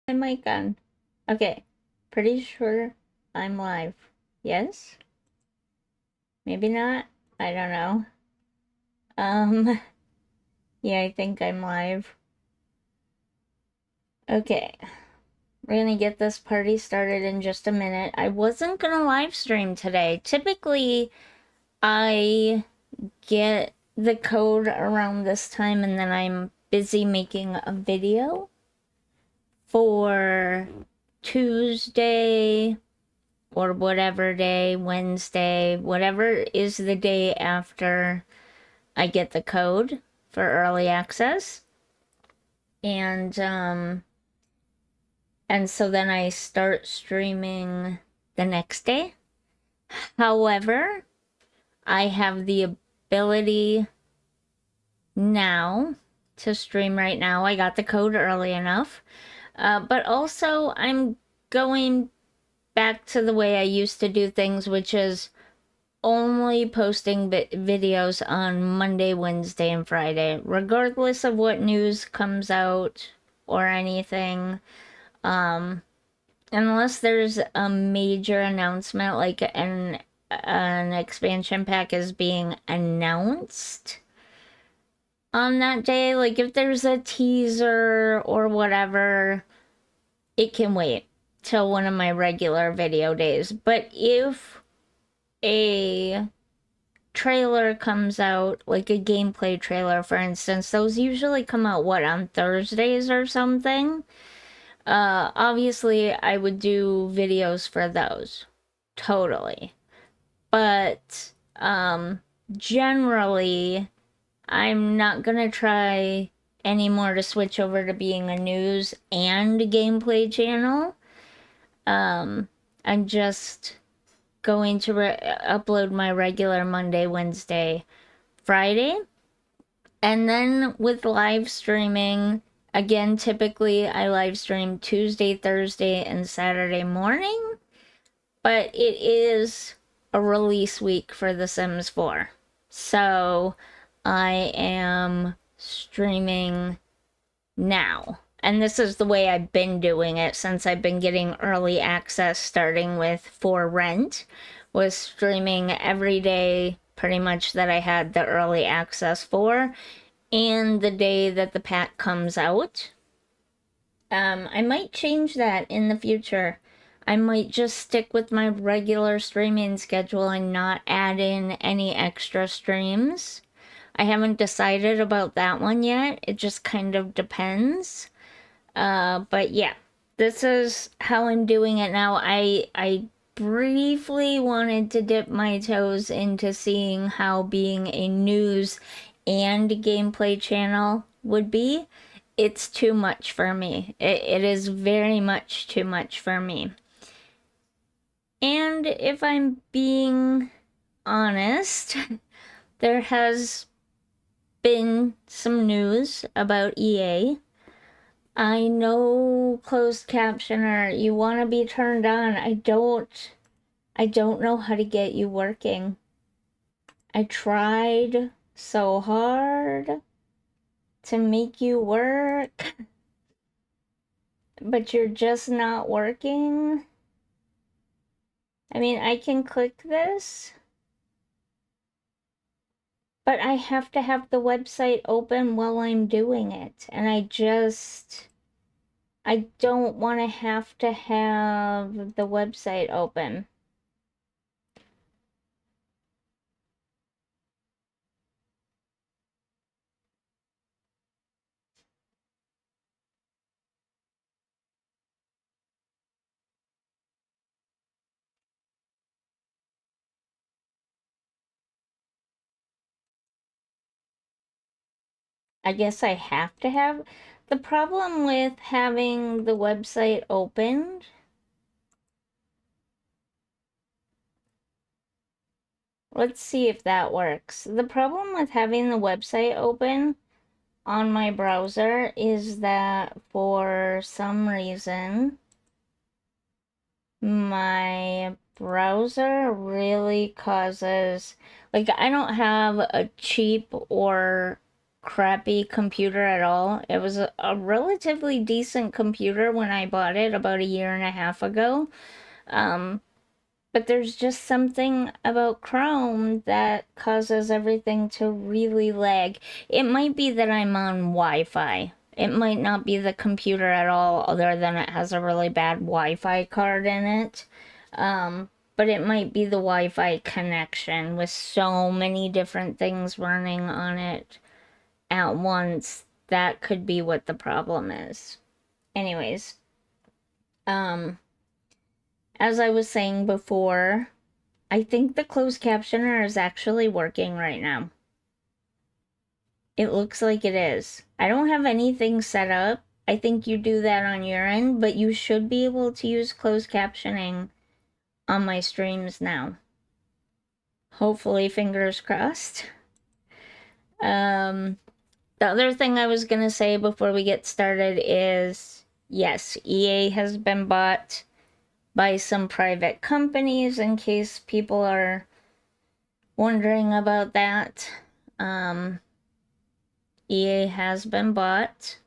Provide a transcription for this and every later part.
my mic on. Okay, pretty sure I'm live. Yes? Maybe not? I don't know. Yeah, I think I'm live. Okay, we're gonna get this party started in just a minute. I wasn't gonna live stream today. Typically, I get the code around this time and then I'm busy making a video for Tuesday or whatever day, Wednesday, whatever is the day after I get the code for early access. And so then I start streaming the next day. However, I have the ability now to stream right now. I got the code early enough. But also I'm going back to the way I used to do things, which is only posting videos on Monday, Wednesday, and Friday, regardless of what news comes out or anything. Unless there's a major announcement, like an expansion pack is being announced on that day. Like if there's a teaser or whatever, it can wait till one of my regular video days. But if a trailer comes out, like a gameplay trailer, for instance, those usually come out, what, on Thursdays or something? Obviously, I would do videos for those. Totally. But, generally, I'm not gonna try anymore to switch over to being a news and gameplay channel. I'm just going to upload my regular Monday, Wednesday, Friday. And then with live streaming, again, typically I live stream Tuesday, Thursday, and Saturday morning. But it is a release week for The Sims 4. So I am streaming now. And this is the way I've been doing it since I've been getting early access, starting with For Rent, was streaming every day pretty much that I had the early access for, and the day that the pack comes out. I might change that in the future. I might just stick with my regular streaming schedule and not add in any extra streams. I haven't decided about that one yet. It just kind of depends. But yeah, this is how I'm doing it now. I briefly wanted to dip my toes into seeing how being a news and gameplay channel would be. It's too much for me. It is very much too much for me. And if I'm being honest, there has been some news about EA. I know, closed captioner, you want to be turned on. I don't know how to get you working. I tried so hard to make you work, but you're just not working. I mean, I can click this, but I have to have the website open while I'm doing it. And I don't want to have the website open. I guess I have to have. The problem with having the website opened, let's see if that works. The problem with having the website open on my browser is that for some reason my browser really causes, like, I don't have a cheap or crappy computer at all. It was a relatively decent computer when I bought it about a year and a half ago. But there's just something about Chrome that causes everything to really lag. It might be that I'm on Wi-Fi. It might not be the computer at all, other than it has a really bad Wi-Fi card in it. But it might be the Wi-Fi connection with so many different things running on it at once. That could be what the problem is. Anyways, as I was saying before, I think the closed captioner is actually working right now. It looks like it is. I don't have anything set up. I think you do that on your end, but you should be able to use closed captioning on my streams now. Hopefully, fingers crossed. The other thing I was going to say before we get started is, yes, EA has been bought by some private companies, in case people are wondering about that. EA has been bought,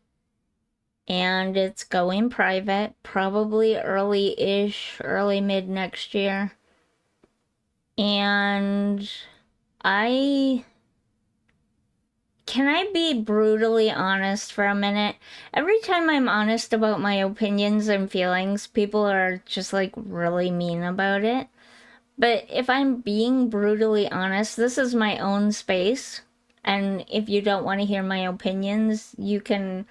and it's going private, probably early mid next year. And can I be brutally honest for a minute? Every time I'm honest about my opinions and feelings, people are just like really mean about it. But if I'm being brutally honest, this is my own space. And if you don't want to hear my opinions, you can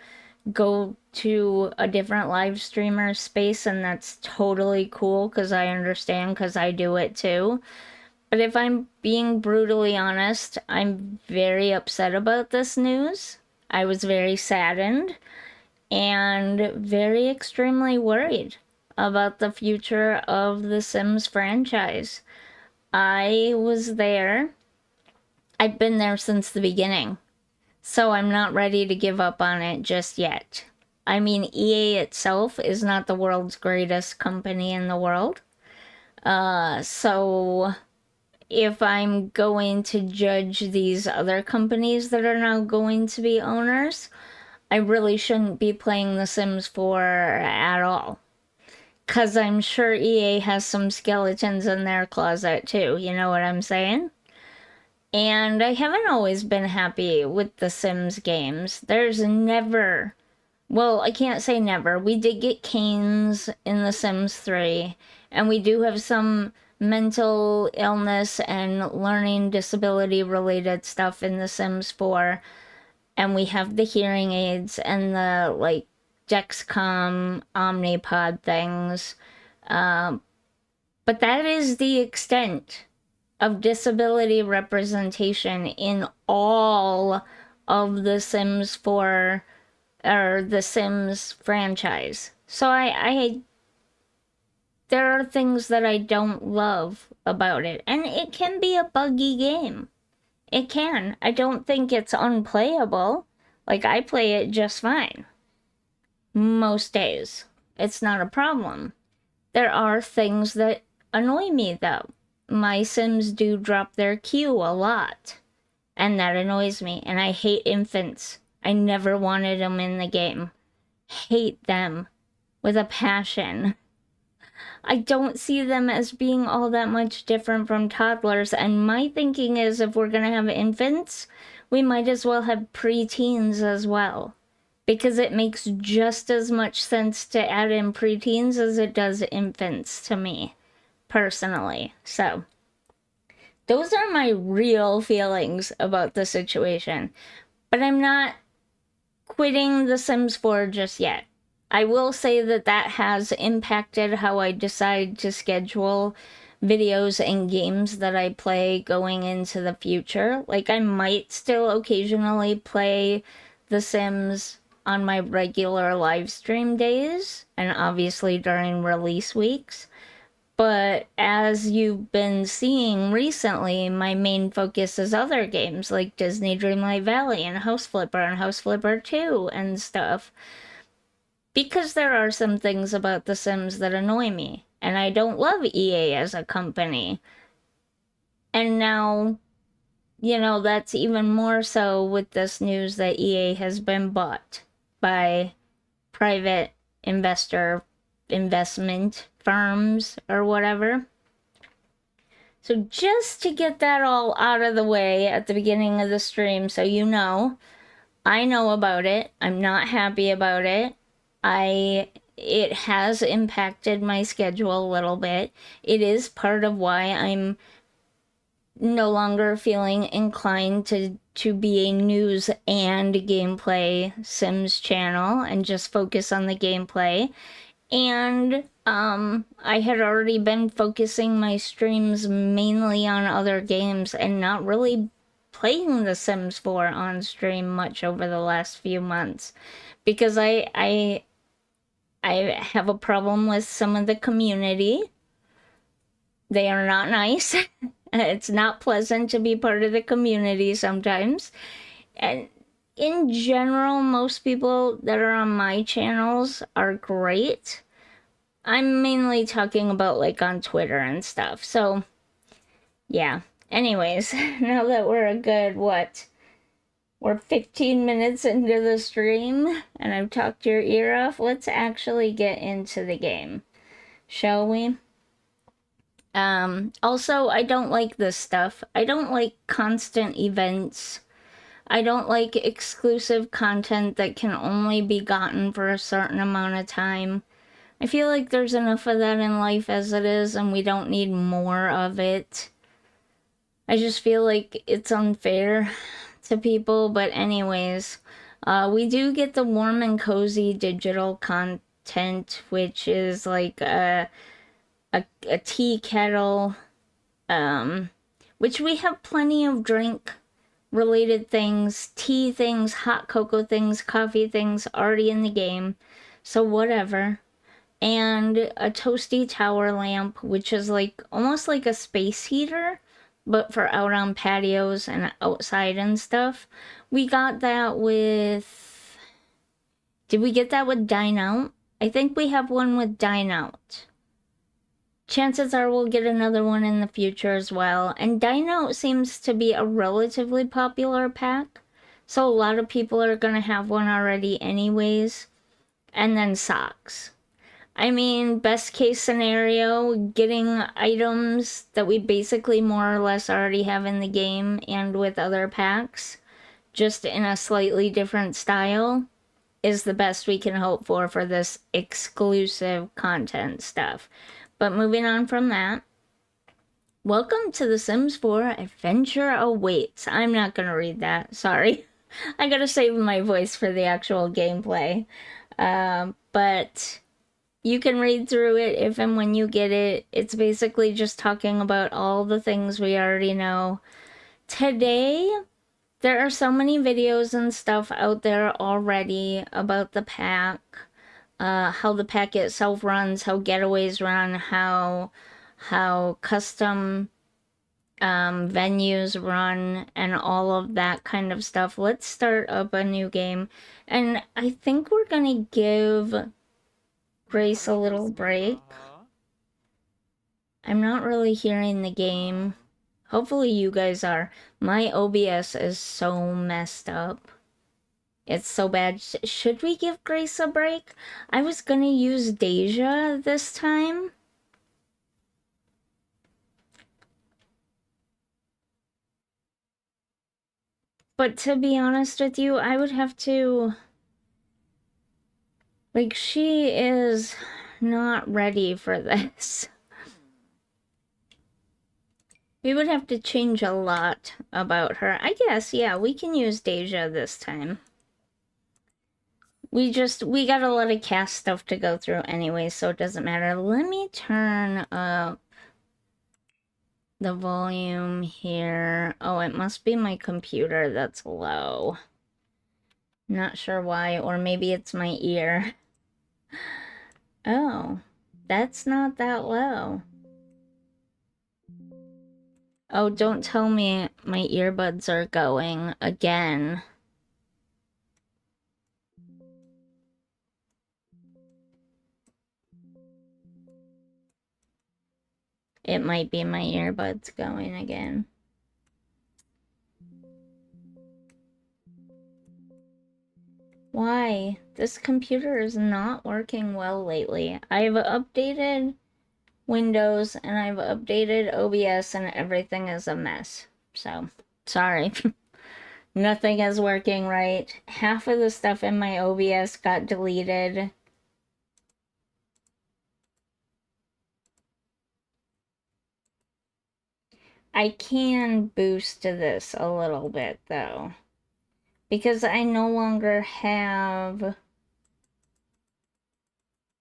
go to a different live streamer space, and that's totally cool, because I understand, because I do it too. But if I'm being brutally honest, I'm very upset about this news. I was very saddened and very extremely worried about the future of the Sims franchise. I was there. I've been there since the beginning. So I'm not ready to give up on it just yet. I mean, EA itself is not the world's greatest company in the world. So if I'm going to judge these other companies that are now going to be owners, I really shouldn't be playing The Sims 4 at all. Because I'm sure EA has some skeletons in their closet too, you know what I'm saying? And I haven't always been happy with the Sims games. There's never, well, I can't say never. We did get canes in The Sims 3, and we do have some mental illness and learning disability related stuff in The Sims 4. And we have the hearing aids and the, like, Dexcom Omnipod things. But that is the extent of disability representation in all of the Sims 4 or the Sims franchise. So there are things that I don't love about it, and it can be a buggy game. It can. I don't think it's unplayable. Like, I play it just fine most days. It's not a problem. There are things that annoy me though. My Sims do drop their Q a lot, and that annoys me. And I hate infants. I never wanted them in the game. Hate them with a passion. I don't see them as being all that much different from toddlers, and my thinking is, if we're gonna have infants, we might as well have preteens as well, because it makes just as much sense to add in preteens as it does infants to me, personally. So those are my real feelings about the situation. But I'm not quitting The Sims 4 just yet. I will say that that has impacted how I decide to schedule videos and games that I play going into the future. Like, I might still occasionally play The Sims on my regular live stream days, and obviously during release weeks. But as you've been seeing recently, my main focus is other games like Disney Dreamlight Valley and House Flipper 2 and stuff. Because there are some things about The Sims that annoy me, and I don't love EA as a company. And now that's even more so with this news that EA has been bought by private investment firms or whatever. So just to get that all out of the way at the beginning of the stream, so I know about it. I'm not happy about it. It has impacted my schedule a little bit. It is part of why I'm no longer feeling inclined to be a news and gameplay Sims channel and just focus on the gameplay. And I had already been focusing my streams mainly on other games and not really playing The Sims 4 on stream much over the last few months because I have a problem with some of the community. They are not nice. It's not pleasant to be part of the community sometimes. And in general, most people that are on my channels are great. I'm mainly talking about like on Twitter and stuff. So, yeah. Anyways, now that we're a good, we're 15 minutes into the stream and I've talked your ear off, let's actually get into the game, shall we? Also, I don't like this stuff. I don't like constant events. I don't like exclusive content that can only be gotten for a certain amount of time. I feel like there's enough of that in life as it is, and we don't need more of it. I just feel like it's unfair to people, but anyways, we do get the warm and cozy digital content, which is like a tea kettle, which we have plenty of drink related things, tea things, hot cocoa things, coffee things already in the game, so whatever. And a toasty tower lamp, which is like almost like a space heater, but for out on patios and outside and stuff. We got that with. Did we get that with Dine Out? I think we have one with Dine Out. Chances are we'll get another one in the future as well. And Dine Out seems to be a relatively popular pack. So a lot of people are going to have one already anyways. And then socks. I mean, best case scenario, getting items that we basically more or less already have in the game and with other packs, just in a slightly different style, is the best we can hope for this exclusive content stuff. But moving on from that, welcome to The Sims 4 Adventure Awaits. I'm not gonna read that, sorry. I gotta save my voice for the actual gameplay. But you can read through it if and when you get it. It's basically just talking about all the things we already know. Today, there are so many videos and stuff out there already about the pack, how the pack itself runs, how getaways run, how custom venues run, and all of that kind of stuff. Let's start up a new game, and I think we're gonna give Grace a little break. I'm not really hearing the game. Hopefully you guys are. My OBS is so messed up. It's so bad. Should we give Grace a break? I was gonna use Deja this time. But to be honest with you, I would have to... Like, she is not ready for this. We would have to change a lot about her. I guess, yeah, we can use Deja this time. We got a lot of cast stuff to go through anyway, so it doesn't matter. Let me turn up the volume here. Oh, it must be my computer that's low. Not sure why, or maybe it's my ear. Oh, that's not that low. Oh, don't tell me my earbuds are going again. It might be my earbuds going again. Why? This computer is not working well lately. I've updated Windows and I've updated OBS and everything is a mess. So, sorry. Nothing is working right. Half of the stuff in my OBS got deleted. I can boost this a little bit though, because I no longer have...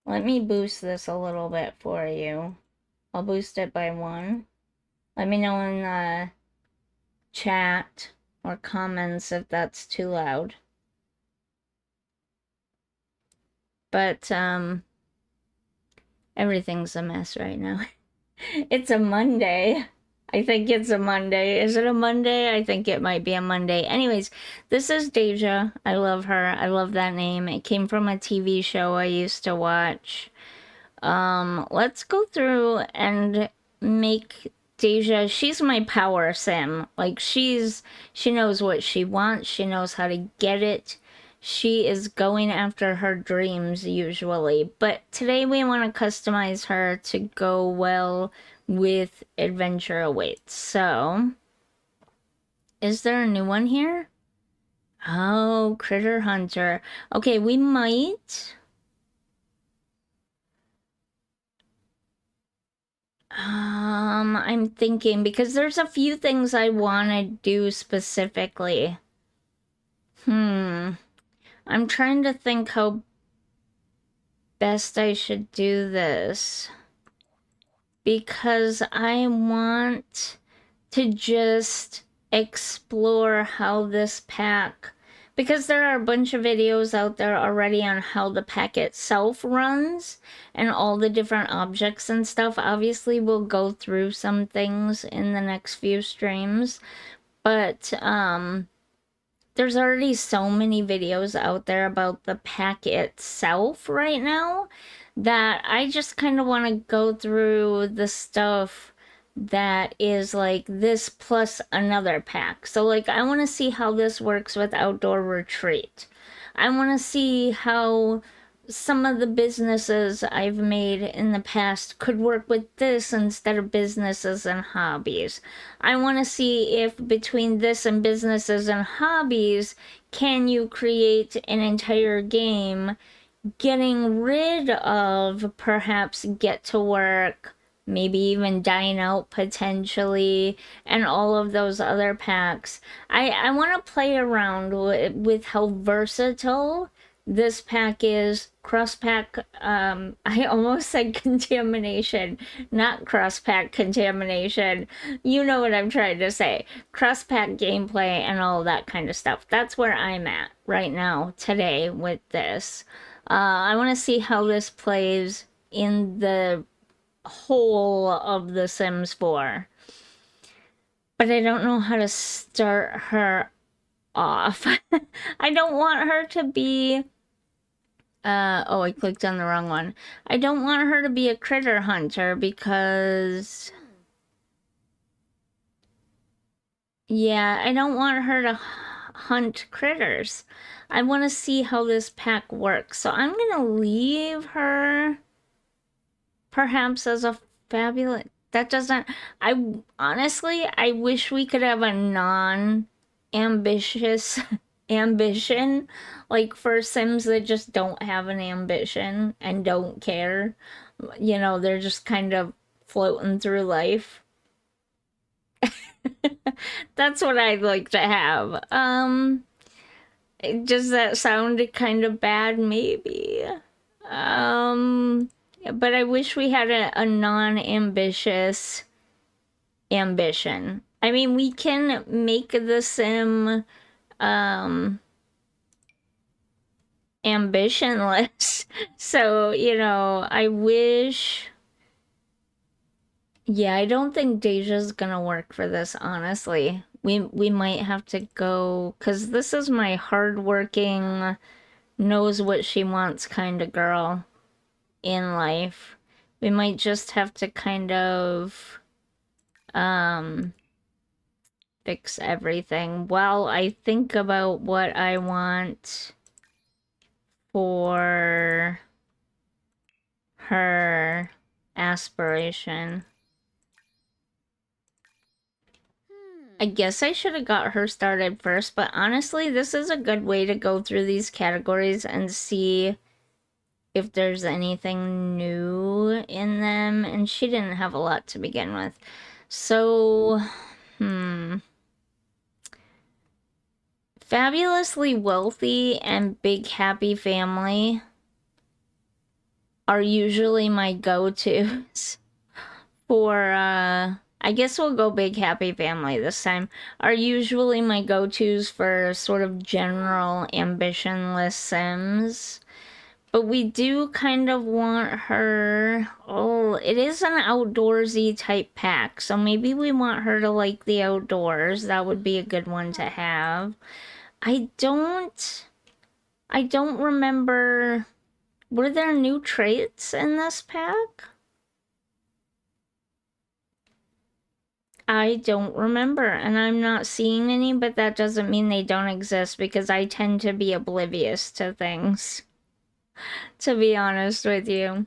Let me boost this a little bit for you. I'll boost it by 1. Let me know in the chat or comments if that's too loud. But, everything's a mess right now. It's a Monday. I think it's a Monday. Is it a Monday? I think it might be a Monday. Anyways, this is Deja. I love her. I love that name. It came from a TV show I used to watch. Let's go through and make Deja, she's my power sim. Like, she knows what she wants. She knows how to get it. She is going after her dreams usually, but today we want to customize her to go well with Adventure Awaits. So, is there a new one here? Oh, Critter Hunter. Okay, we might... I'm thinking because there's a few things I want to do specifically. I'm trying to think how best I should do this. Because I want to just explore how this pack... Because there are a bunch of videos out there already on how the pack itself runs and all the different objects and stuff. Obviously, we'll go through some things in the next few streams. But, there's already so many videos out there about the pack itself right now that I just kind of want to go through the stuff that is like this plus another pack. So like I want to see how this works with Outdoor Retreat. I want to see how some of the businesses I've made in the past could work with this instead of businesses and hobbies. I want to see if between this and businesses and hobbies, can you create an entire game getting rid of perhaps Get to Work, maybe even Dine Out potentially, and all of those other packs. I want to play around with how versatile this pack is. Cross pack, I almost said contamination, not cross pack contamination. You know what I'm trying to say. Cross pack gameplay and all that kind of stuff. That's where I'm at right now today with this. I want to see how this plays in the whole of The Sims 4. But I don't know how to start her off. I don't want her to be... oh, I clicked on the wrong one. I don't want her to be a critter hunter because... Yeah, I don't want her to hunt critters. I want to see how this pack works. So I'm going to leave her perhaps as a fabulous... That doesn't... honestly, I wish we could have a non-ambitious ambition. Like for Sims that just don't have an ambition and don't care. You know, they're just kind of floating through life. That's what I'd like to have. Does that sound kind of bad? Maybe. But I wish we had a non-ambitious ambition. I mean, we can make the sim, ambitionless. So, you know, I wish... Yeah, I don't think Deja's gonna work for this, honestly. We might have to go... Because this is my hardworking, knows what she wants kind of girl in life. We might just have to kind of fix everything while I think about what I want for her aspiration. I guess I should have got her started first, but honestly, this is a good way to go through these categories and see if there's anything new in them, and she didn't have a lot to begin with. So, fabulously wealthy and big happy family are usually my go-tos for, I guess we'll go big happy family this time, are usually my go-tos for sort of general ambitionless Sims. But we do kind of want her, oh, it is an outdoorsy type pack, so maybe we want her to like the outdoors. That would be a good one to have. I don't remember, were there new traits in this pack? I don't remember, and I'm not seeing any, but that doesn't mean they don't exist because I tend to be oblivious to things, to be honest with you.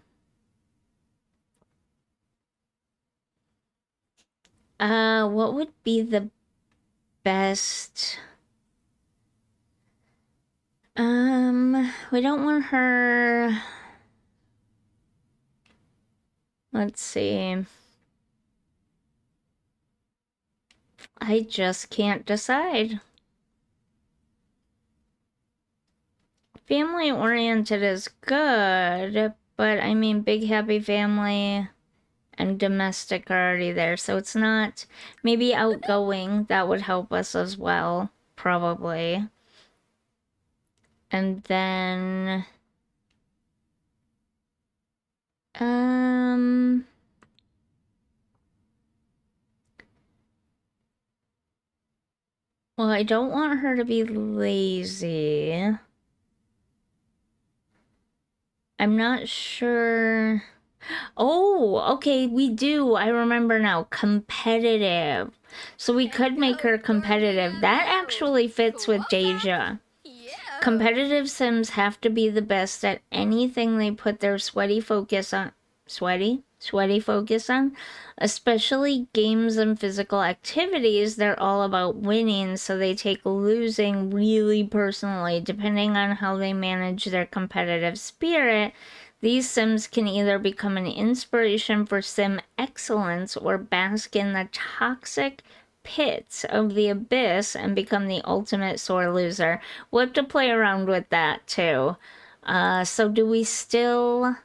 What would be the best? We don't want her. Let's see. I just can't decide. Family oriented is good, but I mean, big happy family and domestic are already there, so it's not. Maybe outgoing, that would help us as well, probably. And then well, I don't want her to be lazy. I'm not sure. Oh, okay, we do. I remember now. Competitive. So we could make her competitive. That actually fits with Deja. Competitive Sims have to be the best at anything they put their sweaty focus on. Sweaty focus on. Especially games and physical activities, they're all about winning, so they take losing really personally. Depending on how they manage their competitive spirit, these Sims can either become an inspiration for Sim excellence or bask in the toxic pits of the abyss and become the ultimate sore loser. We'll have to play around with that too. So do we still...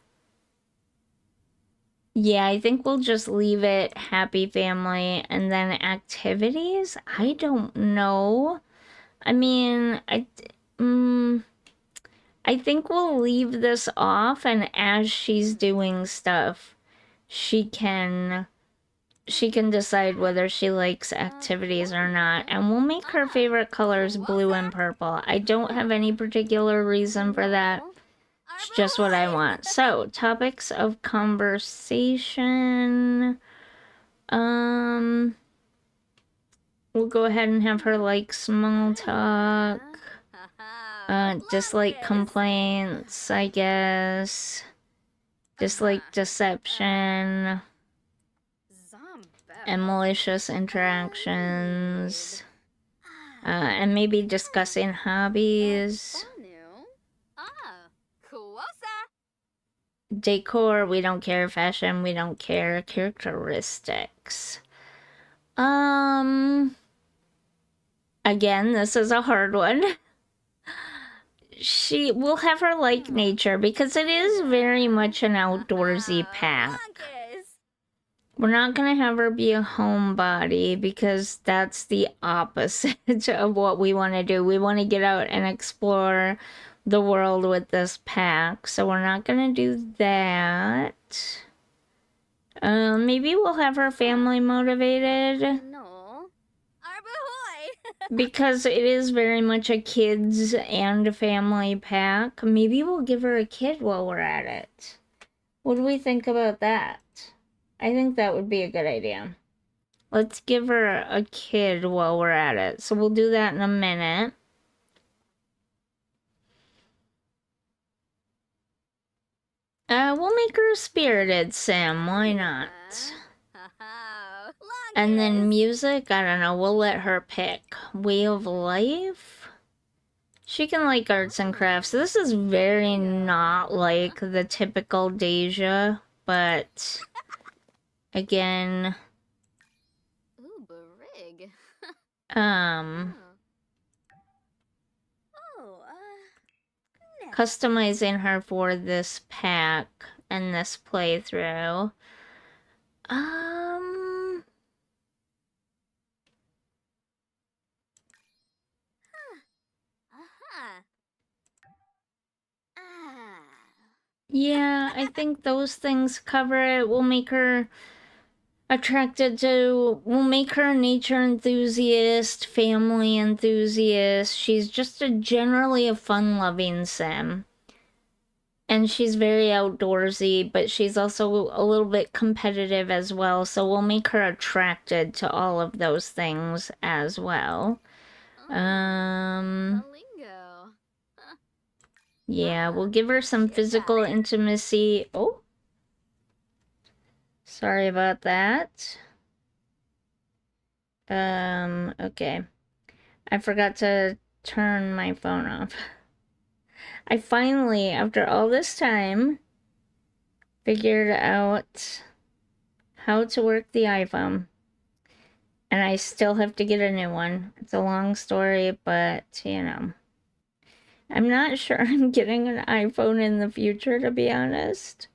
Yeah, I think we'll just leave it happy family and then activities. I don't know. I mean, I think we'll leave this off, and as she's doing stuff, she can decide whether she likes activities or not, and we'll make her favorite colors blue and purple. I don't have any particular reason for that. It's just what I want. So, topics of conversation. We'll go ahead and have her like small talk. Dislike complaints, I guess. Dislike deception. And malicious interactions. And maybe discussing hobbies. Decor, we don't care. Fashion, we don't care. Characteristics. Again, this is a hard one. She will have her like nature because it is very much an outdoorsy pack. We're not gonna have her be a homebody because that's the opposite of what we want to do. We want to get out and explore the world with this pack, so we're not gonna do that. Maybe we'll have her family motivated. Because it is very much a kids and family pack. Maybe we'll give her a kid while we're at it. What do we think about that? I think that would be a good idea. Let's give her a kid while we're at it. So we'll do that in a minute. We'll make her a spirited sim. Why not? And then music, I don't know. We'll let her pick. Way of life? She can like arts and crafts. This is very not like the typical Deja, but again, customizing her for this pack and this playthrough. Yeah, I think those things cover it. We'll make her we'll make her a nature enthusiast, family enthusiast. She's just generally a fun-loving sim. And she's very outdoorsy, but she's also a little bit competitive as well, so we'll make her attracted to all of those things as well. Yeah, we'll give her some physical intimacy. Oh, sorry about that. Okay. I forgot to turn my phone off. I finally, after all this time, figured out how to work the iPhone. And I still have to get a new one. It's a long story, but, you know. I'm not sure I'm getting an iPhone in the future, to be honest.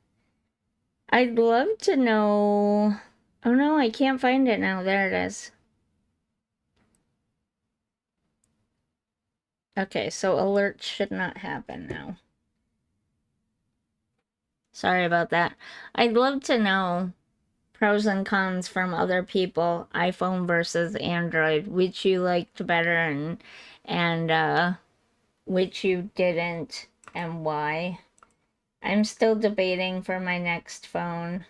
I'd love to know... Oh no, I can't find it now. There it is. Okay, so alerts should not happen now. Sorry about that. I'd love to know pros and cons from other people, iPhone versus Android, which you liked better and which you didn't and why. I'm still debating for my next phone.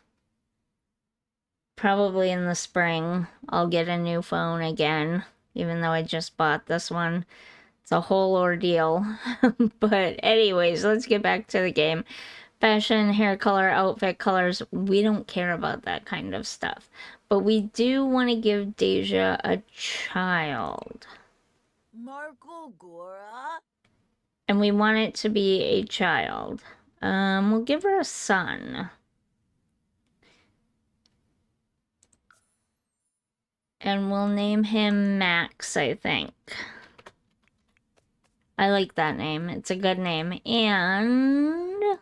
Probably in the spring, I'll get a new phone again, even though I just bought this one. It's a whole ordeal. But anyways, let's get back to the game. Fashion, hair color, outfit colors, we don't care about that kind of stuff. But we do want to give Deja a child. Marco Gora? And we want it to be a child. We'll give her a son. And we'll name him Max, I think. I like that name. It's a good name. And...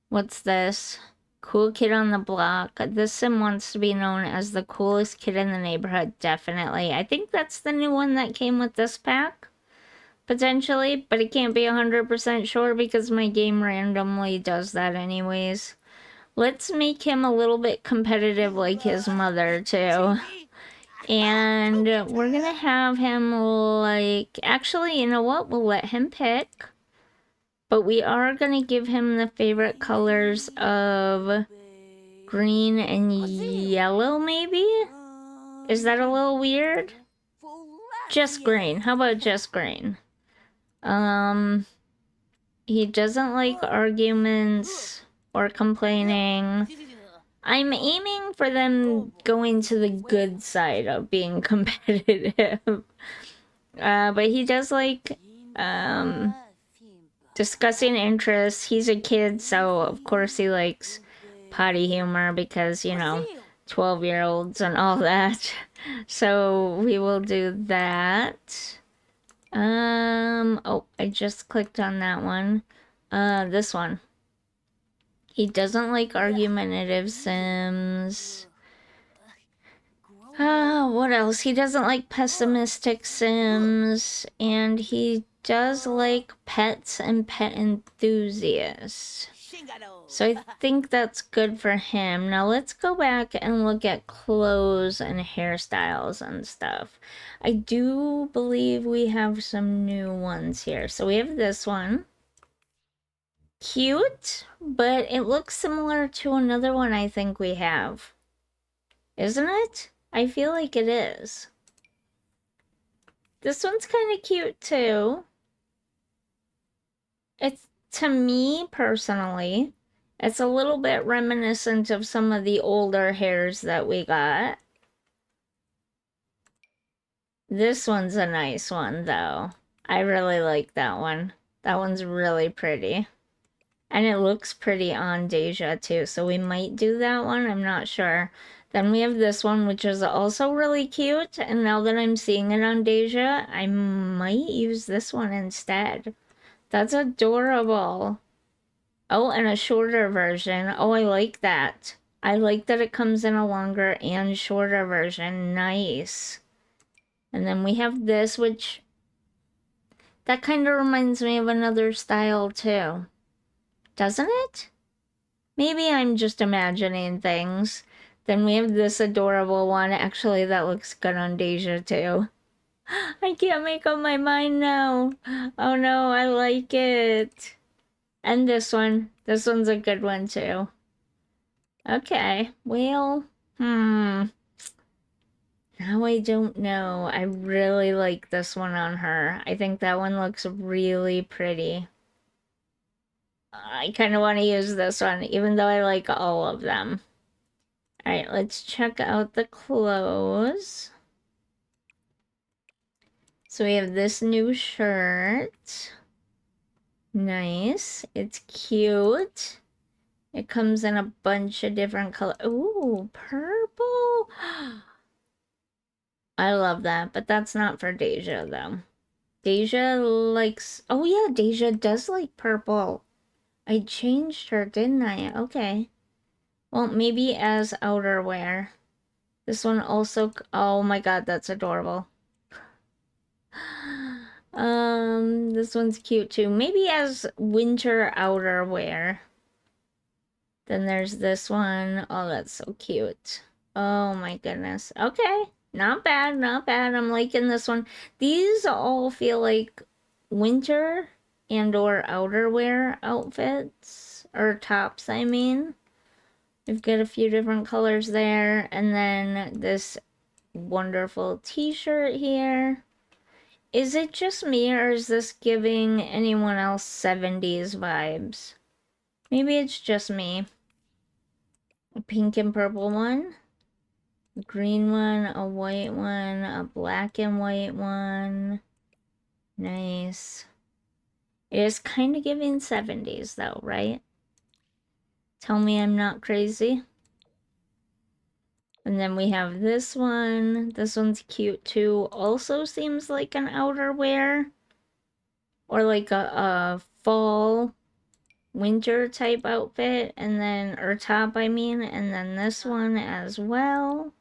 what's this? Cool kid on the block. This sim wants to be known as the coolest kid in the neighborhood, definitely. I think that's the new one that came with this pack. Potentially, but it can't be 100% sure because my game randomly does that anyways. Let's make him a little bit competitive like his mother, too. And we're gonna have him, like... actually, you know what? We'll let him pick. But we are gonna give him the favorite colors of green and yellow, maybe? Is that a little weird? Just green. How about just green? He doesn't like arguments or complaining. I'm aiming for them going to the good side of being competitive. But he does like, discussing interests. He's a kid, so of course he likes potty humor because, you know, 12-year-olds and all that. So we will do that. Oh, I just clicked on that one. This one. He doesn't like argumentative sims. What else? He doesn't like pessimistic sims, and he does like pets and pet enthusiasts. So I think that's good for him. Now let's go back and look at clothes and hairstyles and stuff. I do believe we have some new ones here. So we have this one. Cute, but it looks similar to another one I think we have. Isn't it? I feel like it is. This one's kind of cute too. It's to me personally, it's a little bit reminiscent of some of the older hairs that we got. This one's a nice one, though. I really like that one. That one's really pretty. And it looks pretty on Deja, too, so we might do that one. I'm not sure. Then we have this one, which is also really cute, and now that I'm seeing it on Deja, I might use this one instead. That's adorable. Oh, and a shorter version. Oh, I like that. I like that it comes in a longer and shorter version. Nice. And then we have this, which that kind of reminds me of another style too. Doesn't it? Maybe I'm just imagining things. Then we have this adorable one. Actually, that looks good on Deja too. I can't make up my mind now. Oh no, I like it. And this one. This one's a good one too. Okay, well, now I don't know. I really like this one on her. I think that one looks really pretty. I kind of want to use this one, even though I like all of them. All right, let's check out the clothes. So we have this new shirt. Nice. It's cute. It comes in a bunch of different colors. Ooh, purple. I love that, but that's not for Deja, though. Deja likes... Oh, yeah, Deja does like purple. I changed her, didn't I? Okay. Well, maybe as outerwear. This one also... Oh my god, that's adorable. This one's cute too. Maybe as winter outerwear. Then there's this one. Oh, that's so cute. Oh my goodness. Okay. Not bad, not bad. I'm liking this one. These all feel like winter and or outerwear outfits. Or tops, I mean. We've got a few different colors there. And then this wonderful t-shirt here. Is it just me or is this giving anyone else 70s vibes? Maybe it's just me. A pink and purple one. A green one, a white one, a black and white one. Nice. It is kind of giving 70s though, right? Tell me I'm not crazy. And then we have this one. This one's cute too. Also seems like an outerwear. Or like a fall winter type outfit. And then, or top I mean. And then this one as well.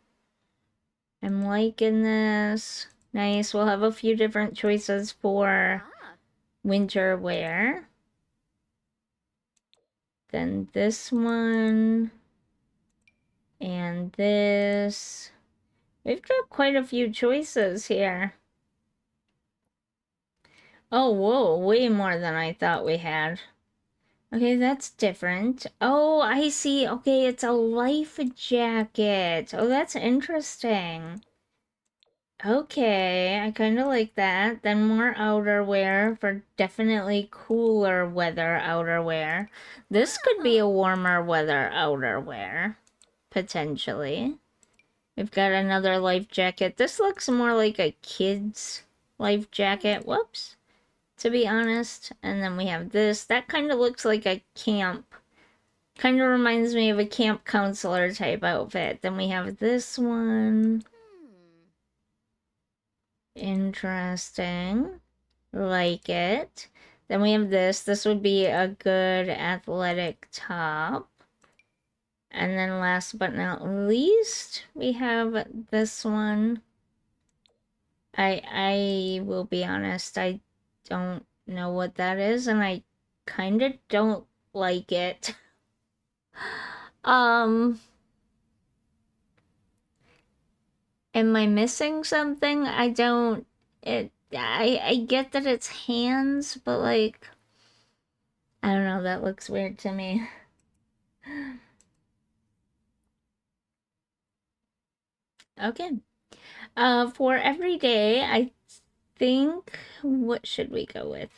I'm liking this. Nice. We'll have a few different choices for winter wear. Then this one. And this. We've got quite a few choices here. Oh, whoa, way more than I thought we had. Okay, that's different. Oh, I see. Okay, it's a life jacket. Oh, that's interesting. Okay, I kind of like that. Then more outerwear for definitely cooler weather outerwear. This could be a warmer weather outerwear, potentially. We've got another life jacket. This looks more like a kid's life jacket. Whoops, to be honest. And then we have this. That kind of looks like a camp. Kind of reminds me of a camp counselor type outfit. Then we have this one. Interesting. Like it. Then we have this. This would be a good athletic top. And then last but not least, we have this one. I will be honest, I don't know what that is, and I kind of don't like it. Um, am I missing something? I don't, I get that it's hands, but like, I don't know, that looks weird to me. Okay. For everyday, I think, what should we go with?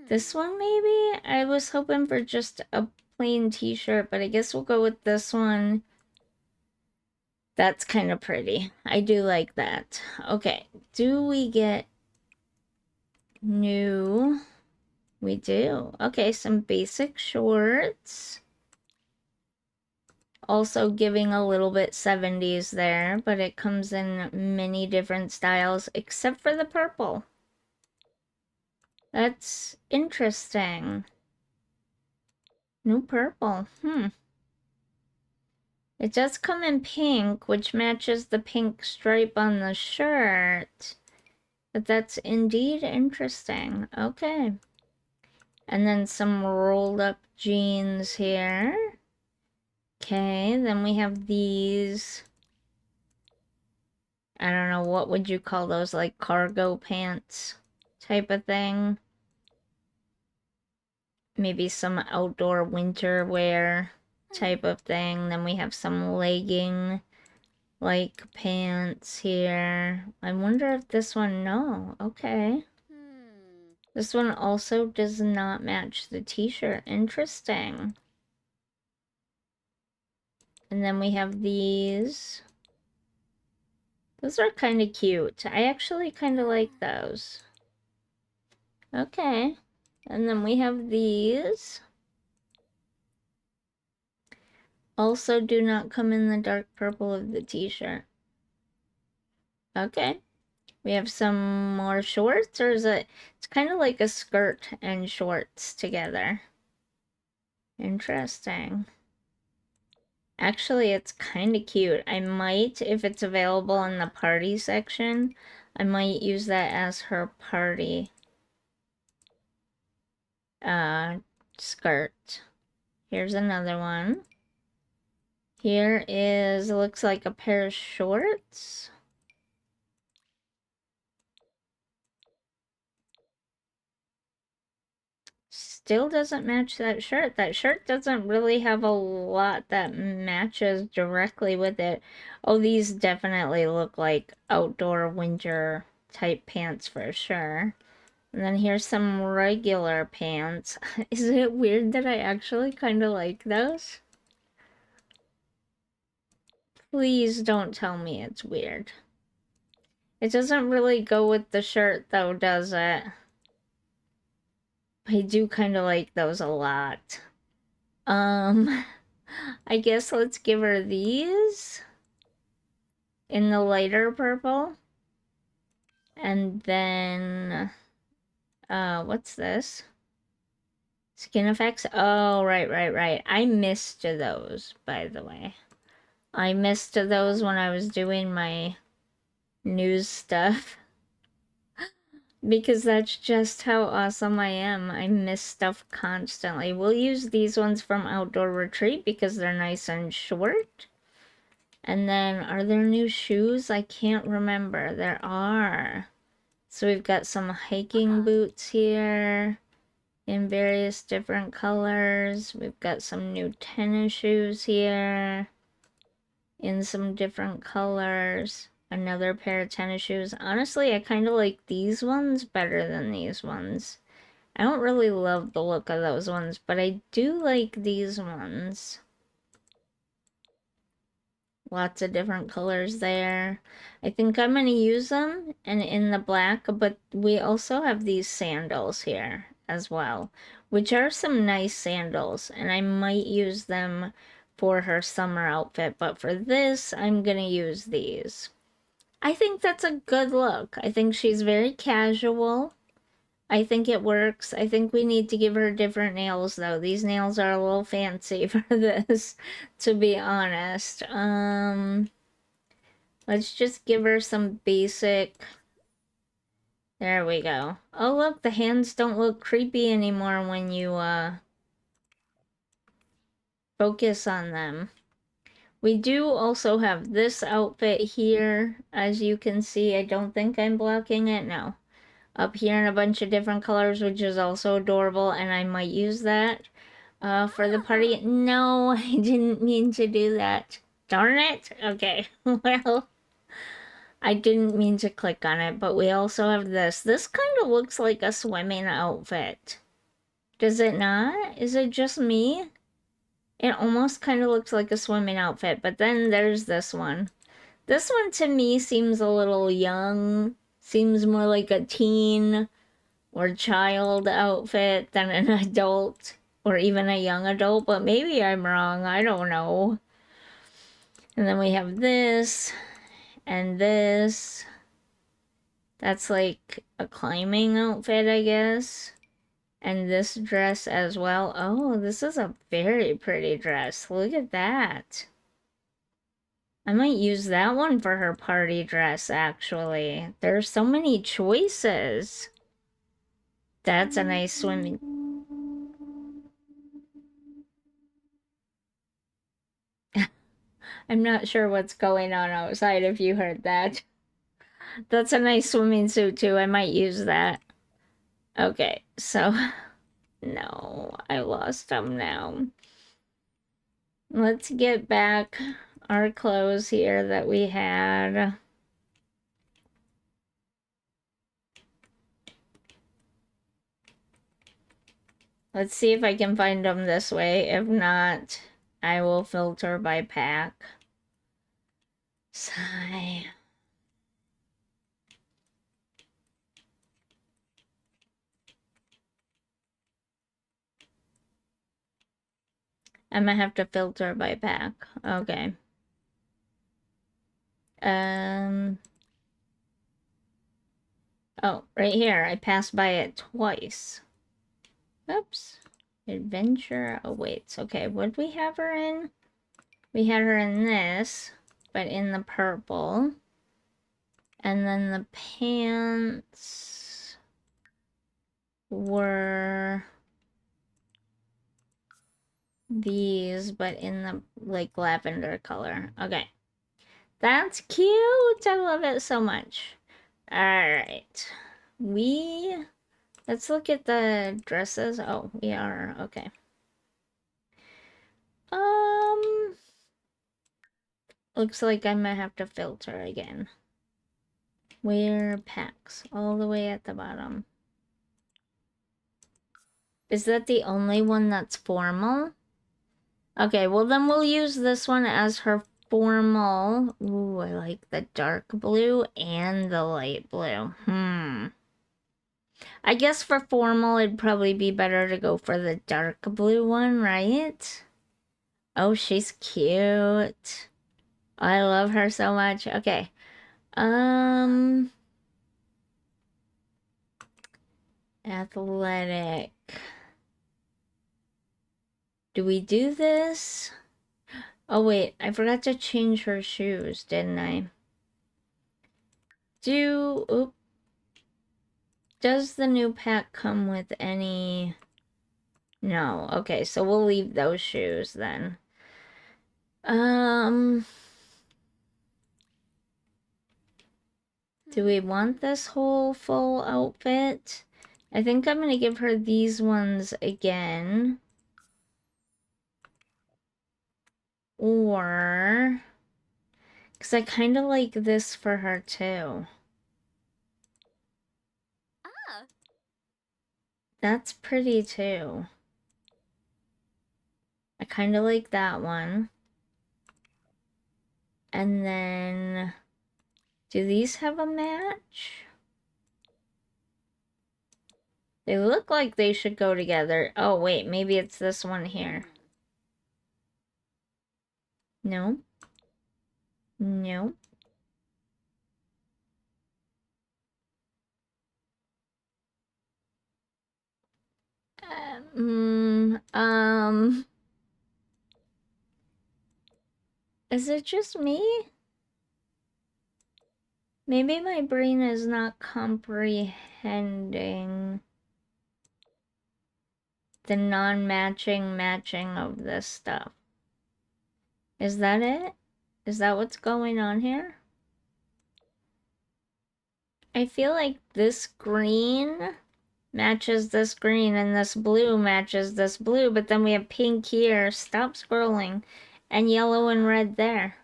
This one maybe? I was hoping for just a plain t-shirt, but I guess we'll go with this one. That's kind of pretty. I do like that. Okay, do we get new? We do. Okay, some basic shorts. Also giving a little bit 70s there, but it comes in many different styles except for the purple. That's interesting. New purple. It does come in pink, which matches the pink stripe on the shirt. But that's indeed interesting. Okay. And then some rolled up jeans here. Okay, then we have these. I don't know, what would you call those? Like cargo pants type of thing. Maybe some outdoor winter wear type of thing. Then we have some legging like pants here. I wonder if this one, no. Okay. This one also does not match the t-shirt. Interesting. And then we have these. Those are kind of cute. I actually kind of like those. Okay. And then we have these. Also do not come in the dark purple of the t-shirt. Okay. We have some more shorts, or is it? It's kind of like a skirt and shorts together. Interesting. Actually, it's kind of cute. I might, if it's available in the party section, I might use that as her party skirt. Here's another one. Here is, looks like a pair of shorts. Still doesn't match that shirt. That shirt doesn't really have a lot that matches directly with it. Oh, these definitely look like outdoor winter type pants for sure. And then here's some regular pants. Is it weird that I actually kind of like those? Please don't tell me it's weird. It doesn't really go with the shirt though, does it? I do kind of like those a lot. I guess let's give her these in the lighter purple. And then, what's this? Skin effects? Oh, right. I missed those, by the way. I missed those when I was doing my news stuff. Because that's just how awesome I am. I miss stuff constantly. We'll use these ones from Outdoor Retreat because they're nice and short. And then, are there new shoes? I can't remember. There are. So we've got some hiking boots here in various different colors. We've got some new tennis shoes here in some different colors. Another pair of tennis shoes. Honestly, I kind of like these ones better than these ones. I don't really love the look of those ones, but I do like these ones. Lots of different colors there. I think I'm going to use them and in the black, but we also have these sandals here as well, which are some nice sandals, and I might use them for her summer outfit, but for this, I'm going to use these. I think that's a good look. I think she's very casual. I think it works. I think we need to give her different nails though. These nails are a little fancy for this, to be honest. Let's just give her some basic. There we go. Oh look, the hands don't look creepy anymore when you focus on them. We do also have this outfit here, as you can see. I don't think I'm blocking it, no. Up here in a bunch of different colors, which is also adorable, and I might use that for the party. No, I didn't mean to do that. Darn it. Okay, well, I didn't mean to click on it, but we also have this. This kind of looks like a swimming outfit. Does it not? Is it just me? It almost kind of looks like a swimming outfit, but then there's this one. This one to me seems a little young, seems more like a teen or child outfit than an adult or even a young adult, but maybe I'm wrong. I don't know. And then we have this and this. That's like a climbing outfit, I guess. And this dress as well. Oh, this is a very pretty dress. Look at that. I might use that one for her party dress, actually. There's so many choices. That's a nice swimming. I'm not sure what's going on outside if you heard that. That's a nice swimming suit, too. I might use that. Okay, so... No, I lost them now. Let's get back our clothes here that we had. Let's see if I can find them this way. If not, I will filter by pack. Sigh. I might have to filter by pack. Okay. Oh, right here. I passed by it twice. Oops. Adventure awaits. Okay, what'd we have her in? We had her in this, but in the purple. And then the pants were these, but in the like lavender color. Okay. That's cute. I love it so much. All right. Let's look at the dresses. Oh, we are. Okay. Looks like I might have to filter again. Wear packs all the way at the bottom. Is that the only one that's formal? Okay, well then we'll use this one as her formal. Ooh, I like the dark blue and the light blue. I guess for formal, it'd probably be better to go for the dark blue one, right? Oh, she's cute. I love her so much. Okay. Athletic. Do we do this? Oh, wait. I forgot to change her shoes, didn't I? Does the new pack come with any... No. Okay, so we'll leave those shoes then. Do we want this whole full outfit? I think I'm gonna give her these ones again. Or... Because I kind of like this for her too. That's pretty too. I kind of like that one. And then... Do these have a match? They look like they should go together. Oh, wait, maybe it's this one here. No. No. Is it just me? Maybe my brain is not comprehending the non-matching matching of this stuff. Is that it? Is that what's going on here? I feel like this green matches this green and this blue matches this blue, but then we have pink here, stop scrolling, and yellow and red there.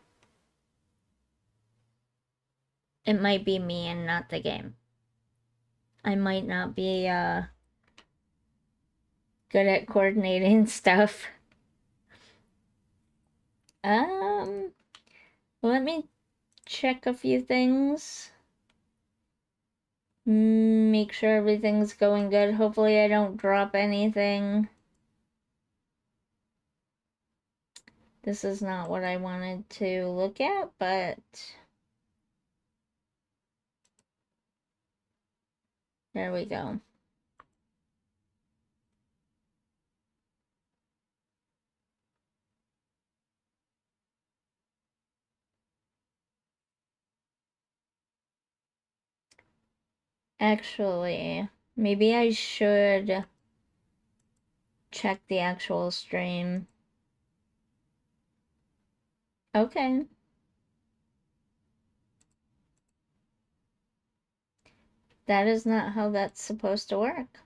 It might be me and not the game. I might not be good at coordinating stuff. Let me check a few things. Make sure everything's going good. Hopefully I don't drop anything. This is not what I wanted to look at, but there we go. Actually, maybe I should check the actual stream. Okay. That is not how that's supposed to work.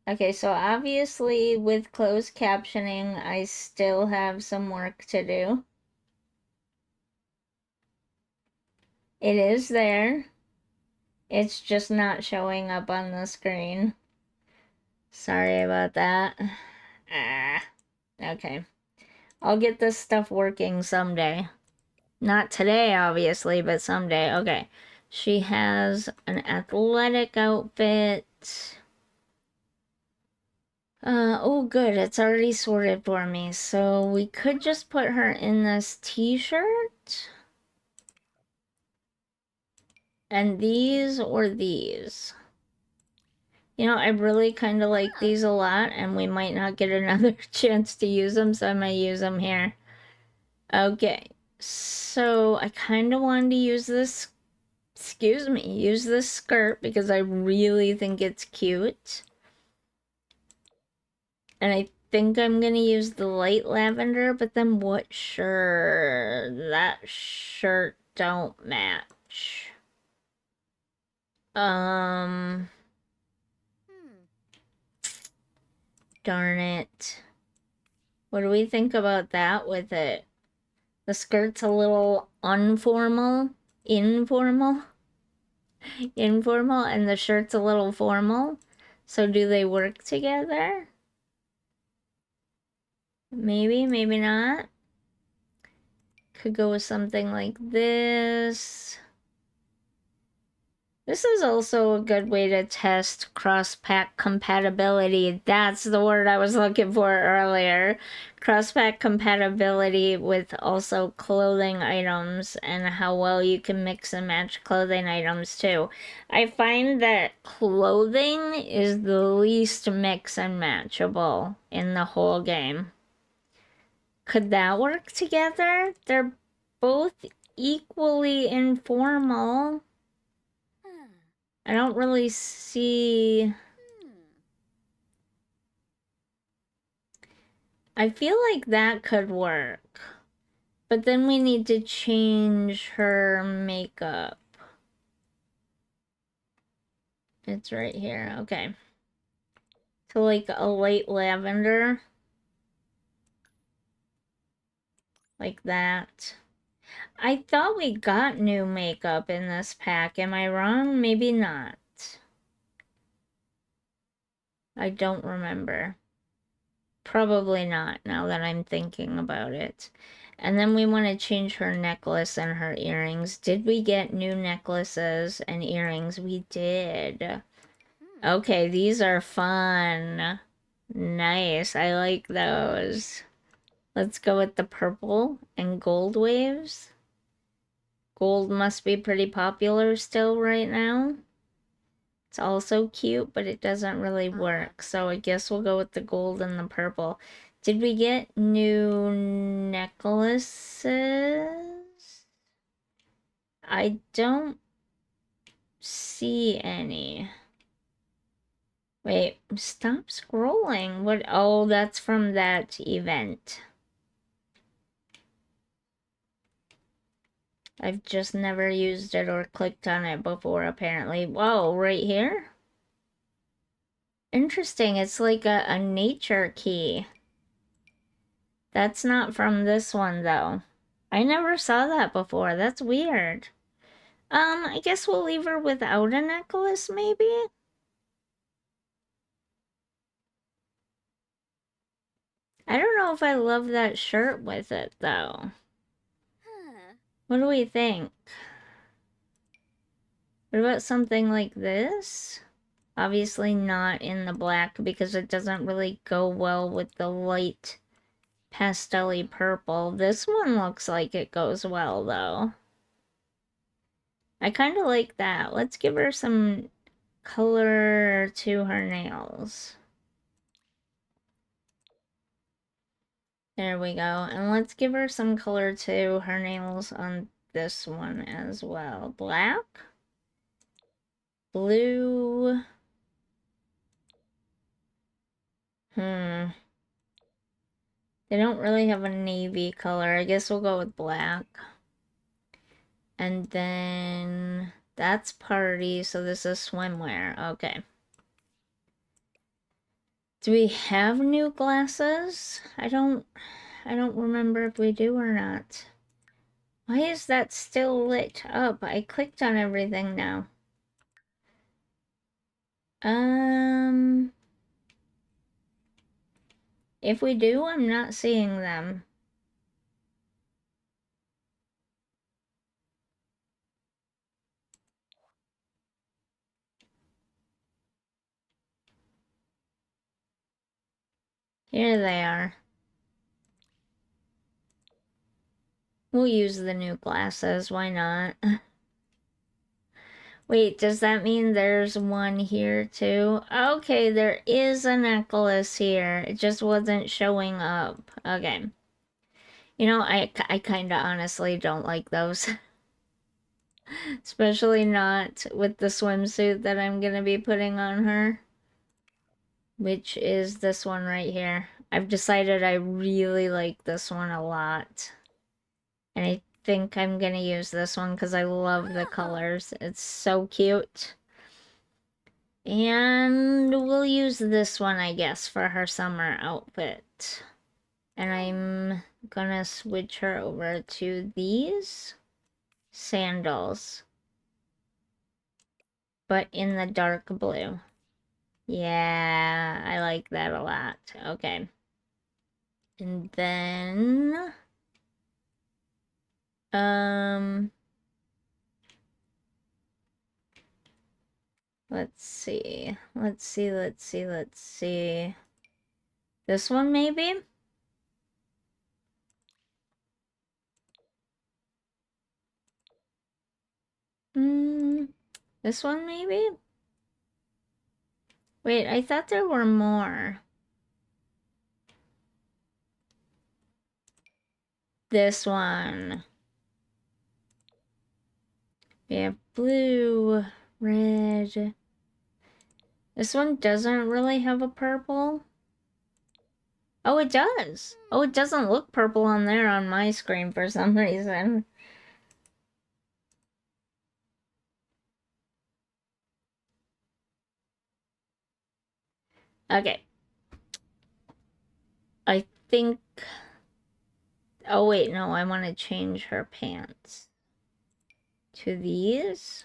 Okay, so obviously with closed captioning, I still have some work to do. It is there. It's just not showing up on the screen. Sorry about that. Okay. I'll get this stuff working someday. Not today, obviously, but someday. Okay. She has an athletic outfit. Oh, good. It's already sorted for me. So we could just put her in this t-shirt. And these or these. You know, I really kind of like these a lot, and we might not get another chance to use them, so I might use them here. Okay. So I kind of wanted to use this, use this skirt because I really think it's cute. And I think I'm gonna use the light lavender, but then what shirt? That shirt don't match. Darn it. What do we think about that with it? The skirt's a little informal, and the shirt's a little formal. So do they work together? Maybe, maybe not. Could go with something like this. This is also a good way to test cross-pack compatibility. That's the word I was looking for earlier. Cross-pack compatibility with also clothing items and how well you can mix and match clothing items too. I find that clothing is the least mix and matchable in the whole game. Could that work together? They're both equally informal. I don't really see... I feel like that could work. But then we need to change her makeup. It's right here. Okay. To like a light lavender. Like that. I thought we got new makeup in this pack. Am I wrong? Maybe not. I don't remember. Probably not, now that I'm thinking about it. And then we want to change her necklace and her earrings. Did we get new necklaces and earrings? We did. Okay, these are fun. Nice, I like those. Let's go with the purple and gold waves. Gold must be pretty popular still right now. It's also cute, but it doesn't really work. So I guess we'll go with the gold and the purple. Did we get new necklaces? I don't see any. Wait, stop scrolling. What? Oh, that's from that event. I've just never used it or clicked on it before, apparently. Whoa, right here? Interesting, it's like a nature key. That's not from this one, though. I never saw that before. That's weird. I guess we'll leave her without a necklace, maybe? I don't know if I love that shirt with it, though. What do we think? What about something like this? Obviously not in the black because it doesn't really go well with the light pastel-y purple. This one looks like it goes well, though. I kind of like that. Let's give her some color to her nails. There we go. And let's give her some color to her nails on this one as well. Black, blue. They don't really have a navy color. I guess we'll go with black. And then that's party, so this is swimwear. Okay. Do we have new glasses? I don't remember if we do or not. Why is that still lit up? I clicked on everything now. If we do, I'm not seeing them. Here they are. We'll use the new glasses, why not? Wait, does that mean there's one here too? Okay, there is a necklace here. It just wasn't showing up. Okay. You know, I kind of honestly don't like those. Especially not with the swimsuit that I'm gonna be putting on her. Which is this one right here. I've decided I really like this one a lot. And I think I'm gonna use this one because I love the colors. It's so cute. And we'll use this one, I guess, for her summer outfit. And I'm gonna switch her over to these sandals. But in the dark blue. Yeah, I like that a lot. Okay. And then... Let's see. Let's see. This one, maybe? This one, maybe? Wait, I thought there were more. This one. We have blue, red. This one doesn't really have a purple. Oh, it does. Oh, it doesn't look purple on there on my screen for some reason. Okay. I think... Oh, wait, no, I want to change her pants. To these.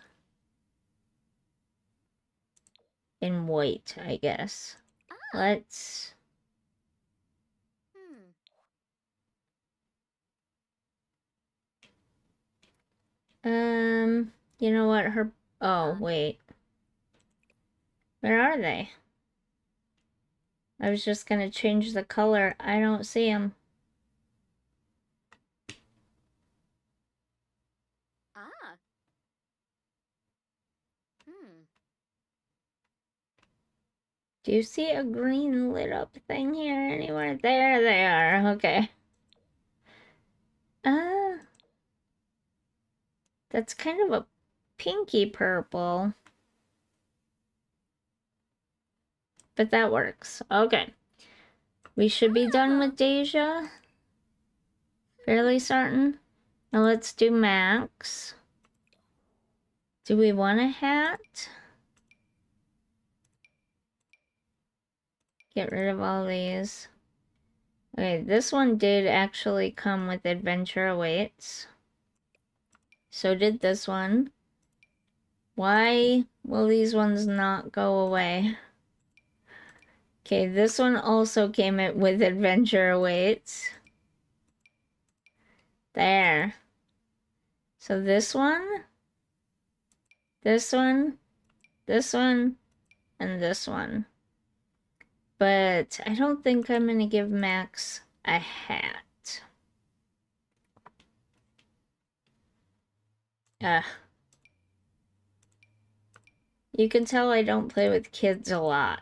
In white, I guess. Let's... You know what, her... Oh, wait. Where are they? I was just gonna change the color. I don't see them. Do you see a green lit up thing here anywhere? There they are. Okay. That's kind of a pinky purple. But that works. Okay. We should be done with Deja. Fairly certain. Now let's do Max. Do we want a hat? Get rid of all these. Okay, this one did actually come with Adventure Awaits. So did this one. Why will these ones not go away? Okay, this one also came with Adventure Awaits. There. So this one, this one, this one, and this one. But I don't think I'm gonna give Max a hat. Ugh. You can tell I don't play with kids a lot.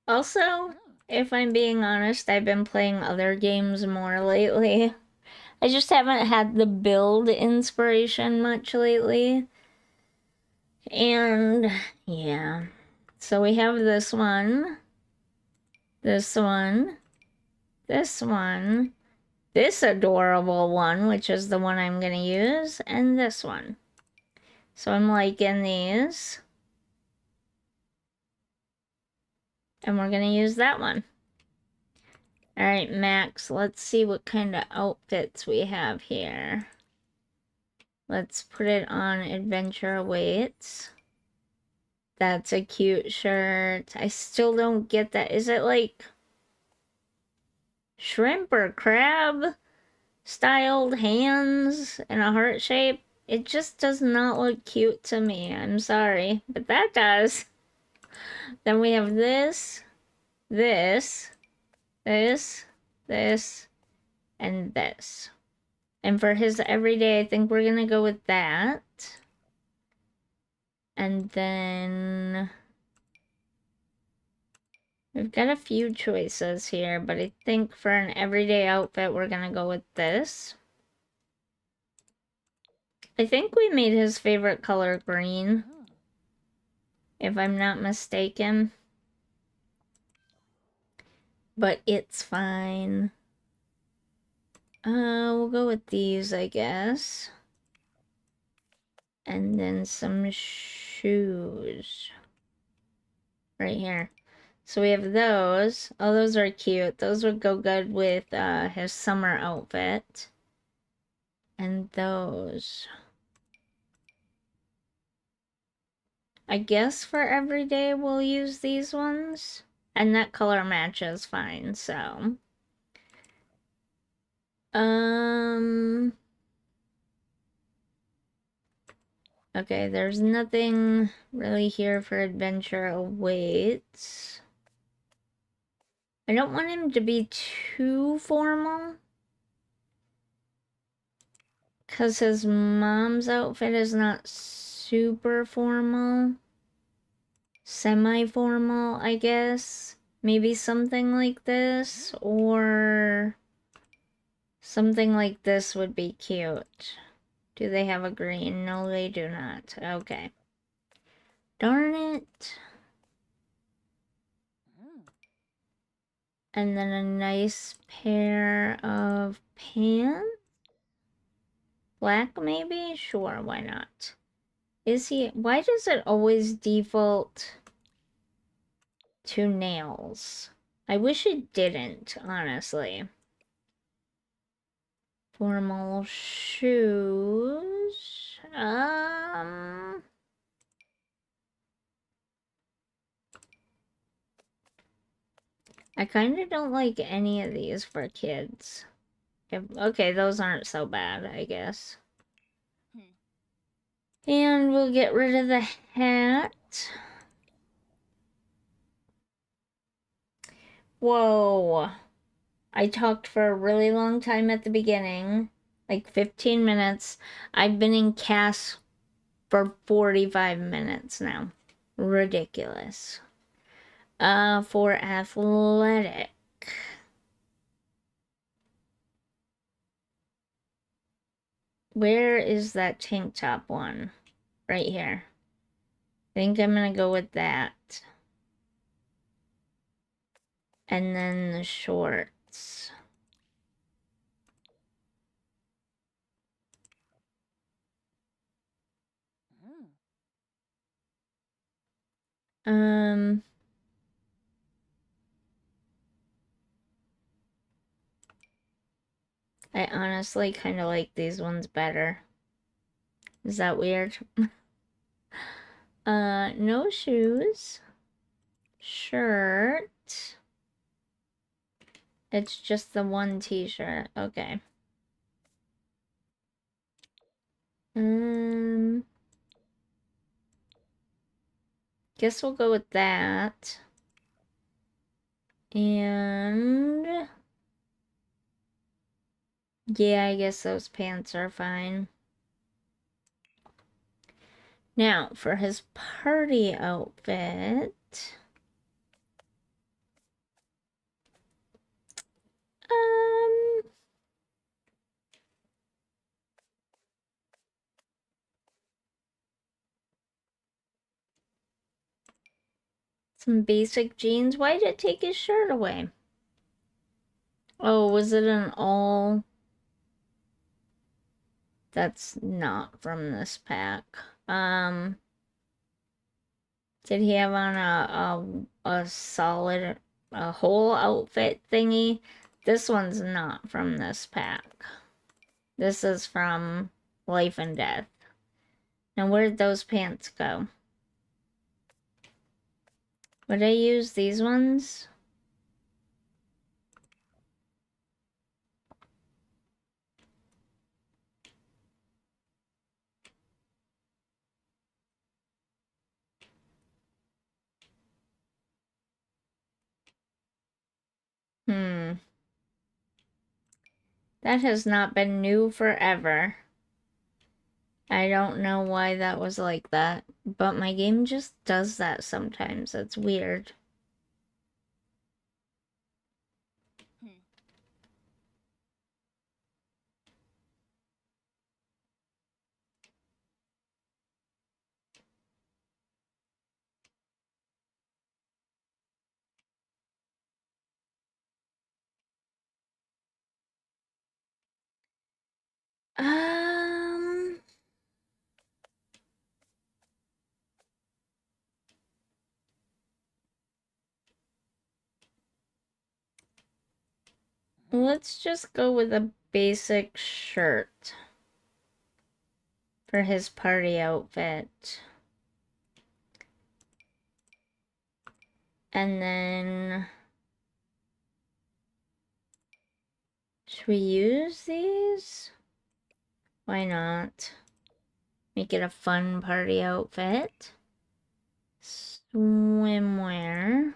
Also, if I'm being honest, I've been playing other games more lately. I just haven't had the build inspiration much lately. And yeah. So we have this one, this one, this one, this adorable one, which is the one I'm gonna use, and this one. So I'm liking these. And we're gonna use that one. Alright, Max, let's see what kind of outfits we have here. Let's put it on Adventure Awaits. That's a cute shirt. I still don't get that. Is it like shrimp or crab styled hands in a heart shape? It just does not look cute to me. I'm sorry, but that does. Then we have this, this, this, this, and this. And for his everyday, I think we're gonna go with that. And then we've got a few choices here, but I think for an everyday outfit, we're gonna go with this. I think we made his favorite color green, if I'm not mistaken. But it's fine. We'll go with these, I guess. And then some shoes. Right here. So we have those. Oh, those are cute. Those would go good with his summer outfit. And those. I guess for everyday we'll use these ones. And that color matches fine, so. Okay, there's nothing really here for Adventure Awaits. I don't want him to be too formal. Because his mom's outfit is not super formal. Semi-formal, I guess. Maybe something like this, or something like this would be cute. Do they have a green? No, they do not. Okay. Darn it. And then a nice pair of pants. Black, maybe? Sure, why not? Why does it always default to nails? I wish it didn't, honestly. Formal shoes. I kind of don't like any of these for kids. Okay, those aren't so bad, I guess. And we'll get rid of the hat. Whoa. I talked for a really long time at the beginning, like 15 minutes. I've been in cast for 45 minutes now. Ridiculous. For athletic. Where is that tank top one? Right here. I think I'm gonna go with that. And then the shorts. Um, I honestly kind of like these ones better. Is that weird? No shoes. Shirt. It's just the one t-shirt. Okay. Um, guess we'll go with that. And yeah, I guess those pants are fine. Now, for his party outfit, um, some basic jeans. Why did it take his shirt away? Oh, was it an all? That's not from this pack. Um, did he have on a solid, a whole outfit thingy? This one's not from this pack. This is from Life and Death. Now, where'd those pants go? Would I use these ones? Hmm. That has not been new forever. I don't know why that was like that, but my game just does that sometimes. It's weird. Um, let's just go with a basic shirt for his party outfit. And then, should we use these? Why not? Make it a fun party outfit. Swimwear.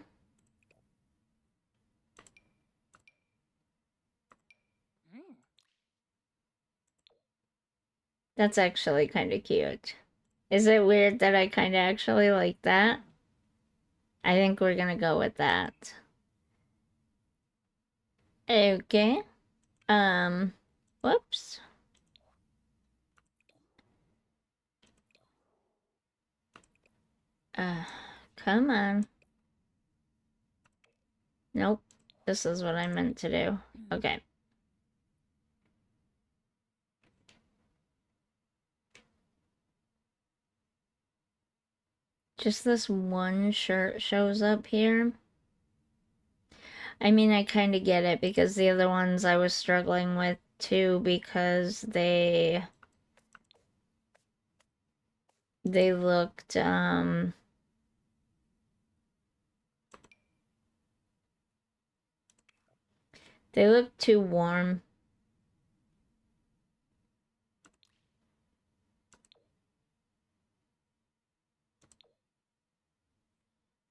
That's actually kind of cute. Is it weird that I kind of actually like that? I think we're gonna go with that. Okay. Um, whoops. Uh, come on. Nope. This is what I meant to do. Okay. Just this one shirt shows up here. I mean, I kind of get it because the other ones I was struggling with too because they looked they looked too warm.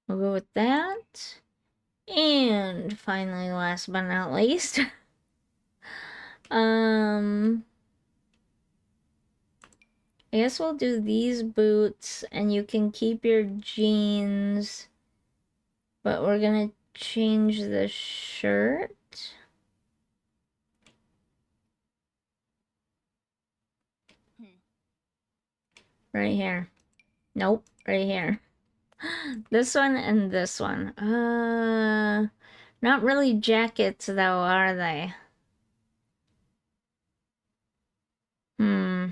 We'll go with that. And finally, last but not least, I guess we'll do these boots and you can keep your jeans, but we're gonna change the shirt. Right here. Nope, right here. This one and this one. Not really jackets though, are they? Hmm.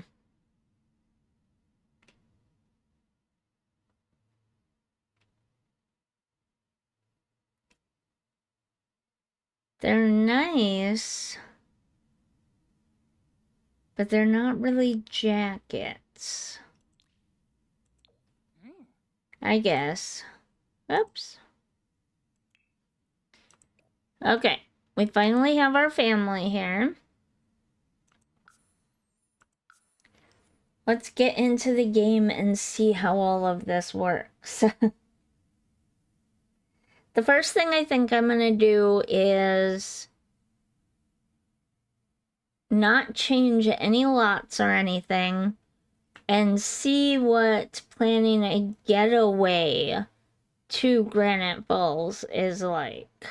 They're nice, but they're not really jackets. I guess. Oops. Okay, we finally have our family here. Let's get into the game and see how all of this works. The first thing I think I'm gonna do is not change any lots or anything and see what planning a getaway to Granite Falls is like.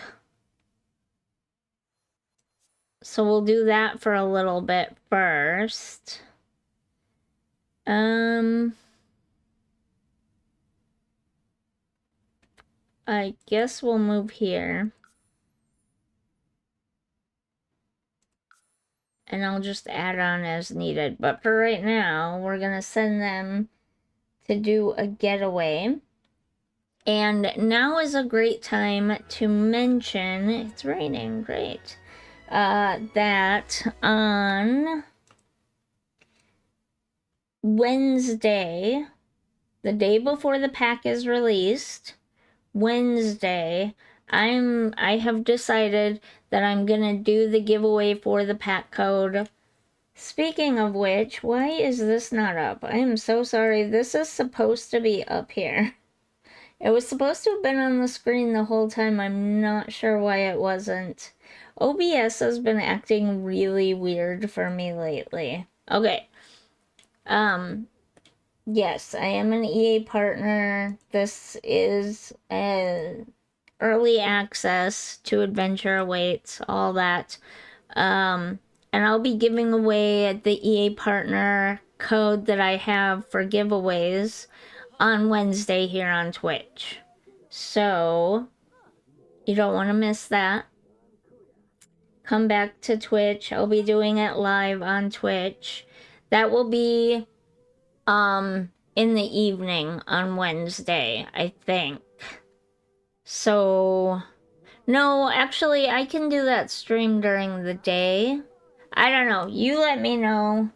So we'll do that for a little bit first. I guess we'll move here. And I'll just add on as needed. But for right now, we're gonna send them to do a getaway. And now is a great time to mention, it's raining, great, that on Wednesday, the day before the pack is released, Wednesday, I have decided that I'm gonna do the giveaway for the pack code. Speaking of which, why is this not up? I am so sorry. This is supposed to be up here. It was supposed to have been on the screen the whole time. I'm not sure why it wasn't. OBS has been acting really weird for me lately. Okay. Yes, I am an EA partner. This is early access to Adventure Awaits, all that. And I'll be giving away the EA partner code that I have for giveaways on Wednesday here on Twitch. So, you don't want to miss that. Come back to Twitch. I'll be doing it live on Twitch. That will be in the evening on Wednesday, I think. So, no, actually I can do that stream during the day. I don't know. You let me know.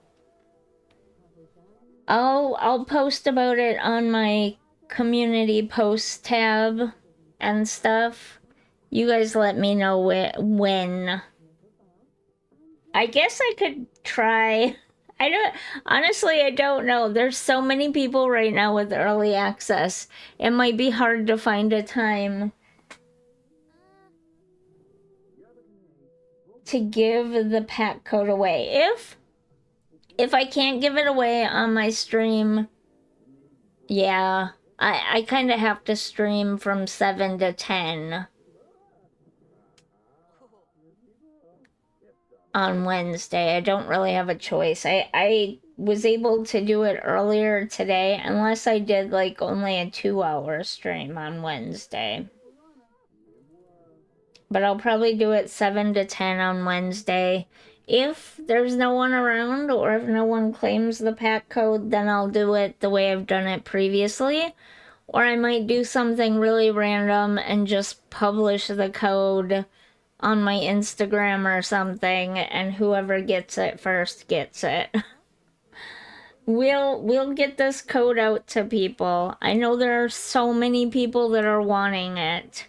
I'll post about it on my community post tab and stuff. You guys let me know when. I guess I could try. Honestly, I don't know. There's so many people right now with early access. It might be hard to find a time to give the pack code away. If I can't give it away on my stream, yeah, I kind of have to stream from 7 to 10 on Wednesday. I don't really have a choice. I was able to do it earlier today, unless I did like only a 2-hour stream on Wednesday. But I'll probably do it 7 to 10 on Wednesday. If there's no one around or if no one claims the pack code, then I'll do it the way I've done it previously. Or I might do something really random and just publish the code on my Instagram or something, and whoever gets it first gets it. We'll get this code out to people. I know there are so many people that are wanting it.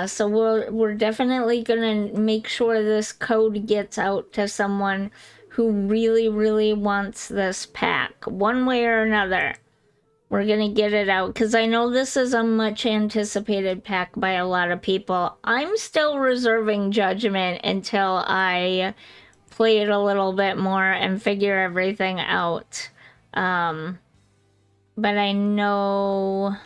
So we're definitely gonna make sure this code gets out to someone who really, really wants this pack, one way or another. We're gonna get it out, because I know this is a much anticipated pack by a lot of people. I'm still reserving judgment until I play it a little bit more and figure everything out. But I know...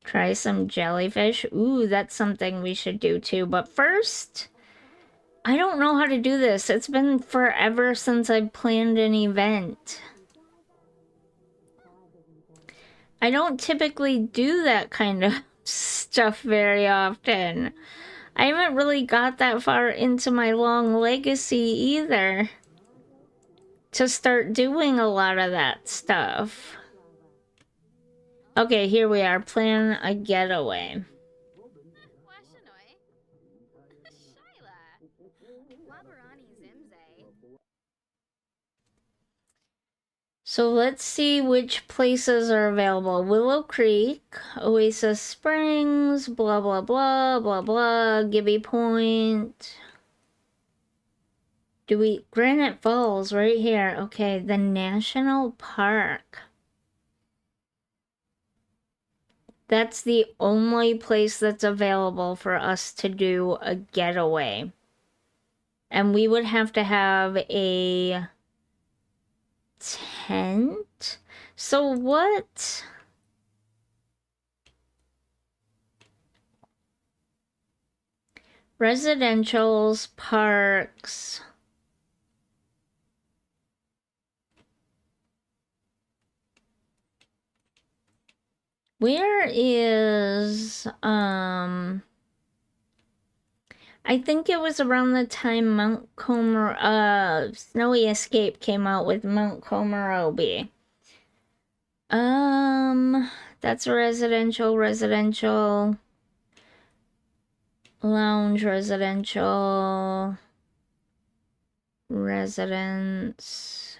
Try some jellyfish. Ooh, that's something we should do too. But first, I don't know how to do this. It's been forever since I've planned an event. I don't typically do that kind of stuff very often. I haven't really got that far into my long legacy either to start doing a lot of that stuff. Okay, here we are. Plan a getaway. So let's see which places are available. Willow Creek, Oasis Springs, blah, blah, blah, blah, blah, Gibby Point. Granite Falls right here. Okay, the National Park. That's the only place that's available for us to do a getaway. And we would have to have a tent. So what? Residentials, parks. Where is I think it was around the time Mount Comer Snowy Escape came out with Mount Comorobi. That's residential, lounge, residence.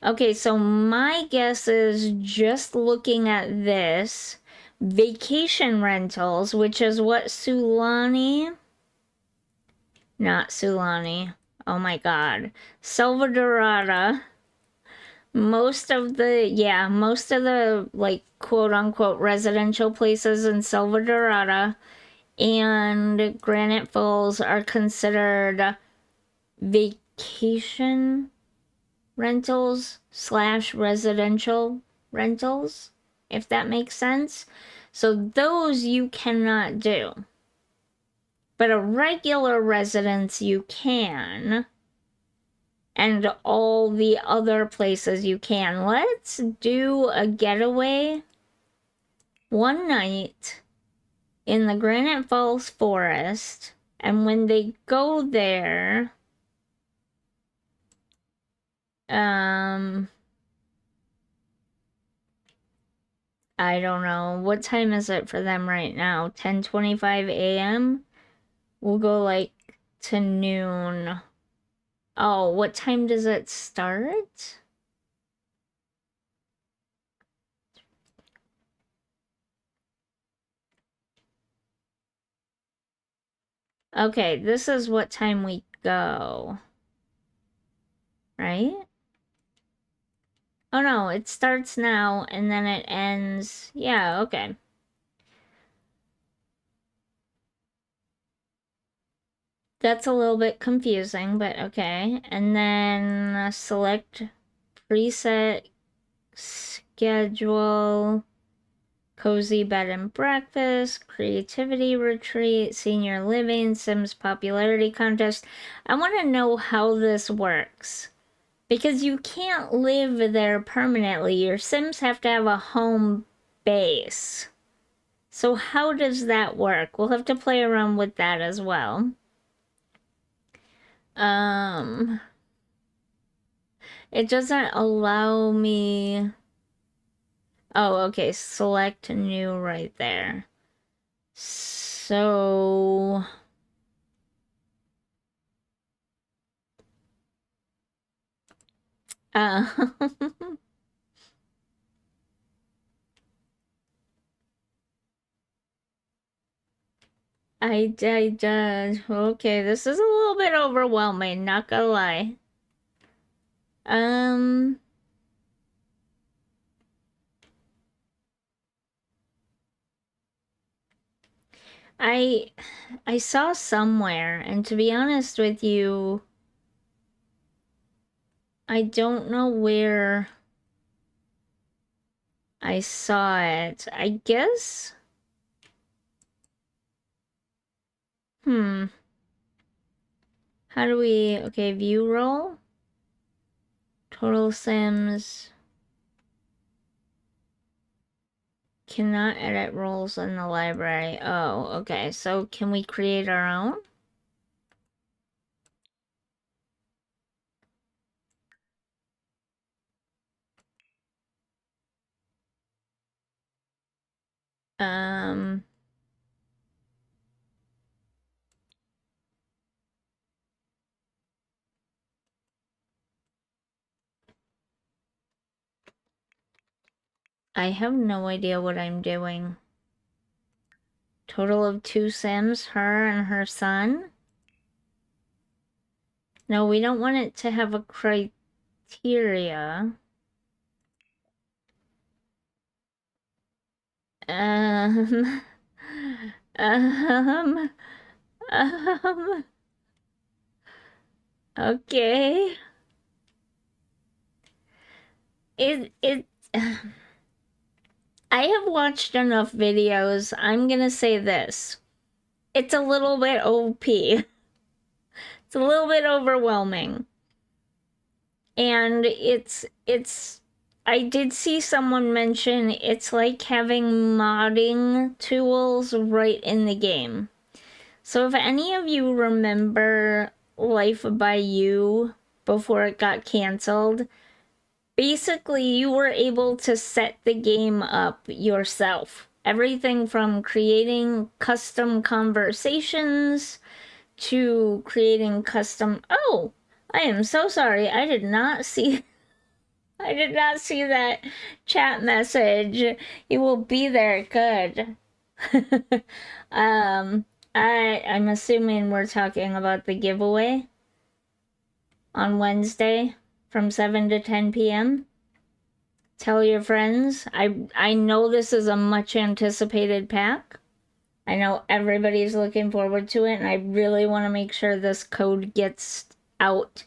Okay, so my guess is just looking at this, vacation rentals, which is what not Sulani, oh my god, Salvadorada, most of the like quote unquote residential places in Salvadorada and Granite Falls are considered vacation rentals / residential rentals, if that makes sense. So those you cannot do. But a regular residence you can. And all the other places you can. Let's do a getaway one night in the Granite Falls Forest. And when they go there, I don't know. What time is it for them right now? 10:25 a.m.? We'll go like to noon. Oh, what time does it start? Okay, this is what time we go. Right? Oh no, it starts now and then it ends. Yeah, okay. That's a little bit confusing, but okay. And then select preset schedule, cozy bed and breakfast, creativity retreat, senior living, Sims popularity contest. I want to know how this works because you can't live there permanently. Your Sims have to have a home base. So how does that work? We'll have to play around with that as well. It doesn't allow me. Oh, okay. Select new right there. So. Uh, okay, this is a little bit overwhelming, not gonna lie. Um, I saw somewhere, and to be honest with you, I don't know where I saw it. I guess. How do we, okay, view role? Total Sims. Cannot edit roles in the library. Oh, okay. So can we create our own? Um, I have no idea what I'm doing. Total of 2 Sims, her and her son. No, we don't want it to have a criteria. Um, um, um, okay. It, I have watched enough videos. I'm gonna say this. It's a little bit OP. It's a little bit overwhelming. And it's I did see someone mention it's like having modding tools right in the game. So if any of you remember Life by You before it got canceled, basically you were able to set the game up yourself. Everything from creating custom conversations to creating custom. Oh, I am so sorry. I did not see that chat message. You will be there. Good. um I'm assuming we're talking about the giveaway on Wednesday from 7 to 10 p.m. Tell your friends. I know this is a much anticipated pack. I know everybody's looking forward to it, and I really want to make sure this code gets out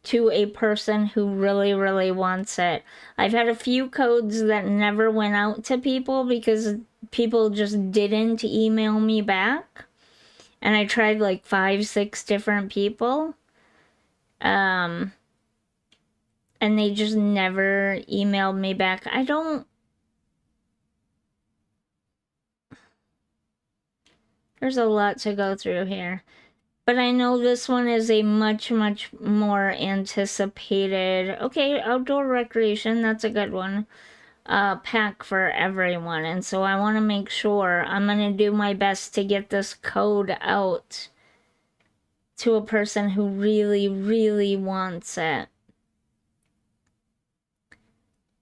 to a person who really, really wants it. I've had a few codes that never went out to people because people just didn't email me back. And I tried like 5, 6 different people. And they just never emailed me back. There's a lot to go through here. But I know this one is a much, much more anticipated. Okay, outdoor recreation, that's a good one. Pack for everyone. And so I want to make sure I'm going to do my best to get this code out to a person who really, really wants it.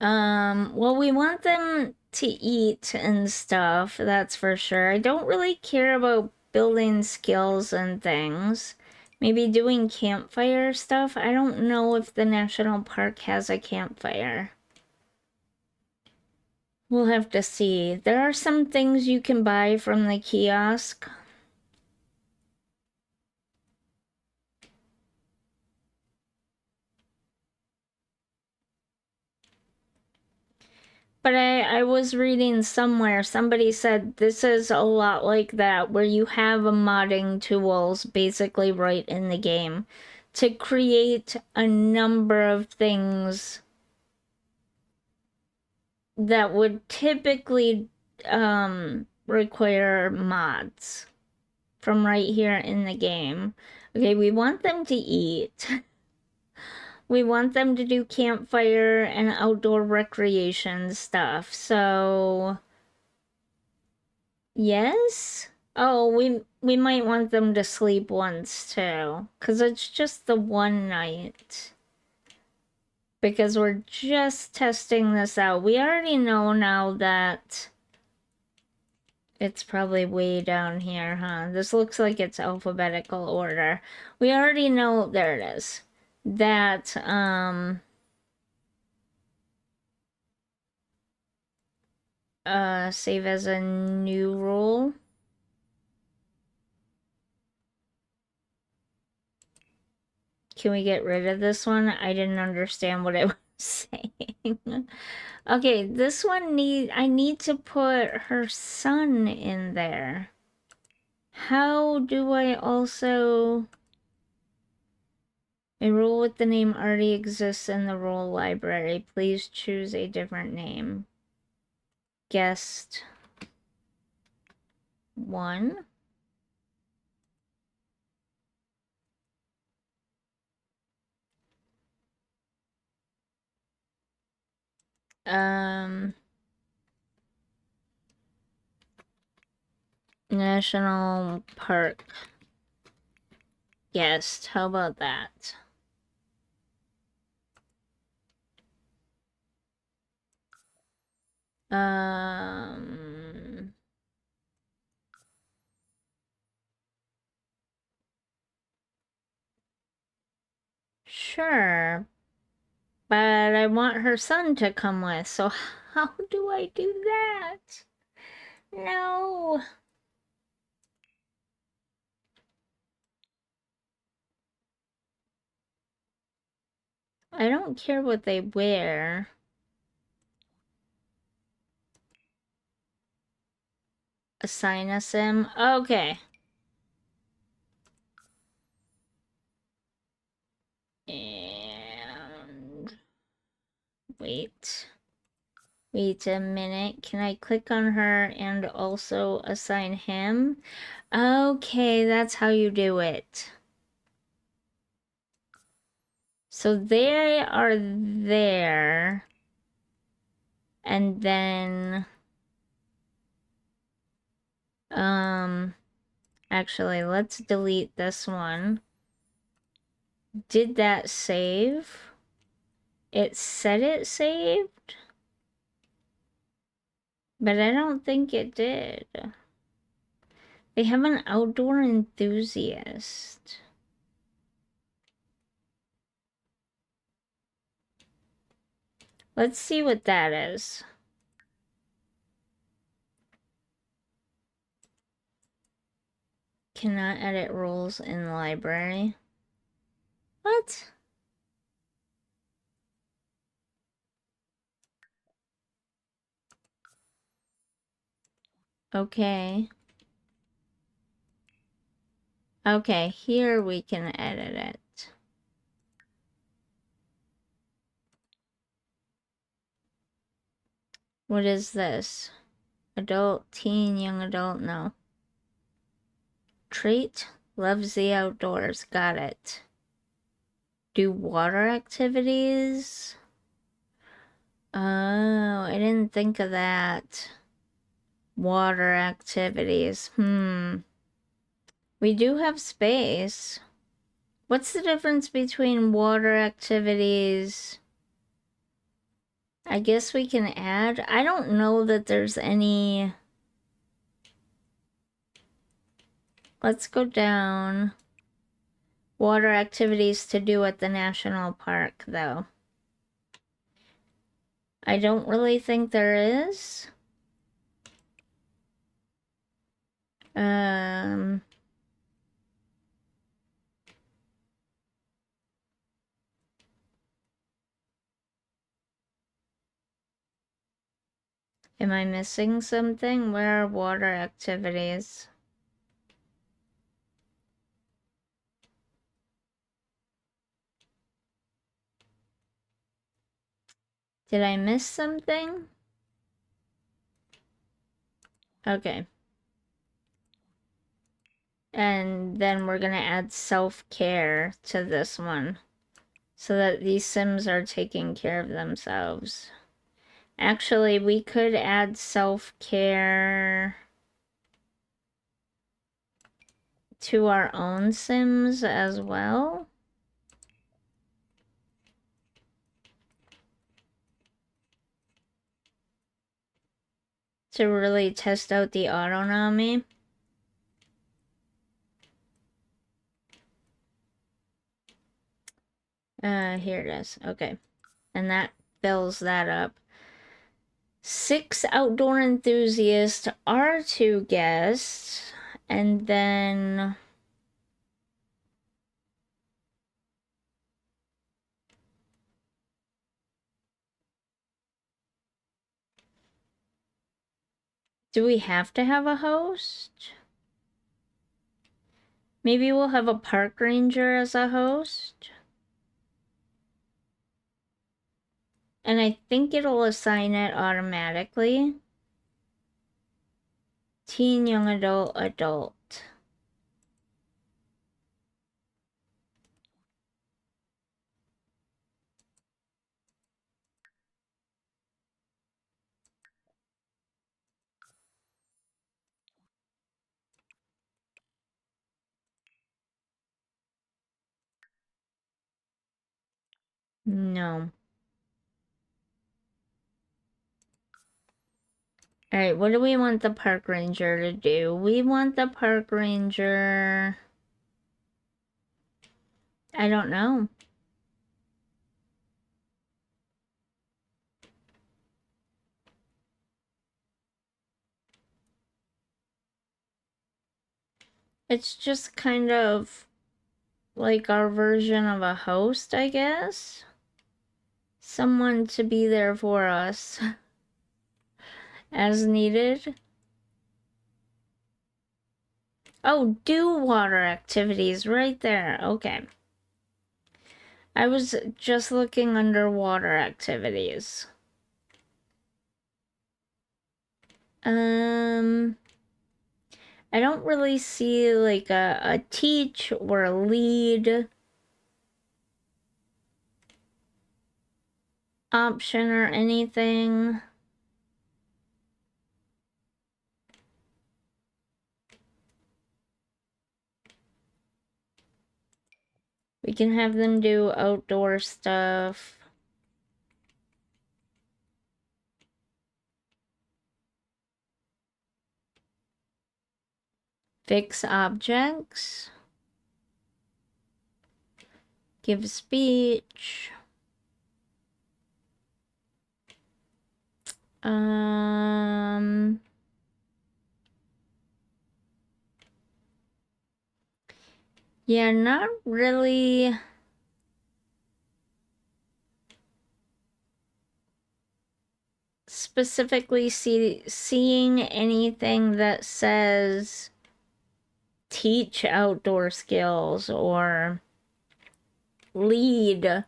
Well, we want them to eat and stuff, that's for sure. I don't really care about building skills and things. Maybe doing campfire stuff. I don't know if the national park has a campfire. We'll have to see. There are some things you can buy from the kiosk. But I was reading somewhere, somebody said this is a lot like that, where you have a modding tools basically right in the game to create a number of things that would typically require mods from right here in the game. Okay, we want them to eat. We want them to do campfire and outdoor recreation stuff. So, yes. Oh, we might want them to sleep once too, cuz it's just the one night. Because we're just testing this out. We already know now that it's probably way down here, huh? This looks like it's alphabetical order. We already know, there it is, that save as a new rule. Can we get rid of this one? I didn't understand what it was saying. Okay, this one I need to put her son in there. How do I also... A rule with the name already exists in the rule library. Please choose a different name. Guest 1. National Park guest. How about that? Um, sure, but I want her son to come with, so how do I do that? No. I don't care what they wear. Assign a sim. Okay. And wait. Wait a minute. Can I click on her and also assign him? Okay, that's how you do it. So they are there. And then, actually, let's delete this one. Did that save? It said it saved, but I don't think it did. They have an outdoor enthusiast. Let's see what that is. Cannot edit rules in the library. What? Okay. Okay, here we can edit it. What is this? Adult, teen, young adult, no. Trait, loves the outdoors, got it. Do water activities? Oh, I didn't think of that. Water activities, We do have space. What's the difference between water activities? I guess we can add. I don't know that there's any. Let's go down. Water activities to do at the national park, though. I don't really think there is. Am I missing something? Where are water activities? Did I miss something? Okay. And then we're gonna add self-care to this one so that these Sims are taking care of themselves. Actually, we could add self-care to our own Sims as well. To really test out the autonomy. Here it is. Okay. And that fills that up. 6 outdoor enthusiasts, R2 guests, and then do we have to have a host? Maybe we'll have a park ranger as a host. And I think it'll assign it automatically. Teen, young adult, adult. No. All right, what do we want the park ranger to do? We want the park ranger... I don't know. It's just kind of like our version of a host, I guess. Someone to be there for us as needed. Oh, do water activities right there. Okay. I was just looking under water activities. I don't really see like a teach or a lead option or anything. We can have them do outdoor stuff. Fix objects. Give speech. Yeah, not really specifically seeing anything that says teach outdoor skills or lead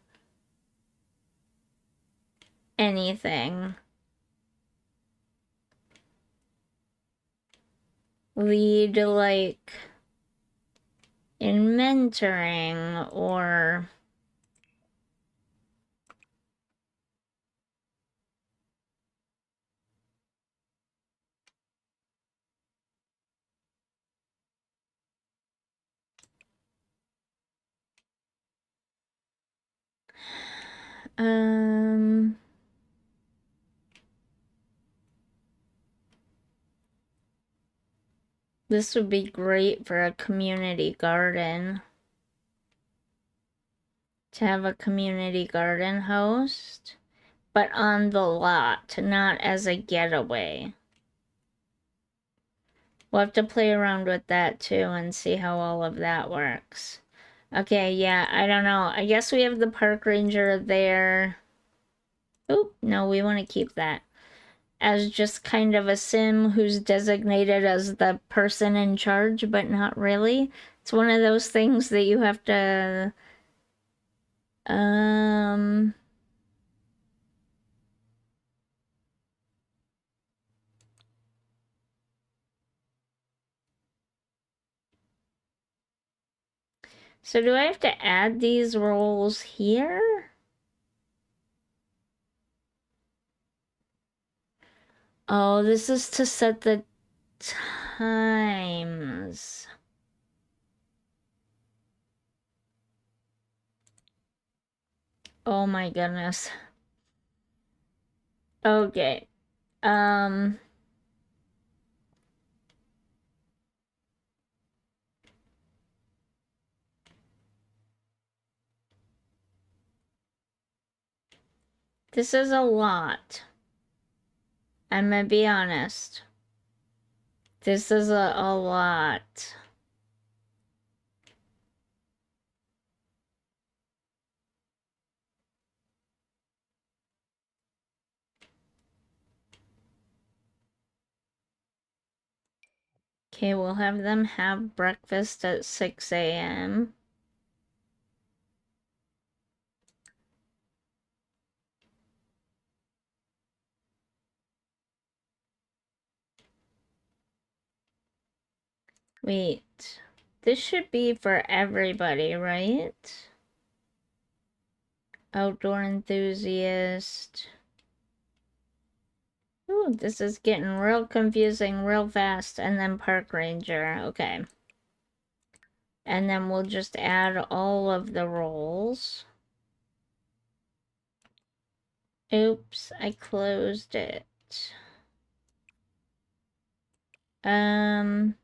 anything. Lead like in mentoring or this would be great for a community garden. To have a community garden host, but on the lot, not as a getaway. We'll have to play around with that too and see how all of that works. Okay, yeah, I don't know. I guess we have the park ranger there. Oop, no, we want to keep that as just kind of a sim who's designated as the person in charge, but not really. It's one of those things that you have to, so do I have to add these roles here? Oh, this is to set the times. Oh my goodness. Okay. This is a lot. I'm gonna be honest. This is a lot. Okay, we'll have them have breakfast at 6 a.m. Wait. This should be for everybody, right? Outdoor enthusiast. Ooh, this is getting real confusing real fast. And then park ranger. Okay. And then we'll just add all of the roles. Oops, I closed it. At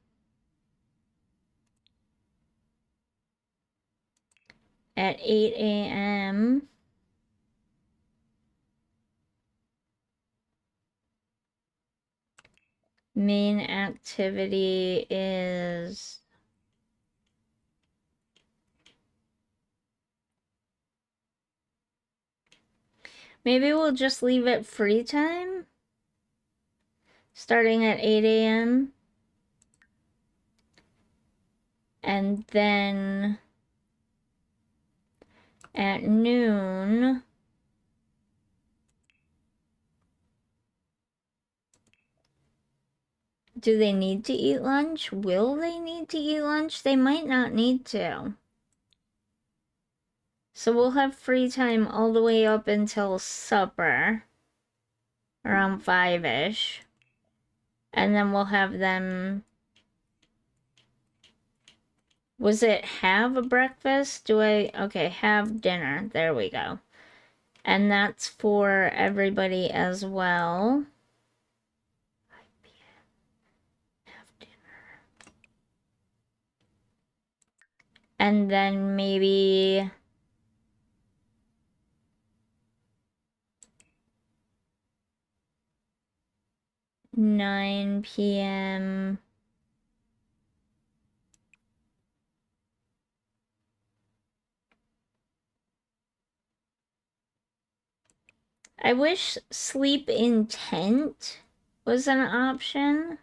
8 a.m. Main activity is maybe we'll just leave it free time starting at 8 a.m. and then at noon do they need to eat lunch? Will they need to eat lunch? They might not need to. So we'll have free time all the way up until supper, around 5-ish. And then we'll have them... Was it have a breakfast? Okay, have dinner. There we go. And that's for everybody as well. Have dinner. And then maybe... 9 p.m. I wish sleep in tent was an option.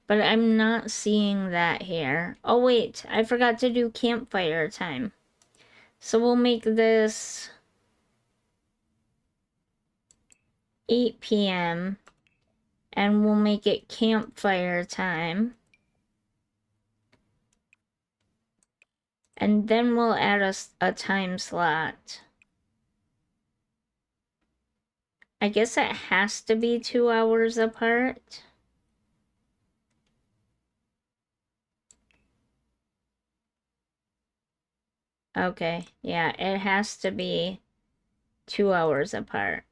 But I'm not seeing that here. Oh wait, I forgot to do campfire time. So we'll make this 8 p.m. and we'll make it campfire time. And then we'll add a time slot. I guess it has to be 2 hours apart. Okay, yeah, it has to be 2 hours apart.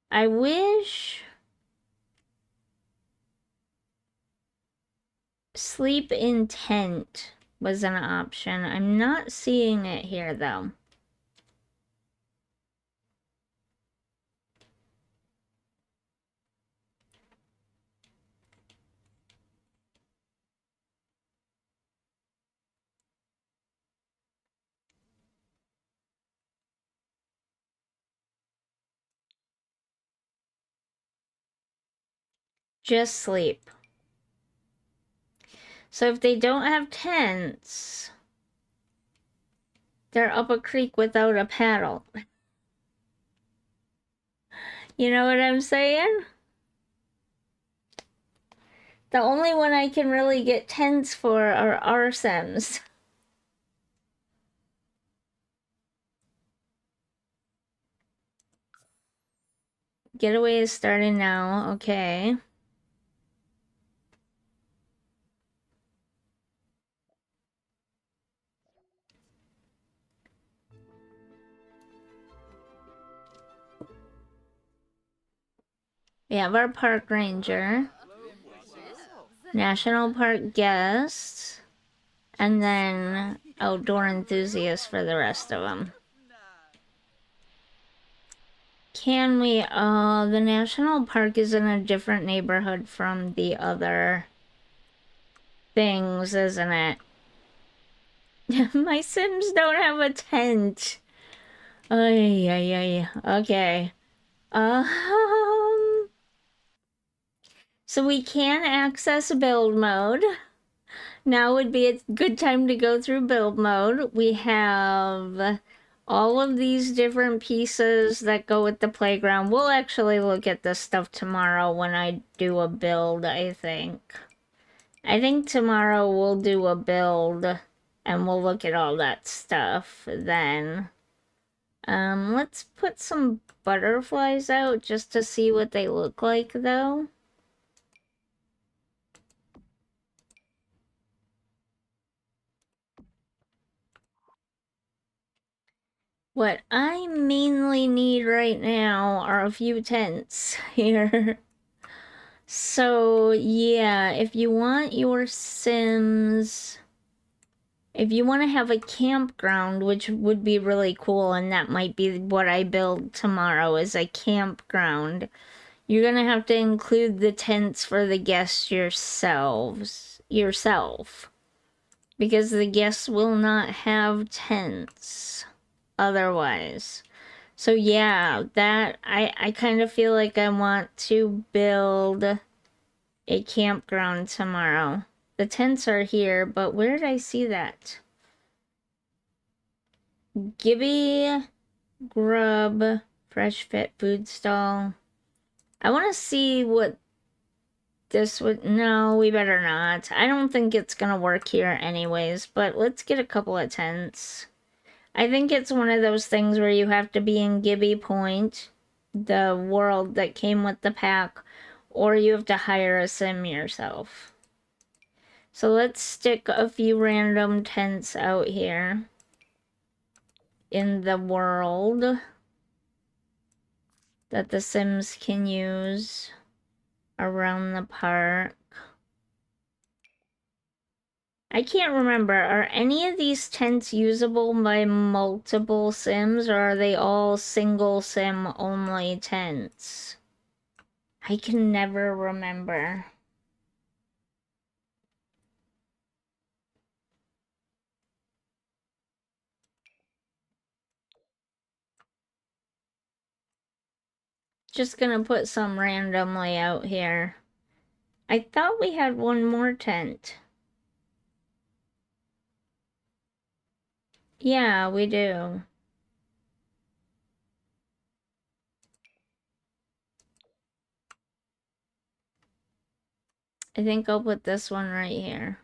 I wish sleep in tent was an option. I'm not seeing it here though. Just sleep. So if they don't have tents, they're up a creek without a paddle. You know what I'm saying? The only one I can really get tents for are RSEMs. Getaway is starting now, okay. We have our park ranger, national park guests, and then outdoor enthusiasts for the rest of them. Can we, the national park is in a different neighborhood from the other things, isn't it? My Sims don't have a tent. Ay, ay, ay. Okay. So we can access build mode. Now would be a good time to go through build mode. We have all of these different pieces that go with the playground. We'll actually look at this stuff tomorrow when I do a build, I think. I think tomorrow we'll do a build and we'll look at all that stuff then. Let's put some butterflies out just to see what they look like though. What I mainly need right now are a few tents here. So, yeah, if you want your Sims, if you want to have a campground, which would be really cool, and that might be what I build tomorrow, is a campground, you're gonna have to include the tents for the guests yourself, because the guests will not have tents otherwise. So yeah, that I kind of feel like I want to build a campground tomorrow. The tents are here, but where did I see that? Gibby Grub Fresh Fit Food Stall. I want to see what this would. No, we better not. I don't think it's gonna work here anyways, but let's get a couple of tents. I think it's one of those things where you have to be in Gibby Point, the world that came with the pack, or you have to hire a sim yourself. So let's stick a few random tents out here in the world that the sims can use around the park. I can't remember, are any of these tents usable by multiple sims, or are they all single sim only tents? I can never remember. Just gonna put some randomly out here. I thought we had one more tent. Yeah, we do. I think I'll put this one right here.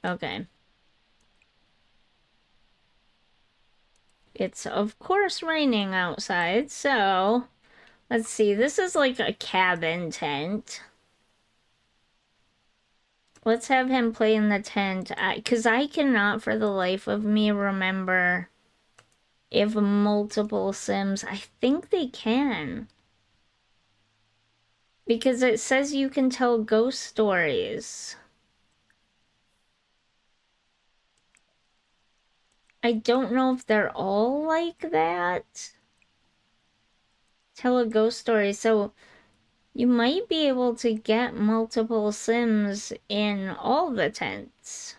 Okay. It's of course raining outside, so let's see. This is like a cabin tent. Let's have him play in the tent, because I cannot for the life of me remember if multiple sims, I think they can. Because it says you can tell ghost stories. I don't know if they're all like that. Tell a ghost story. So you might be able to get multiple sims in all the tents.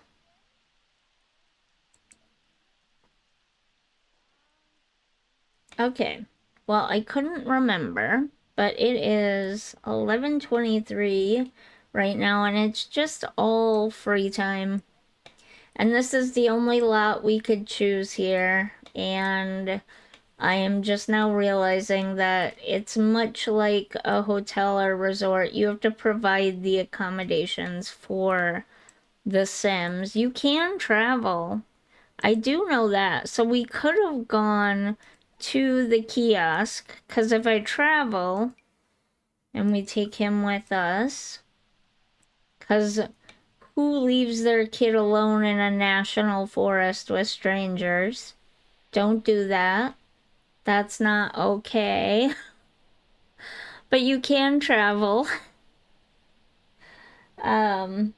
Okay. Well, I couldn't remember, but it is 11:23 right now, and it's just all free time. And this is the only lot we could choose here, and I am just now realizing that it's much like a hotel or resort. You have to provide the accommodations for the Sims. You can travel. I do know that. So we could have gone to the kiosk, because if I travel and we take him with us, because who leaves their kid alone in a national forest with strangers? Don't do that. That's not okay. But you can travel. Um,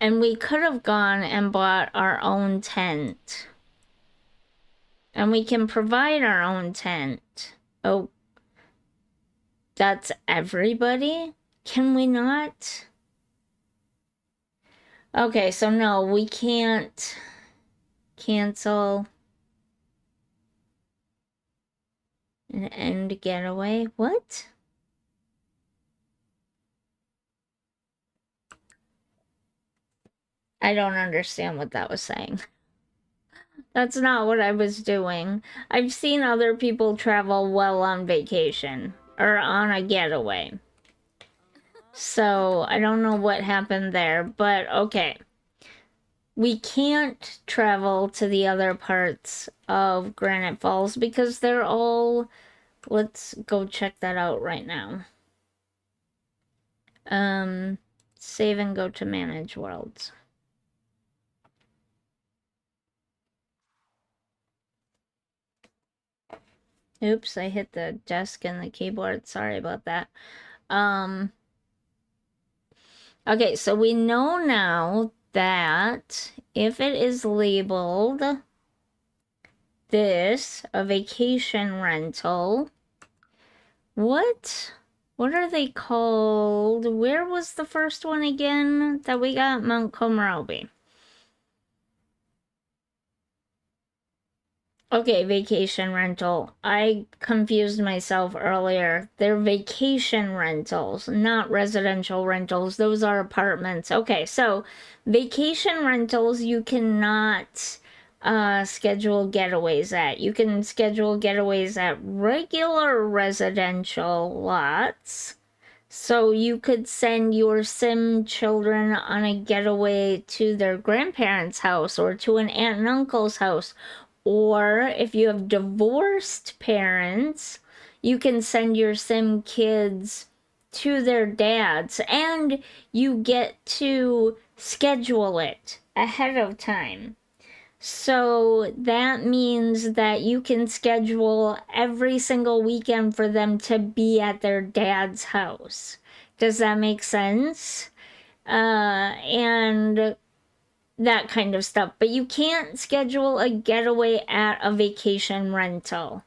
and we could have gone and bought our own tent. And we can provide our own tent. Oh, that's everybody? Can we not? Okay, so no, we can't cancel and end getaway. What? I don't understand what that was saying. That's not what I was doing. I've seen other people travel well on vacation or on a getaway. So I don't know what happened there, but okay. We can't travel to the other parts of Granite Falls because they're all. Let's go check that out right now. Save and go to manage worlds. Oops, I hit the desk and the keyboard. Sorry about that. Okay, so we know now that if it is labeled this, a vacation rental, what are they called? Where was the first one again that we got? Montgomery. Okay, vacation rental. I confused myself earlier. They're vacation rentals, not residential rentals. Those are apartments. Okay, so vacation rentals you cannot schedule getaways at. You can schedule getaways at regular residential lots. So you could send your sim children on a getaway to their grandparents' house or to an aunt and uncle's house. Or if you have divorced parents, you can send your sim kids to their dads, and you get to schedule it ahead of time. So that means that you can schedule every single weekend for them to be at their dad's house. Does that make sense? And that kind of stuff. But you can't schedule a getaway at a vacation rental.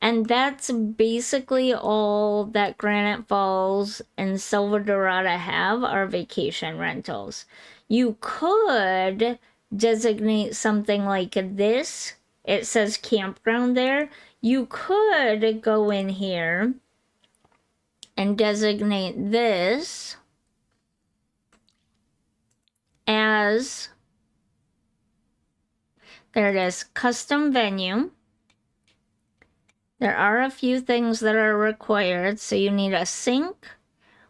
And that's basically all that Granite Falls and Silver Dorada have are vacation rentals. You could designate something like this. It says campground there. You could go in here and designate this as, there it is, custom venue. There are a few things that are required. So you need a sink,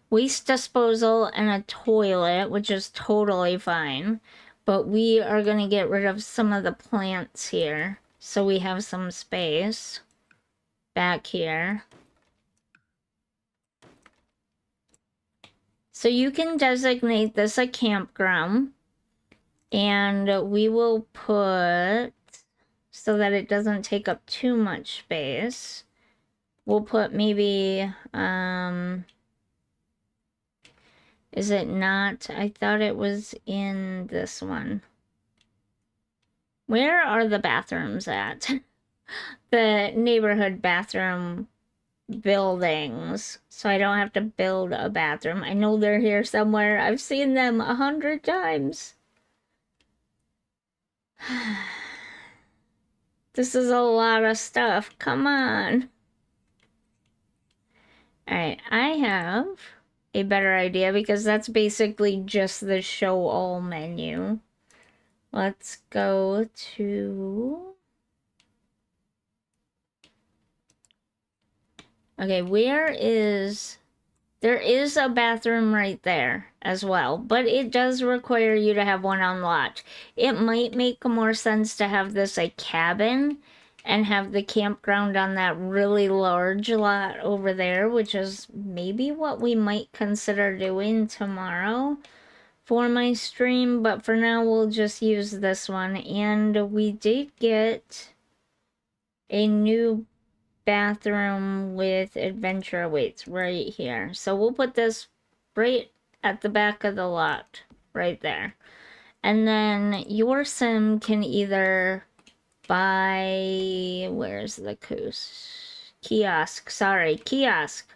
waste disposal, and a toilet, which is totally fine. But we are going to get rid of some of the plants here, so we have some space back here. So you can designate this a campground, and we will put, so that it doesn't take up too much space, we'll put maybe, is it not? I thought it was in this one. Where are the bathrooms at? The neighborhood bathroom buildings. So I don't have to build a bathroom. I know they're here somewhere. I've seen them 100 times. This is a lot of stuff. Come on. Alright, I have a better idea because that's basically just the show all menu. Let's go to... Okay, where is... There is a bathroom right there as well, but it does require you to have one on lot. It might make more sense to have this a cabin and have the campground on that really large lot over there, which is maybe what we might consider doing tomorrow for my stream, but for now we'll just use this one. And we did get a new bathroom with adventure awaits right here. So we'll put this right at the back of the lot, right there. And then your sim can either buy, where's the kiosk, sorry, kiosk,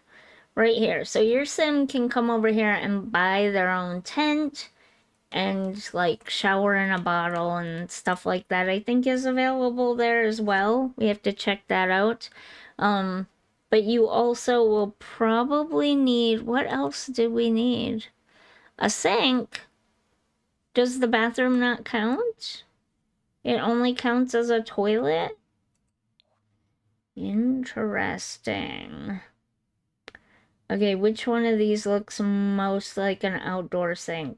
right here. So your sim can come over here and buy their own tent and like shower in a bottle and stuff like that, I think is available there as well. We have to check that out. But you also will probably need, what else do we need? A sink. Does the bathroom not count? It only counts as a toilet? Interesting. Okay, which one of these looks most like an outdoor sink?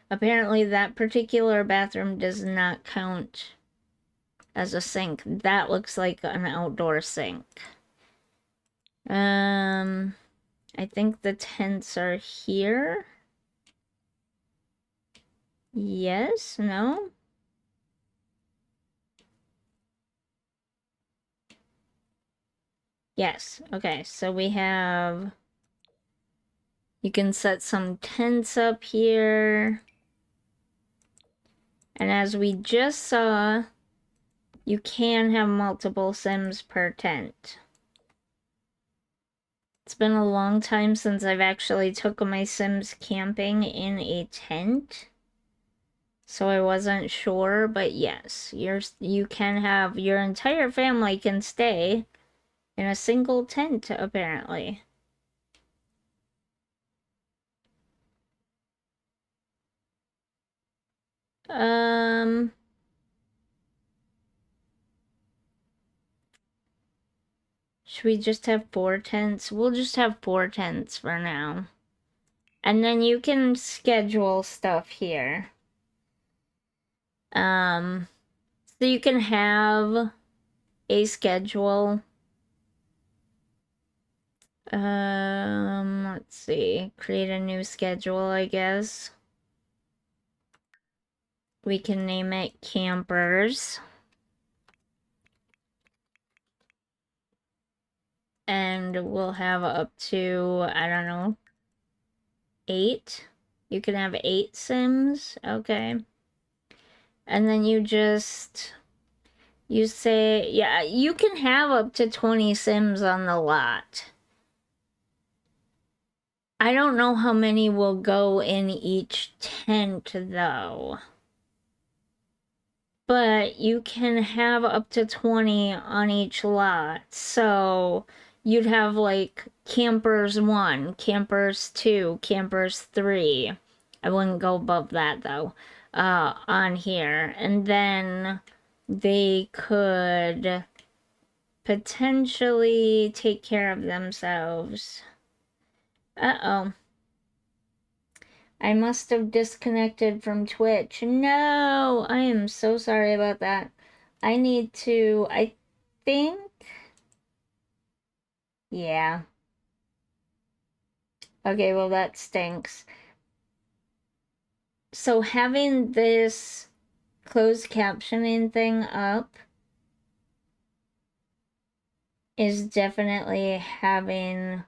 Apparently that particular bathroom does not count as a sink. That looks like an outdoor sink. I think the tents are here. Yes, no? Yes. Okay, so we have... You can set some tents up here. And as we just saw, you can have multiple Sims per tent. It's been a long time since I've actually took my Sims camping in a tent. So I wasn't sure, but yes, you can have your entire family can stay in a single tent apparently. Um should we just have 4 tents? We'll just have 4 tents for now. And then you can schedule stuff here. So you can have a schedule. Let's see. Create a new schedule, I guess. We can name it campers. And we'll have up to, I don't know, 8. You can have 8 Sims. Okay. And then you say, yeah, you can have up to 20 Sims on the lot. I don't know how many will go in each tent though. But you can have up to 20 on each lot. So you'd have like campers 1, campers 2, campers 3. I wouldn't go above that though, on here. And then they could potentially take care of themselves. Uh-oh. I must have disconnected from Twitch. No, I am so sorry about that. I think, yeah. Okay, well that stinks. So having this closed captioning thing up is definitely having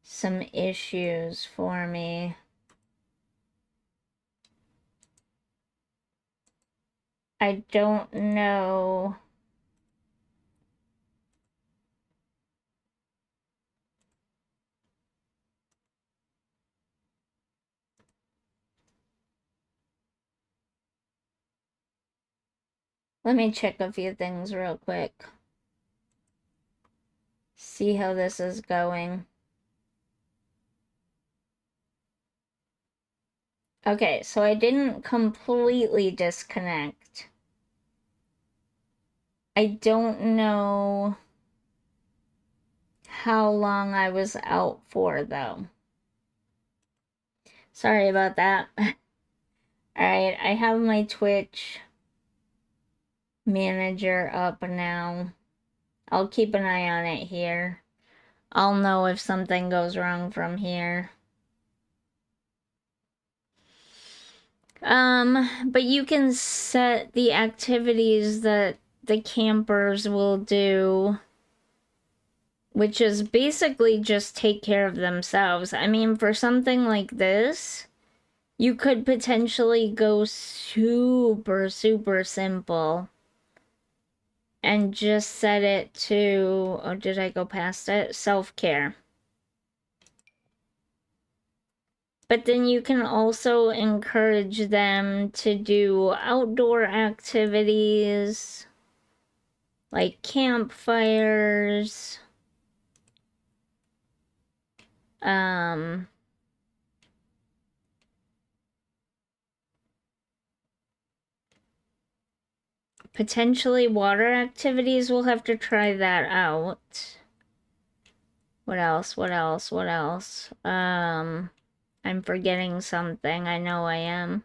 some issues for me. I don't know. Let me check a few things real quick. See how this is going. Okay, so I didn't completely disconnect. I don't know how long I was out for, though. Sorry about that. Alright, I have my Twitch manager up now. I'll keep an eye on it here. I'll know if something goes wrong from here. But you can set the activities that the campers will do, which is basically just take care of themselves. I mean, for something like this, you could potentially go super, super simple and just set it to, oh, did I go past it? Self-care. But then you can also encourage them to do outdoor activities like campfires. Potentially water activities. We'll have to try that out. What else? What else? What else? I'm forgetting something. I know I am.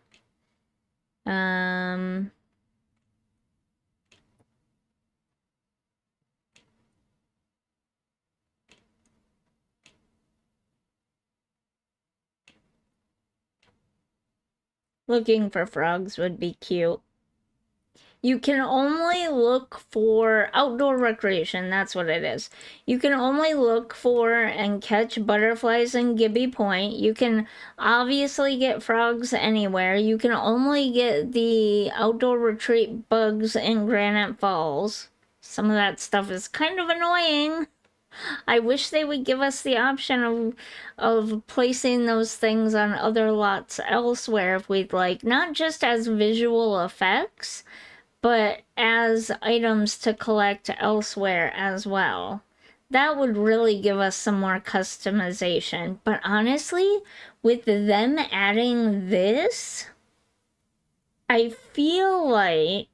Looking for frogs would be cute. You can only look for outdoor recreation. That's what it is. You can only look for and catch butterflies in Gibby Point. You can obviously get frogs anywhere. You can only get the outdoor retreat bugs in Granite Falls. Some of that stuff is kind of annoying. I wish they would give us the option of placing those things on other lots elsewhere if we'd like, not just as visual effects, but as items to collect elsewhere as well. That would really give us some more customization. But honestly, with them adding this, I feel like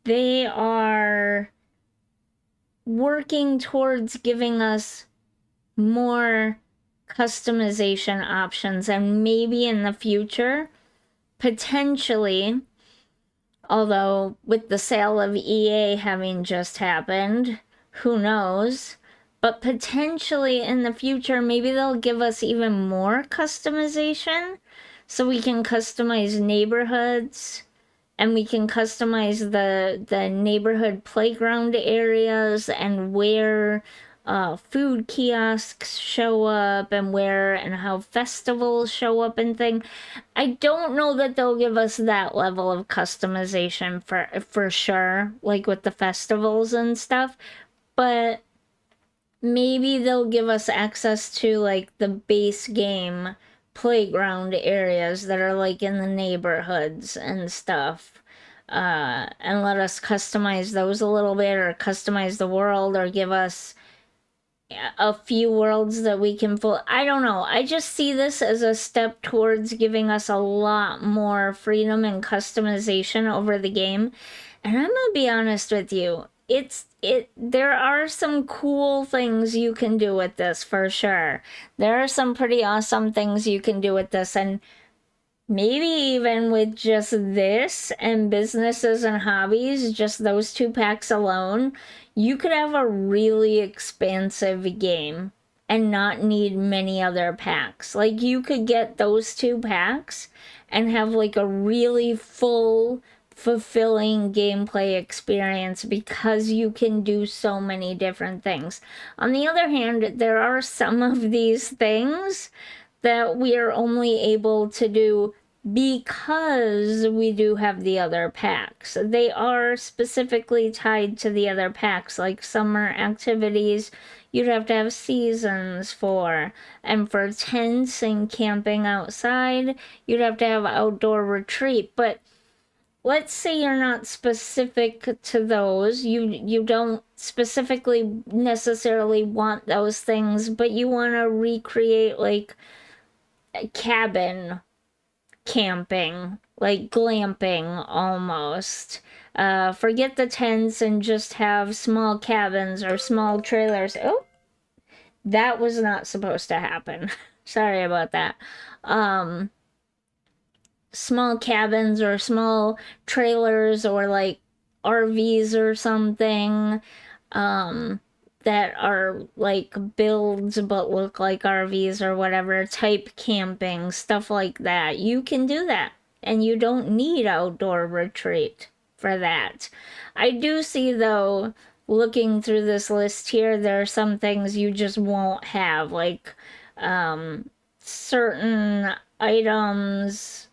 they are working towards giving us more customization options, and maybe in the future, potentially, although with the sale of EA having just happened, who knows, but potentially in the future, maybe they'll give us even more customization so we can customize neighborhoods and we can customize the neighborhood playground areas and where food kiosks show up and where and how festivals show up and thing. I don't know that they'll give us that level of customization for sure, like with the festivals and stuff, but maybe they'll give us access to like the base game playground areas that are like in the neighborhoods and stuff, and let us customize those a little bit or customize the world or give us a few worlds that we can full. I don't know. I just see this as a step towards giving us a lot more freedom and customization over the game. And I'm gonna be honest with you. There are some cool things you can do with this for sure. There are some pretty awesome things you can do with this, and maybe even with just this and businesses and hobbies, just those two packs alone, you could have a really expansive game and not need many other packs. Like you could get those two packs and have like a really full, fulfilling gameplay experience because you can do so many different things. On the other hand, there are some of these things that we are only able to do because we do have the other packs. They are specifically tied to the other packs, like summer activities you'd have to have seasons for, and for tents and camping outside you'd have to have outdoor retreat. But let's say you're not specific to those, you don't specifically necessarily want those things, but you want to recreate like a cabin camping, like glamping almost. Forget the tents and just have small cabins or small trailers. Oh, that was not supposed to happen. Sorry about that. Small cabins or small trailers or like RVs or something. That are like builds but look like RVs or whatever, type camping, stuff like that. You can do that, and you don't need outdoor retreat for that. I do see, though, looking through this list here, there are some things you just won't have, like certain items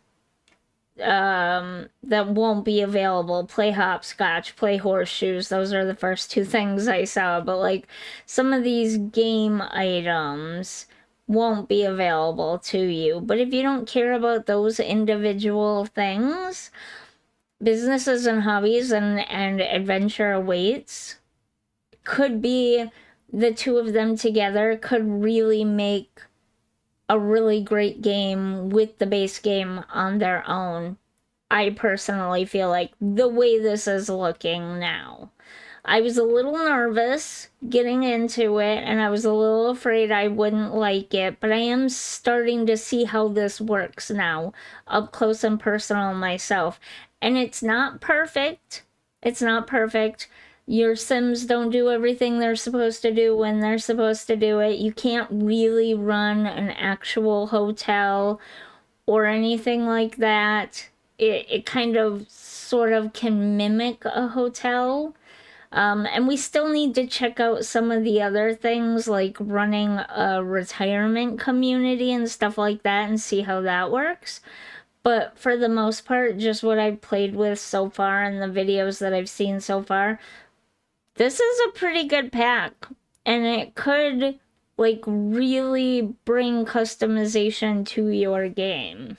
that won't be available. Play hopscotch, play horseshoes. Those are the first two things I saw. But like some of these game items won't be available to you. But if you don't care about those individual things, businesses and hobbies and adventure awaits could be, the two of them together could really make a really great game with the base game on their own. I personally feel like the way this is looking now. I was a little nervous getting into it and I was a little afraid I wouldn't like it, but I am starting to see how this works now, up close and personal myself. And it's not perfect. It's not perfect. Your Sims don't do everything they're supposed to do when they're supposed to do it. You can't really run an actual hotel or anything like that it kind of sort of can mimic a hotel. And we still need to check out some of the other things like running a retirement community and stuff like that and see how that works. But for the most part, just what I've played with so far and the videos that I've seen so far, this is a pretty good pack. And it could like really bring customization to your game.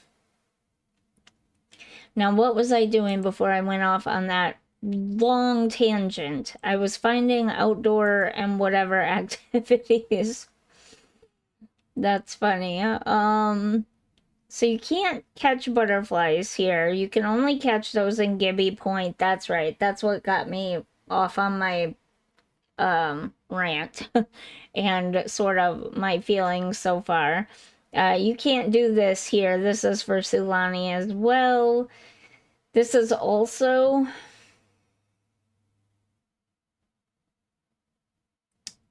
Now, what was I doing before I went off on that long tangent? I was finding outdoor and whatever activities. That's funny. So you can't catch butterflies here. You can only catch those in Gibby Point. That's right. That's what got me off on my rant and sort of my feelings so far. You can't do this here. This is for Sulani as well. This is also...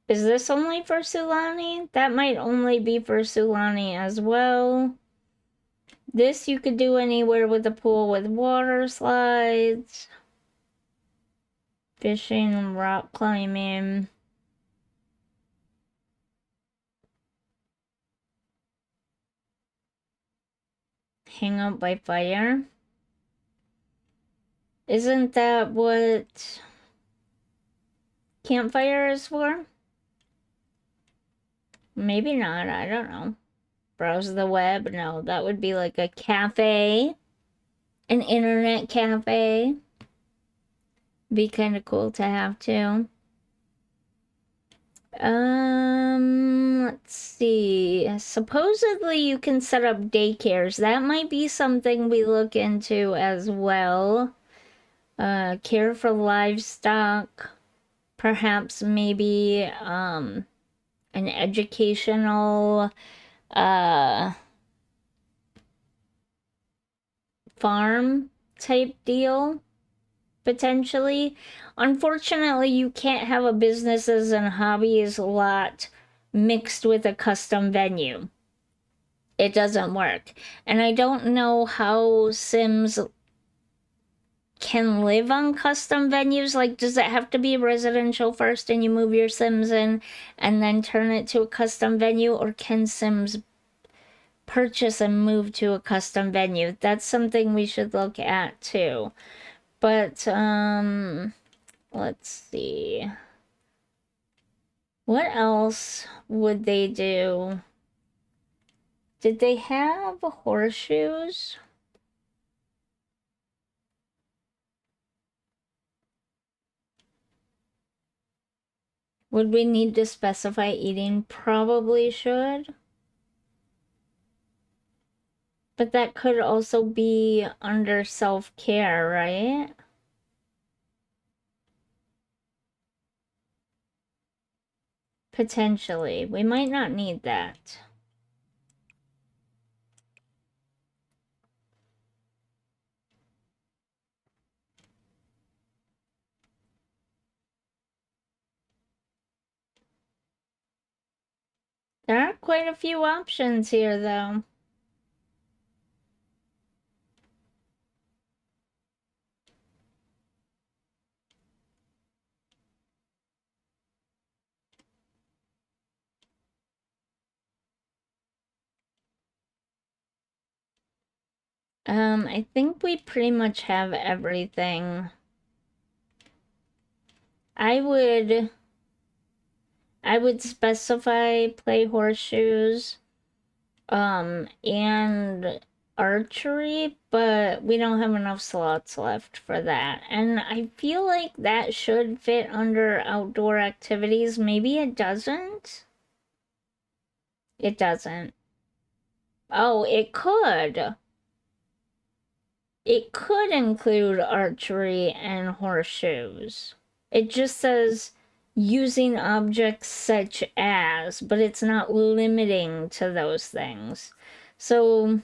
Is this only for Sulani? That might only be for Sulani as well. This you could do anywhere with a pool with water slides. Fishing, rock climbing. Hang out by fire. Isn't that what campfire is for? Maybe not, I don't know. Browse the web? No, that would be like a cafe. An internet cafe. Be kind of cool to have too. Let's see. Supposedly you can set up daycares. That might be something we look into as well. Care for livestock. Perhaps maybe, an educational, farm type deal. Potentially. Unfortunately, you can't have a businesses and hobbies lot mixed with a custom venue. It doesn't work. And I don't know how Sims can live on custom venues. Like, does it have to be residential first and you move your Sims in and then turn it to a custom venue? Or can Sims purchase and move to a custom venue? That's something we should look at too. But, let's see. What else would they do? Did they have horseshoes? Would we need to specify eating? Probably should. But that could also be under self-care, right? Potentially. We might not need that. There are quite a few options here, though. I think we pretty much have everything. I would specify play horseshoes, and archery, but we don't have enough slots left for that. And I feel like that should fit under outdoor activities. Maybe it doesn't. It doesn't. Oh, it could. It could include archery and horseshoes. It just says using objects such as, but it's not limiting to those things. So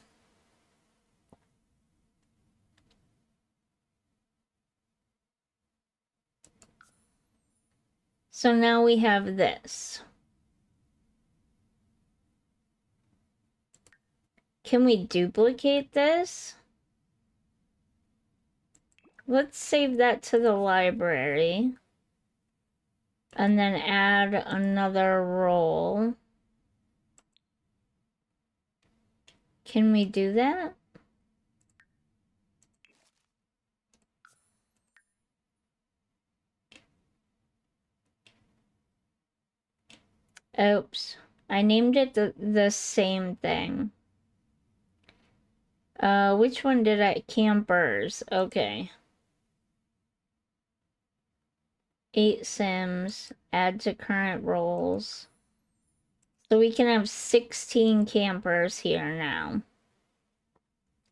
now we have this. Can we duplicate this? let's save that to the library. And then add another role. Can we do that? Oops. I named it the same thing. Which one did I? Campers. Okay. 8 Sims. Add to current roles. So we can have 16 campers here now.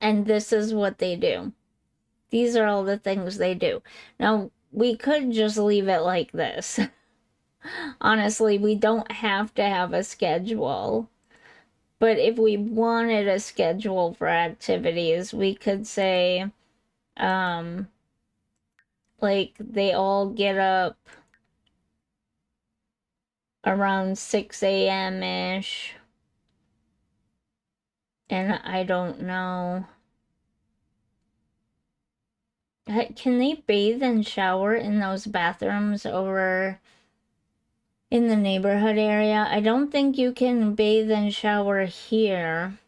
And this is what they do. These are all the things they do. Now, we could just leave it like this. Honestly, we don't have to have a schedule. But if we wanted a schedule for activities, we could say, like, they all get up around 6 a.m. ish. And I don't know. Can they bathe and shower in those bathrooms over in the neighborhood area? I don't think you can bathe and shower here.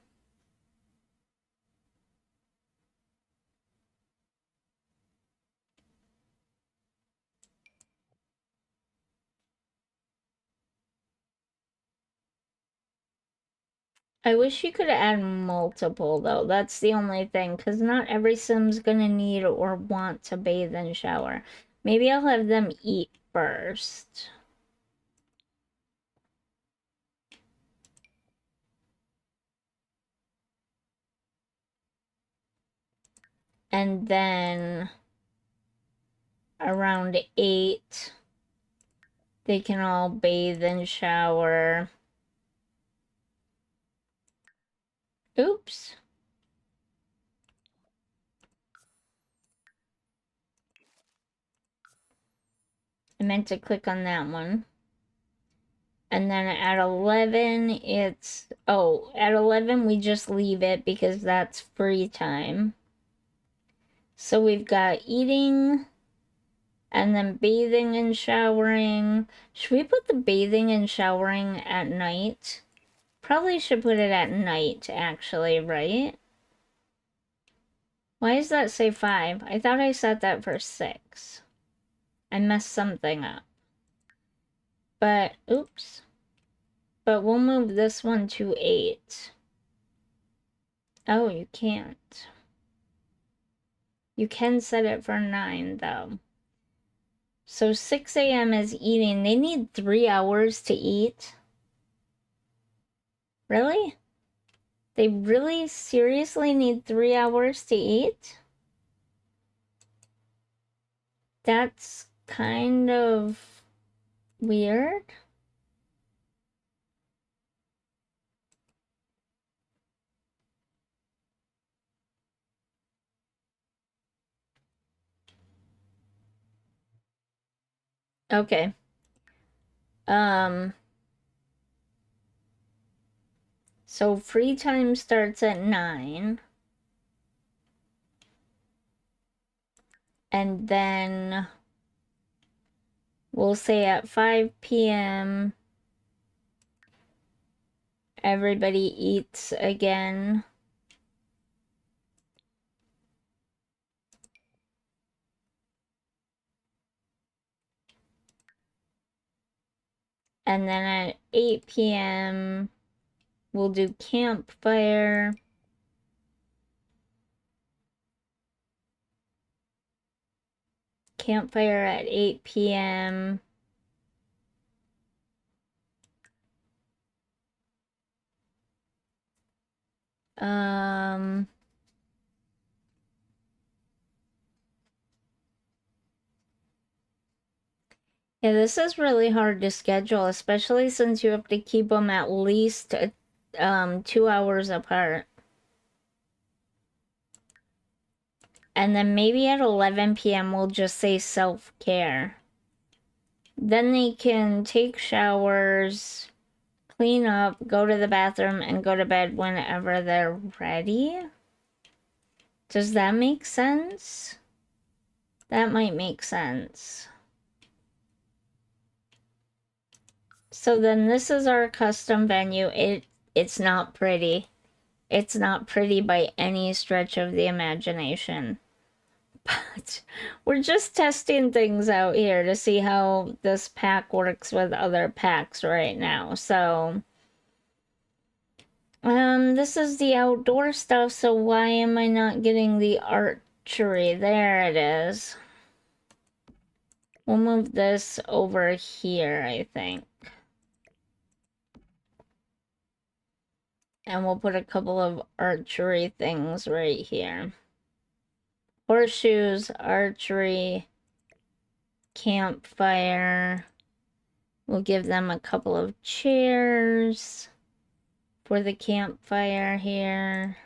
I wish you could add multiple though. That's the only thing, because not every Sim's gonna need or want to bathe and shower. Maybe I'll have them eat first. And then around 8, they can all bathe and shower. Oops. I meant to click on that one. And then at 11, at 11, we just leave it because that's free time. So we've got eating and then bathing and showering. Should we put the bathing and showering at night? Probably should put it at night, actually, right? Why does that say 5? I thought I set that for 6. I messed something up. But, oops. But we'll move this one to 8. Oh, you can't. You can set it for 9, though. So 6 a.m. is eating. They need 3 hours to eat? Really? They really seriously need 3 hours to eat? That's kind of weird. Okay. So free time starts at 9. And then we'll say at 5 p.m. everybody eats again. And then at 8 p.m. we'll do campfire. Campfire at 8 p.m. Yeah, this is really hard to schedule, especially since you have to keep them at least 2 hours apart. And then maybe at 11 p.m. we'll just say self-care. Then they can take showers, clean up, go to the bathroom, and go to bed whenever they're ready. Does that make sense? That might make sense. So then this is our custom venue. It's not pretty. It's not pretty by any stretch of the imagination. But we're just testing things out here to see how this pack works with other packs right now. So this is the outdoor stuff, so why am I not getting the archery? There it is. We'll move this over here, I think. And we'll put a couple of archery things right here. Horseshoes, archery, campfire. We'll give them a couple of chairs for the campfire here.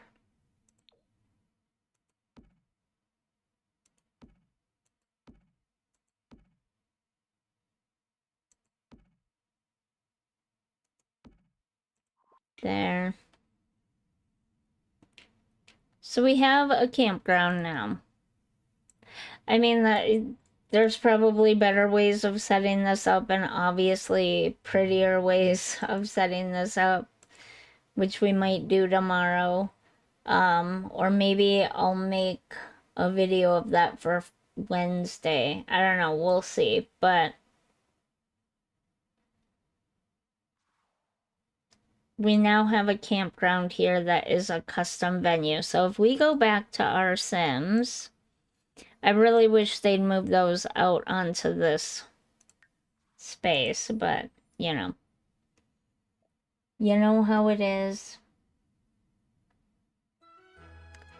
There. So we have a campground now. I mean, there's probably better ways of setting this up and obviously prettier ways of setting this up, which we might do tomorrow. Or maybe I'll make a video of that for Wednesday. I don't know, we'll see. But we now have a campground here that is a custom venue. So if we go back to our Sims, I really wish they'd move those out onto this space, but you know. You know how it is.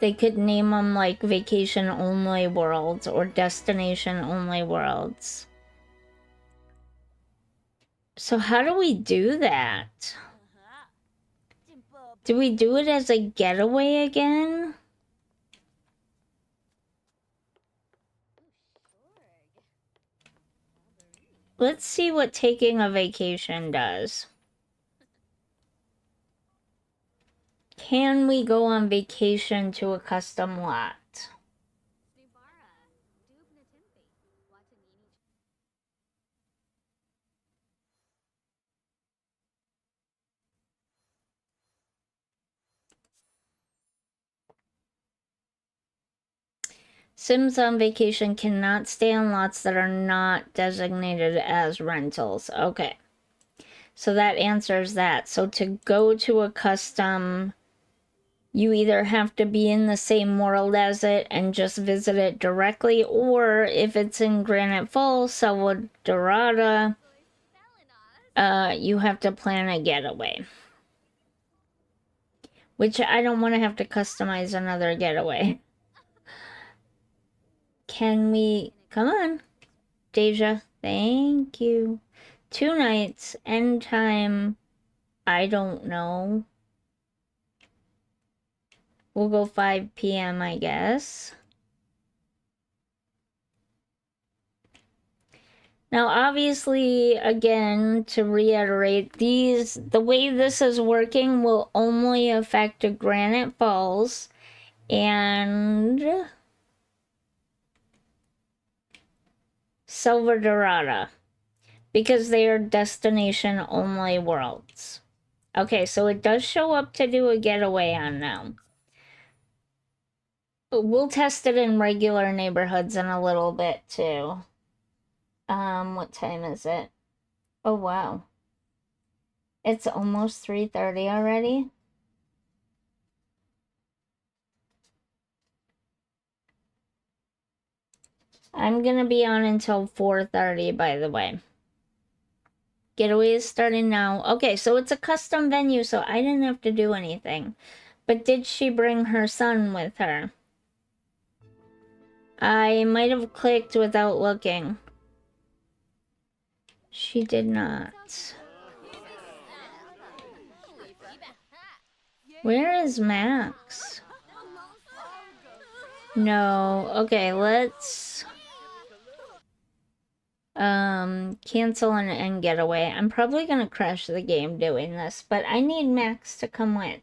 They could name them like vacation only worlds or destination only worlds. So how do we do that? Do we do it as a getaway again? Let's see what taking a vacation does. Can we go on vacation to a custom lot? Sims on vacation cannot stay on lots that are not designated as rentals. Okay. So that answers that. So to go to a custom, you either have to be in the same world as it and just visit it directly, or if it's in Granite Falls, Selva Dorada, you have to plan a getaway. Which I don't want to have to customize another getaway. Can we... Come on, Deja. Thank you. 2 nights. End time. I don't know. We'll go 5 p.m., I guess. Now, obviously, again, to reiterate, the way this is working will only affect Granite Falls and Silver Dorada, because they are destination only worlds. Okay, so it does show up to do a getaway on now. We'll test it in regular neighborhoods in a little bit too. What time is it? Oh, wow. It's almost 3:30 already. I'm gonna be on until 4:30, by the way. Getaway is starting now. Okay, so it's a custom venue, so I didn't have to do anything. But did she bring her son with her? I might have clicked without looking. She did not. Where is Max? No. Okay, let's cancel and end getaway. I'm probably gonna crash the game doing this, but I need Max to come with.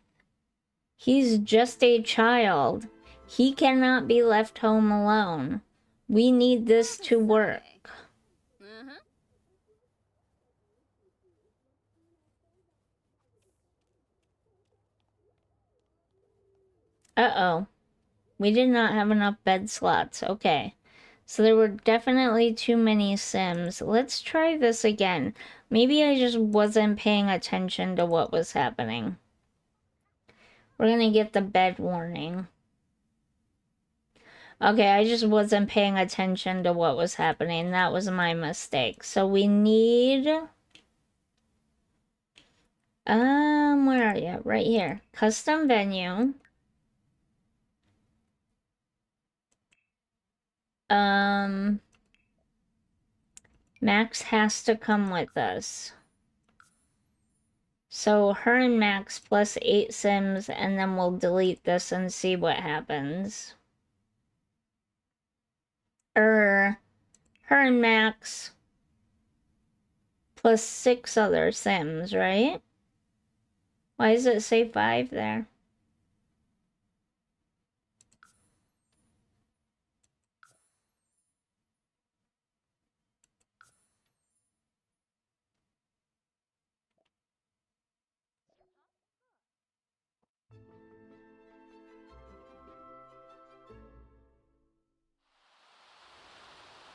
He's just a child. He cannot be left home alone. We need this to work. Uh-oh. We did not have enough bed slots. Okay. So there were definitely too many Sims. Let's try this again. Maybe I just wasn't paying attention to what was happening. We're gonna get the bed warning. Okay, I just wasn't paying attention to what was happening. That was my mistake. So we need... where are you? Right here. Custom venue. Max has to come with us. So her and Max plus 8 Sims, and then we'll delete this and see what happens. Her and Max plus 6 other Sims, right? Why does it say 5 there?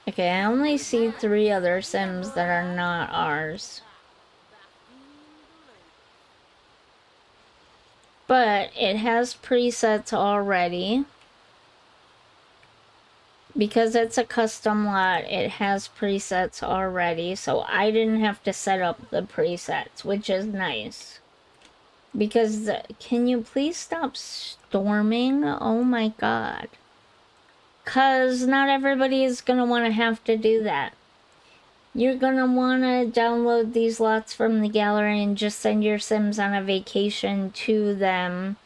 Okay, I only see 3 other Sims that are not ours. But it has presets already. Because it's a custom lot, it has presets already, so I didn't have to set up the presets, which is nice. Because, can you please stop storming? Oh my god. Because not everybody is going to want to have to do that. You're going to want to download these lots from the gallery and just send your Sims on a vacation to them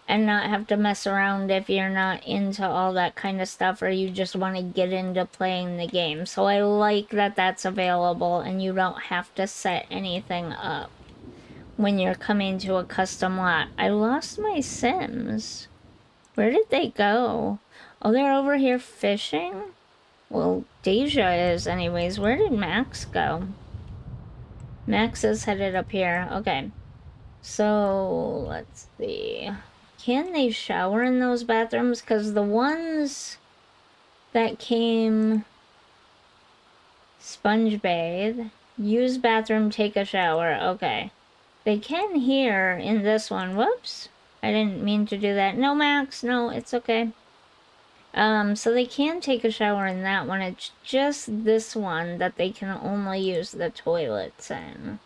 and not have to mess around if you're not into all that kind of stuff or you just want to get into playing the game. So I like that that's available and you don't have to set anything up when you're coming to a custom lot. I lost my Sims. Where did they go? Oh, they're over here fishing? Well, Deja is anyways. Where did Max go? Max is headed up here. Okay. So, let's see. Can they shower in those bathrooms? Because the ones that came sponge bathe, use bathroom, take a shower. Okay. They can here in this one. Whoops. I didn't mean to do that. No, Max. No, it's okay. So they can take a shower in that one. It's just this one that they can only use the toilets in.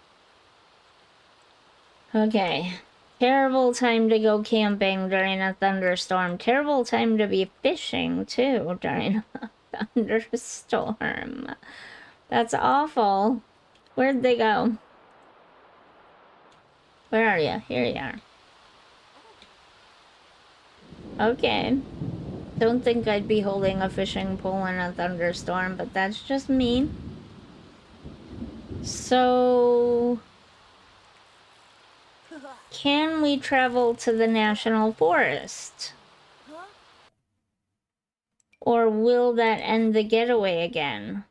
Okay. Terrible time to go camping during a thunderstorm. Terrible time to be fishing, too, during a thunderstorm. That's awful. Where'd they go? Where are you? Here you are. Okay. Don't think I'd be holding a fishing pole in a thunderstorm, but that's just me. So... can we travel to the national forest? Or will that end the getaway again?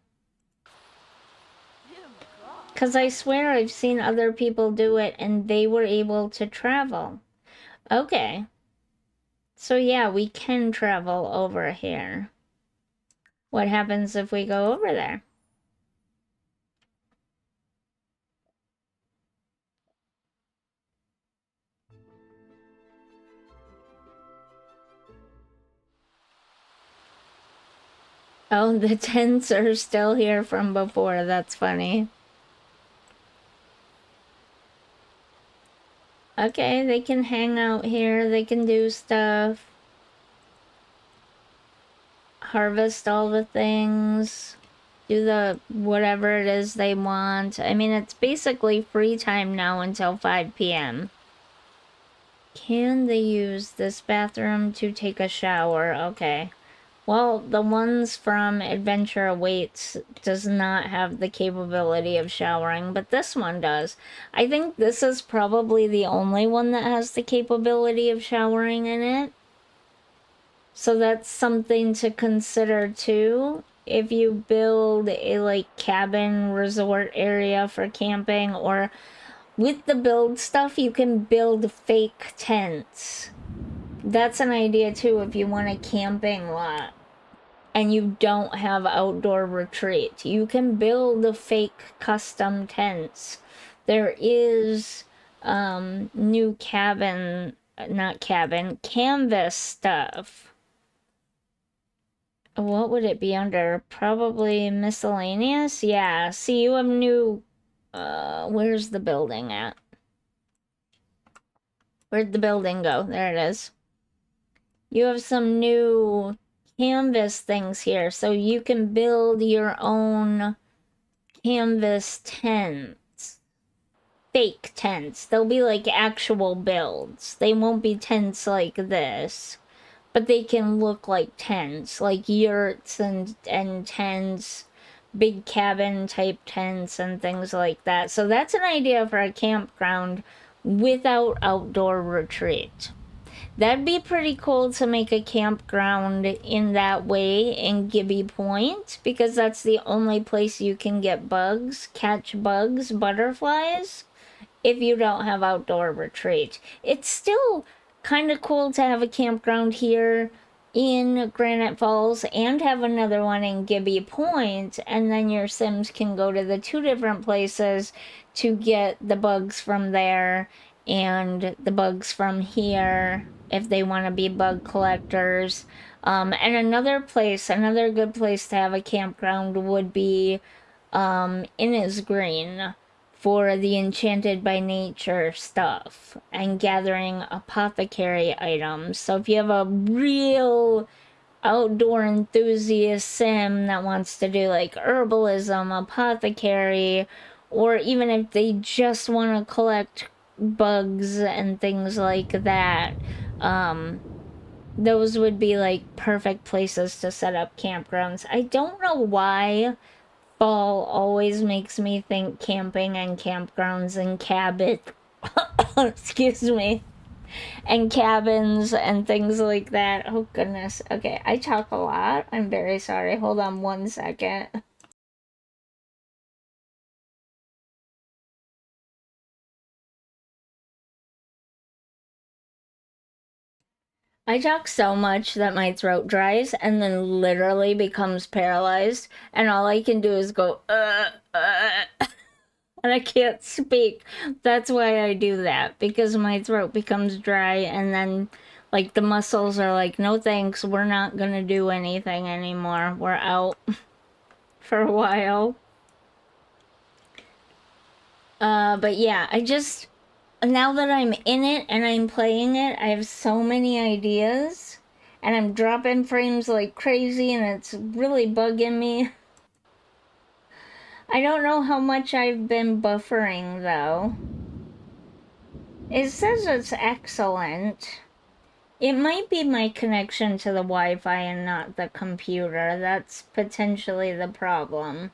Because I swear I've seen other people do it and they were able to travel. Okay. So yeah, we can travel over here. What happens if we go over there? Oh, the tents are still here from before. That's funny. Okay, they can hang out here. They can do stuff. Harvest all the things. Do the whatever it is they want. I mean, it's basically free time now until 5 p.m. Can they use this bathroom to take a shower? Okay. Well, the ones from Adventure Awaits does not have the capability of showering, but this one does. I think this is probably the only one that has the capability of showering in it. So that's something to consider too. If you build a like cabin resort area for camping, or with the build stuff, you can build fake tents. That's an idea too if you want a camping lot and you don't have outdoor retreat. You can build fake custom tents. There is new canvas stuff. What would it be under? Probably miscellaneous? Yeah. See, you have new. Where's the building at? Where'd the building go? There it is. You have some new canvas things here, so you can build your own canvas tents. Fake tents. They'll be like actual builds. They won't be tents like this, but they can look like tents, like yurts and tents, big cabin type tents and things like that. So that's an idea for a campground without outdoor retreat. That'd be pretty cool to make a campground in that way in Gibby Point, because that's the only place you can get bugs, catch bugs, butterflies, if you don't have outdoor retreat. It's still kind of cool to have a campground here in Granite Falls and have another one in Gibby Point, and then your Sims can go to the two different places to get the bugs from there and the bugs from here if they want to be bug collectors. And another good place to have a campground would be Innisgreen for the Enchanted by Nature stuff and gathering apothecary items. So if you have a real outdoor enthusiast sim that wants to do like herbalism, apothecary, or even if they just want to collect bugs and things like that, those would be like perfect places to set up campgrounds. I don't know why fall always makes me think camping and campgrounds and cabin excuse me, and cabins and things like that. Oh goodness. Okay, I talk a lot. I'm very sorry. Hold on 1 second. I talk so much that my throat dries and then literally becomes paralyzed, and all I can do is go and I can't speak. That's why I do that, because my throat becomes dry and then like the muscles are like, no thanks, we're not gonna do anything anymore. We're out for a while. But yeah, I just, now that I'm in it and I'm playing it, I have so many ideas and I'm dropping frames like crazy and it's really bugging me. I don't know how much I've been buffering though. It says it's excellent. It might be my connection to the Wi-Fi and not the computer. That's potentially the problem.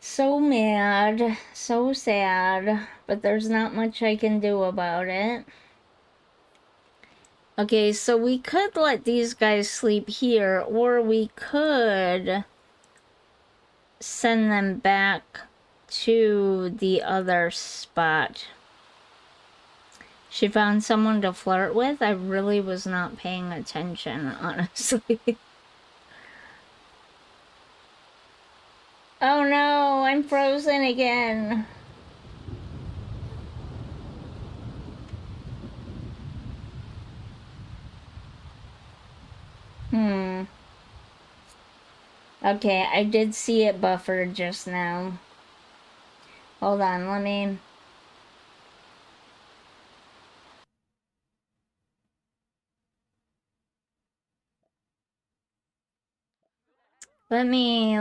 So mad, so sad, but there's not much I can do about it. Okay, so we could let these guys sleep here, or we could send them back to the other spot. She found someone to flirt with? I really was not paying attention, honestly. Oh no, I'm frozen again. Okay, I did see it buffered just now. Hold on, let me... Let me...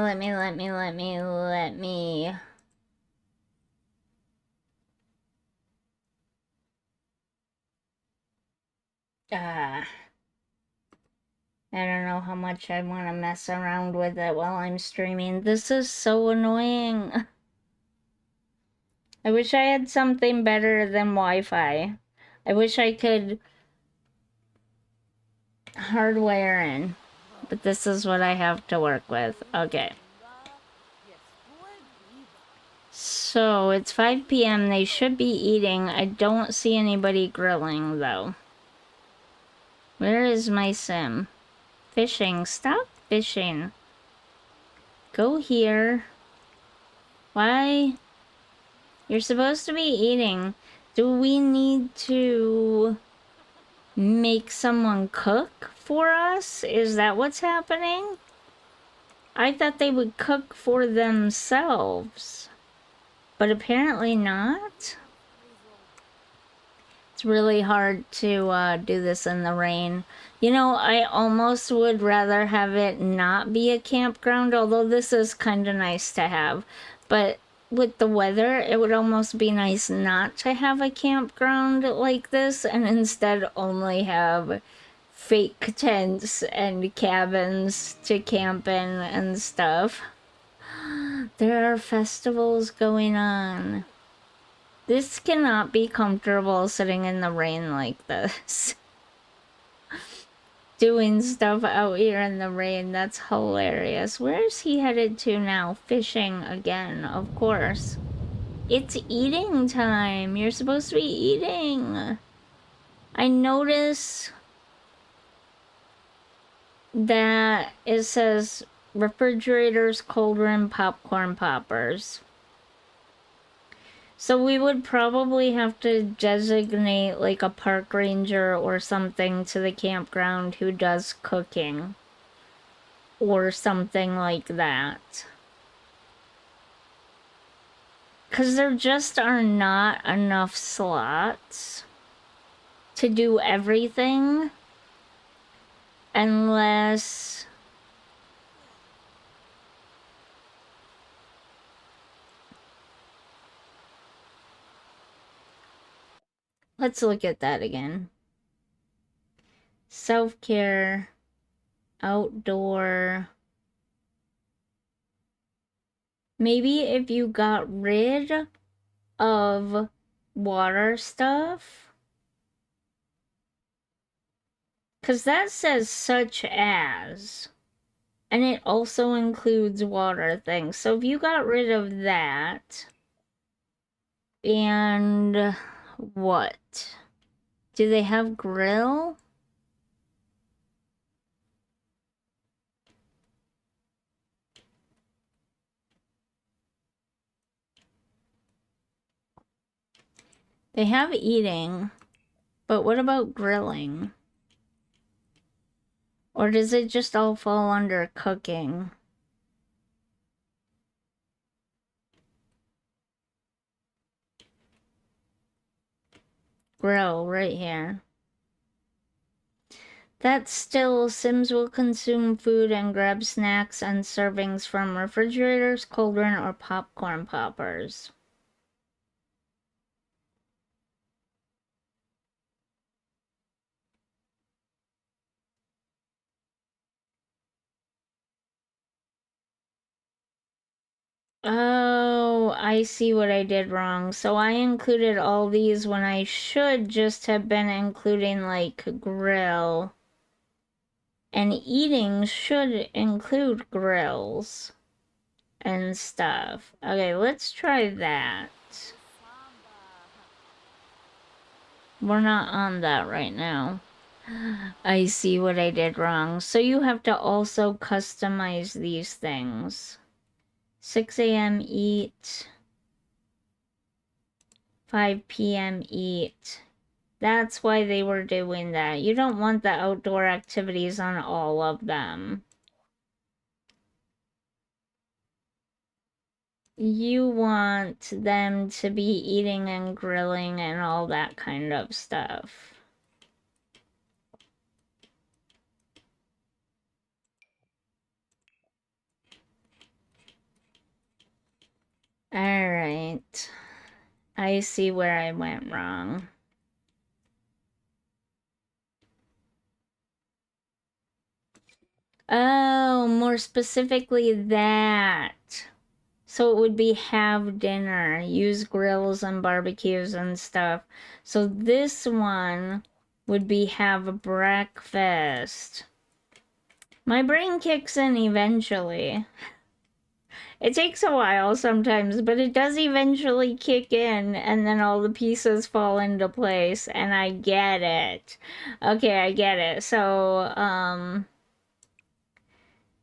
Ah... I don't know how much I want to mess around with it while I'm streaming. This is so annoying. I wish I had something better than Wi-Fi. I wish I could hardware in. But this is what I have to work with. Okay. So it's 5 p.m. They should be eating. I don't see anybody grilling though. Where is my sim? Fishing. Stop fishing. Go here. Why? You're supposed to be eating. Do we need to make someone cook for us? Is that what's happening? I thought they would cook for themselves. But apparently not. It's really hard to do this in the rain. You know, I almost would rather have it not be a campground, although this is kind of nice to have. But with the weather, it would almost be nice not to have a campground like this and instead only have fake tents and cabins to camp in and stuff. There are festivals going on. This cannot be comfortable sitting in the rain like this. Doing stuff out here in the rain, that's hilarious. Where's he headed to now? Fishing again, of course. It's eating time. You're supposed to be eating. I notice that it says refrigerators, cauldron, popcorn poppers. So we would probably have to designate like a park ranger or something to the campground who does cooking. Or something like that. Because there just are not enough slots to do everything unless... Let's look at that again. Self-care, outdoor. Maybe if you got rid of water stuff. Because that says such as. And it also includes water things. So if you got rid of that. And what? Do they have grill? They have eating, but what about grilling? Or does it just all fall under cooking? Grill right here. That's still, Sims will consume food and grab snacks and servings from refrigerators, cauldron, or popcorn poppers. Oh, I see what I did wrong. So I included all these when I should just have been including like grill. And eating should include grills and stuff. Okay, let's try that. We're not on that right now. I see what I did wrong. So you have to also customize these things. 6 a.m. eat. 5 p.m. eat. That's why they were doing that. You don't want the outdoor activities on all of them. You want them to be eating and grilling and all that kind of stuff. Alright. I see where I went wrong. Oh, more specifically that. So it would be have dinner, use grills and barbecues and stuff. So this one would be have breakfast. My brain kicks in eventually. It takes a while sometimes, but it does eventually kick in, and then all the pieces fall into place, and I get it. Okay, I get it. So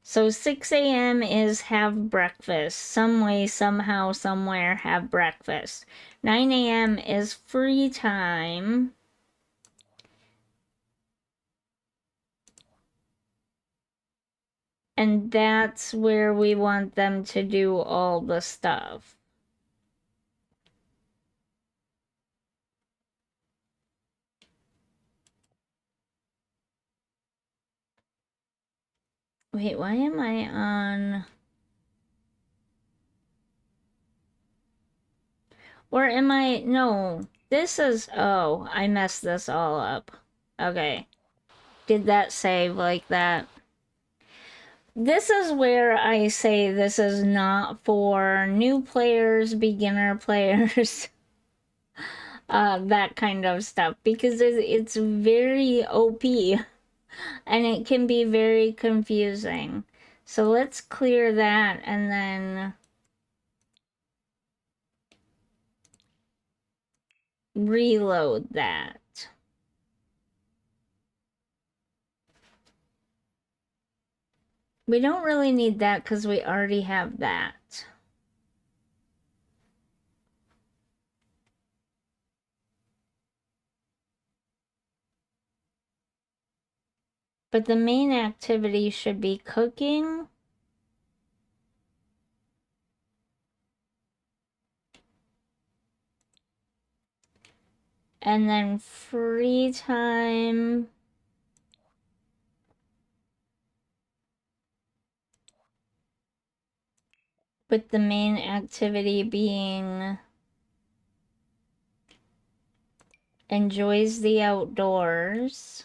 6 a.m. is have breakfast. Some way, somehow, somewhere, have breakfast. 9 a.m. is free time. And that's where we want them to do all the stuff. Wait, why am I on... Or am I... No, this is... Oh, I messed this all up. Okay. Did that save like that? This is where I say this is not for new players, beginner players, that kind of stuff, because it's very OP and it can be very confusing. So let's clear that and then reload that. We don't really need that because we already have that. But the main activity should be cooking. And then free time. With the main activity being enjoys the outdoors.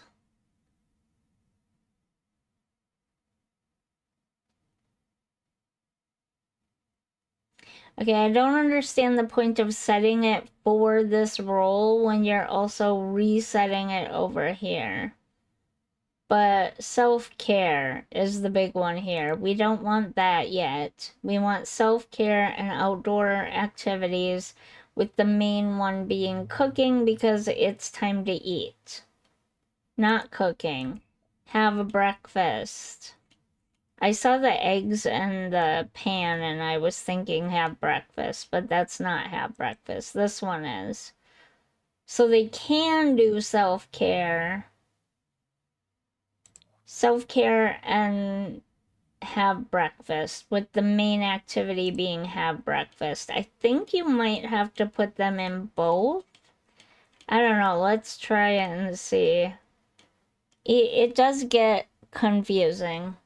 Okay, I don't understand the point of setting it for this role when you're also resetting it over here. But self-care is the big one here. We don't want that yet. We want self-care and outdoor activities, with the main one being cooking because it's time to eat. Not cooking. Have a breakfast. I saw the eggs and the pan and I was thinking have breakfast, but that's not have breakfast. This one is. So they can do self-care. Self-care and have breakfast, with the main activity being have breakfast. I think you might have to put them in both. I don't know. Let's try it and see. It does get confusing.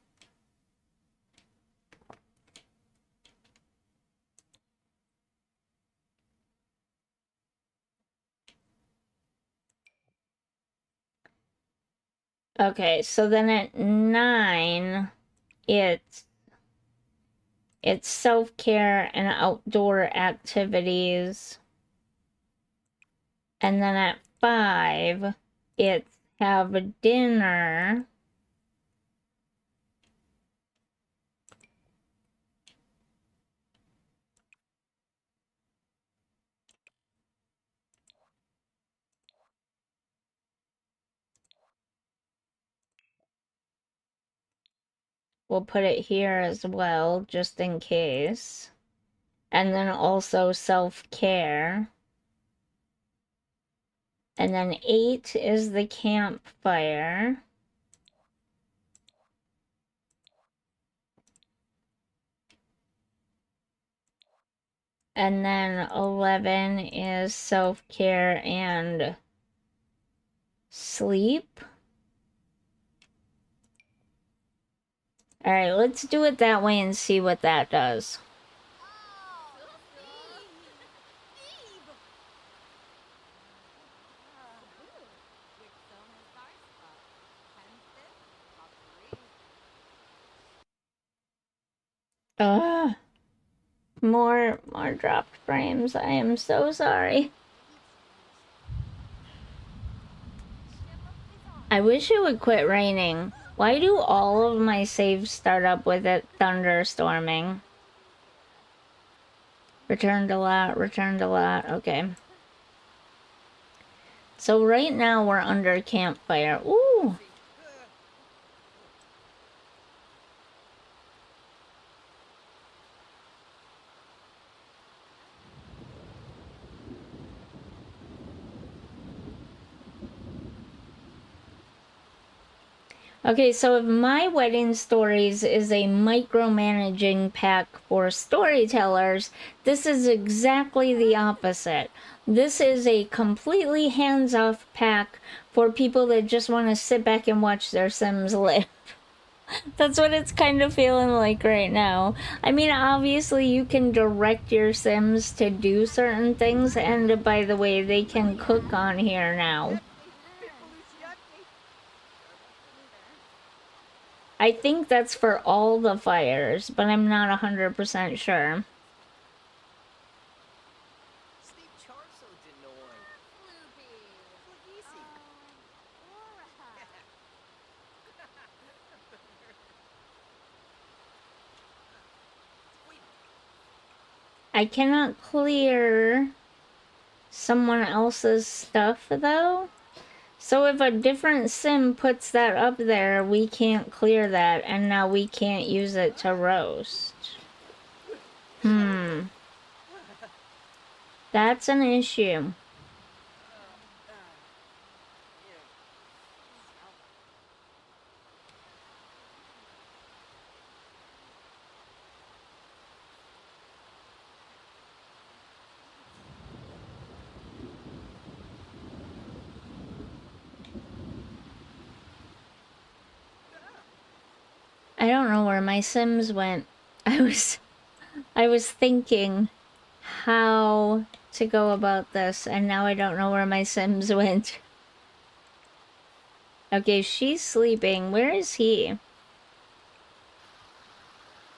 Okay, so then at 9, it's self-care and outdoor activities. And then at 5, it's have a dinner. We'll put it here as well, just in case. And then also self-care. And then 8 is the campfire. And then 11 is self-care and sleep. All right, let's do it that way and see what that does. Ugh. More dropped frames. I am so sorry. I wish it would quit raining. Why do all of my saves start up with it thunderstorming? Returned a lot, returned a lot. Okay. So right now we're under campfire. Ooh! Okay, so if My Wedding Stories is a micromanaging pack for storytellers, this is exactly the opposite. This is a completely hands-off pack for people that just want to sit back and watch their Sims live. That's what it's kind of feeling like right now. I mean, obviously you can direct your Sims to do certain things, and by the way, they can cook on here now. I think that's for all the fires, but I'm not 100% sure. I cannot clear someone else's stuff though. So if a different sim puts that up there, we can't clear that, and now we can't use it to roast. That's an issue. I don't know where my Sims went. I was thinking how to go about this, and now I don't know where my Sims went. Okay, she's sleeping. Where is he?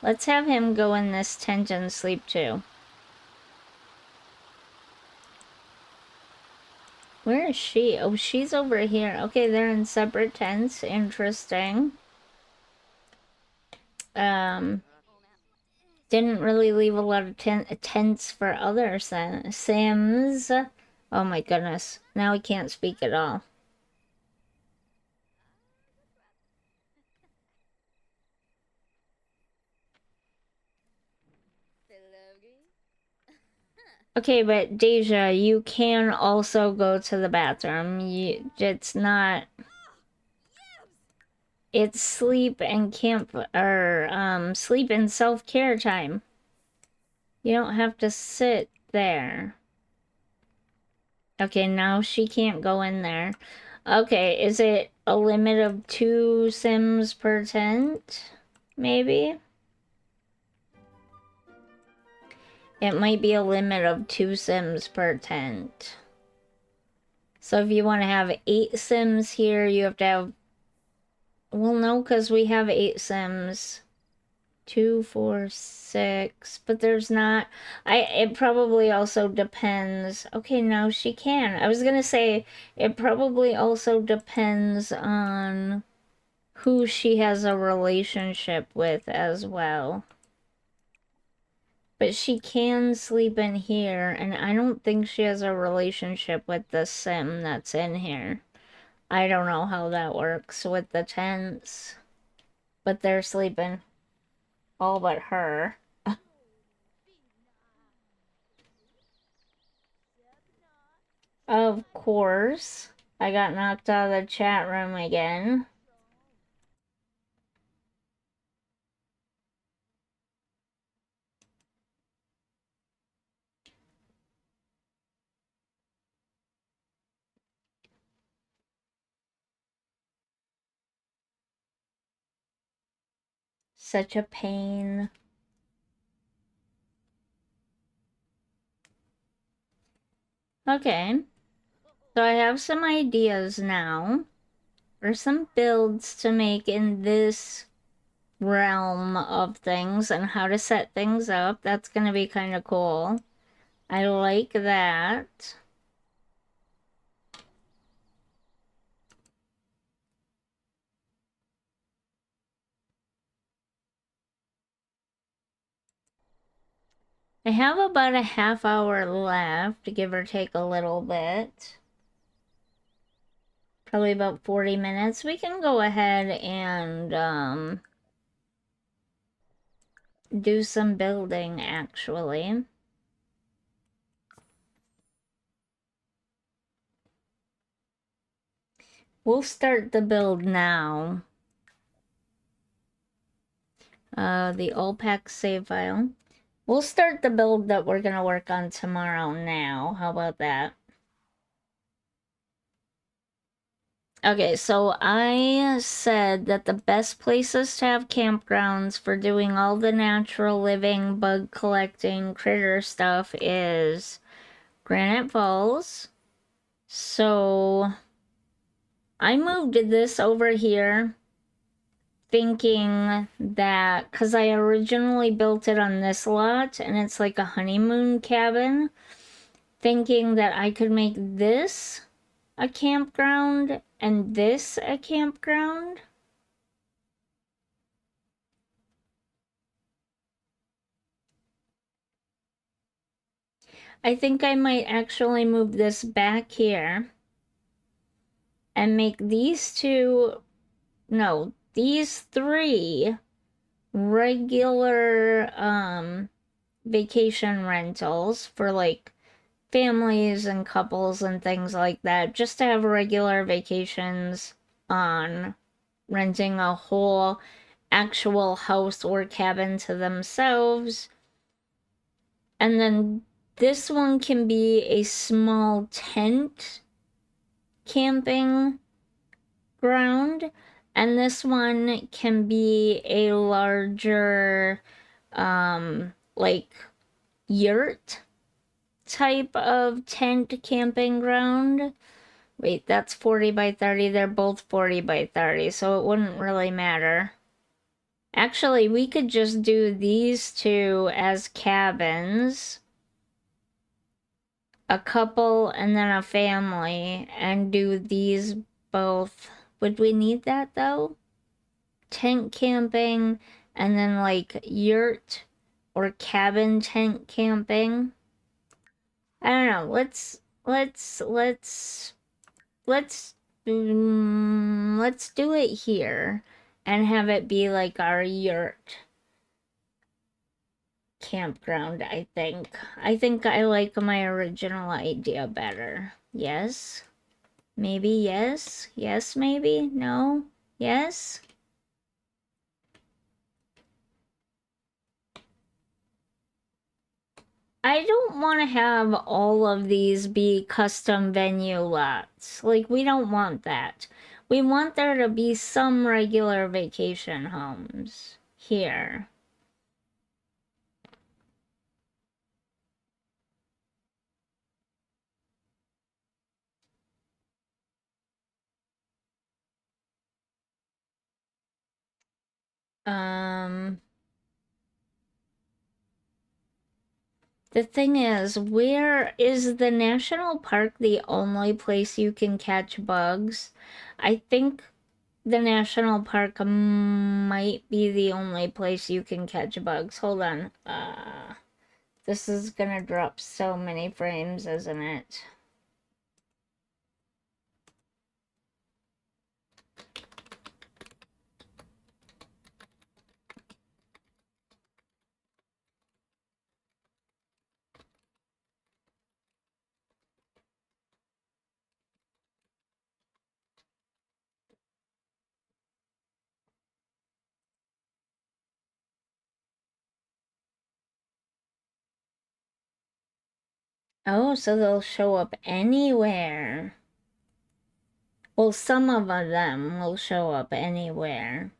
Let's have him go in this tent and sleep too. Where is she? Oh, she's over here. Okay, they're in separate tents. Interesting. Didn't really leave a lot of tents for other Sims. Oh my goodness. Now he can't speak at all. Okay, but Deja, you can also go to the bathroom. It's not. It's sleep and sleep and self-care time. You don't have to sit there. Okay, now she can't go in there. Okay, is it a limit of 2 Sims per tent? Maybe? It might be a limit of 2 Sims per tent. So if you want to have 8 Sims here, you have to have... Well, no, because we have 8 Sims. 2, 4, 6. But there's not... It probably also depends... Okay, now she can. I was gonna say, it probably also depends on who she has a relationship with as well. But she can sleep in here, and I don't think she has a relationship with the sim that's in here. I don't know how that works with the tents, but they're sleeping. All but her. Of course. I got knocked out of the chat room again. Such a pain. Okay. So I have some ideas now for some builds to make in this realm of things and how to set things up. That's going to be kind of cool. I like that. I have about a half hour left, give or take a little bit. Probably about 40 minutes. We can go ahead and do some building actually. We'll start the build now. The OPEC save file. We'll start the build that we're gonna work on tomorrow now. How about that? Okay, so I said that the best places to have campgrounds for doing all the natural living, bug collecting, critter stuff is Granite Falls. So I moved this over here thinking that because I originally built it on this lot and it's like a honeymoon cabin, thinking that I could make this a campground and this a campground. I think I might actually move this back here and make these two, no, these three regular vacation rentals for like families and couples and things like that, just to have regular vacations on renting a whole actual house or cabin to themselves. And then this one can be a small tent camping ground, and this one can be a larger like yurt type of tent camping ground. Wait, that's 40 by 30. They're both 40 by 30, so it wouldn't really matter. Actually, we could just do these two as cabins, a couple and then a family, and do these both. Would we need that though? Tent camping and then like yurt or cabin tent camping. I don't know. Let's let's do it here and have it be like our yurt campground. I think I like my original idea better. Yes, maybe, yes, maybe, no, yes. I don't want to have all of these be custom venue lots. Like, we don't want that. We want there to be some regular vacation homes here. Um, the thing is, where is the national park the only place you can catch bugs? I think the national park might be the only place you can catch bugs. Hold on. This is gonna drop so many frames, isn't it? Oh, so they'll show up anywhere. Well, some of them will show up anywhere.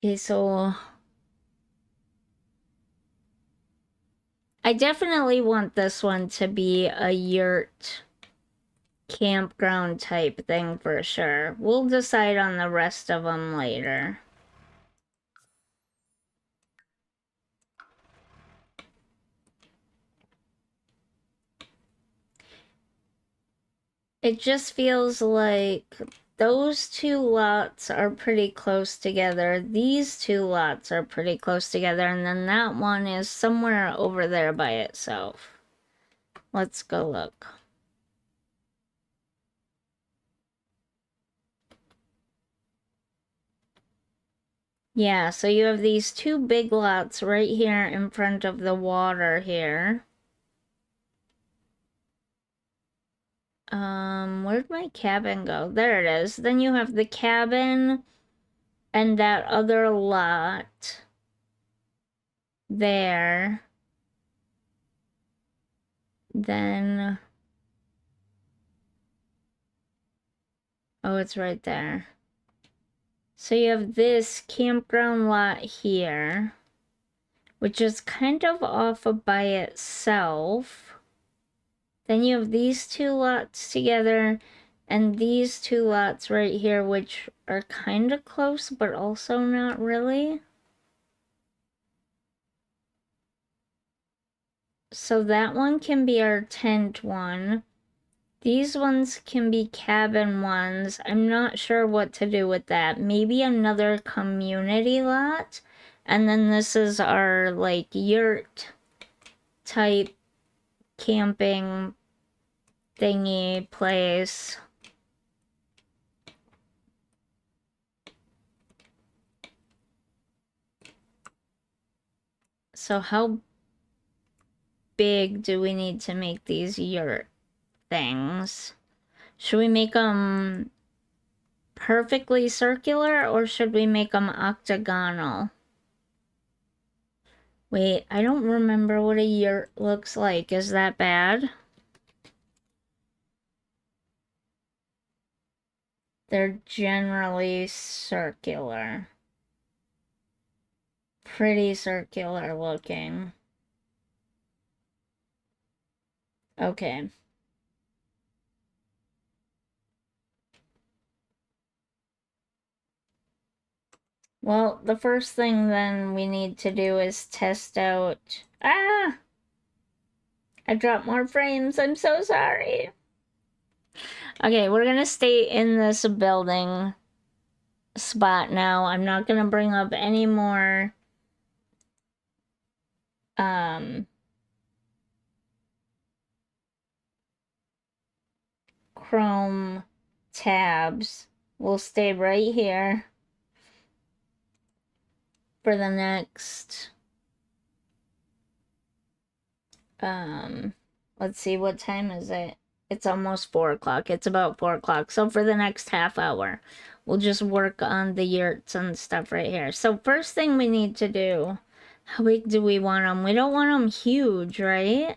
Okay, so I definitely want this one to be a yurt campground type thing for sure. We'll decide on the rest of them later. It just feels like those two lots are pretty close together. These two lots are pretty close together, and then that one is somewhere over there by itself. Let's go look. Yeah, so you have these two big lots right here in front of the water here. Where'd my cabin go? There it is. Then you have the cabin and that other lot there. Then, oh, it's right there. So you have this campground lot here, which is kind of off by itself. Then you have these two lots together and these two lots right here, which are kind of close, but also not really. So that one can be our tent one. These ones can be cabin ones. I'm not sure what to do with that. Maybe another community lot. And then this is our like yurt type camping thingy place. So how big do we need to make these yurt things? Should we make them perfectly circular or should we make them octagonal? Wait, I don't remember what a yurt looks like. Is that bad? They're generally circular. Pretty circular looking. Okay. Well, the first thing then we need to do is test out... Ah! I dropped more frames. I'm so sorry. Okay, we're gonna stay in this building spot now. I'm not gonna bring up any more Chrome tabs. We'll stay right here for the next let's see, what time is it? It's almost 4 o'clock. It's about 4 o'clock. So for the next half hour, we'll just work on the yurts and stuff right here. So first thing we need to do, how big do we want them? We don't want them huge, right?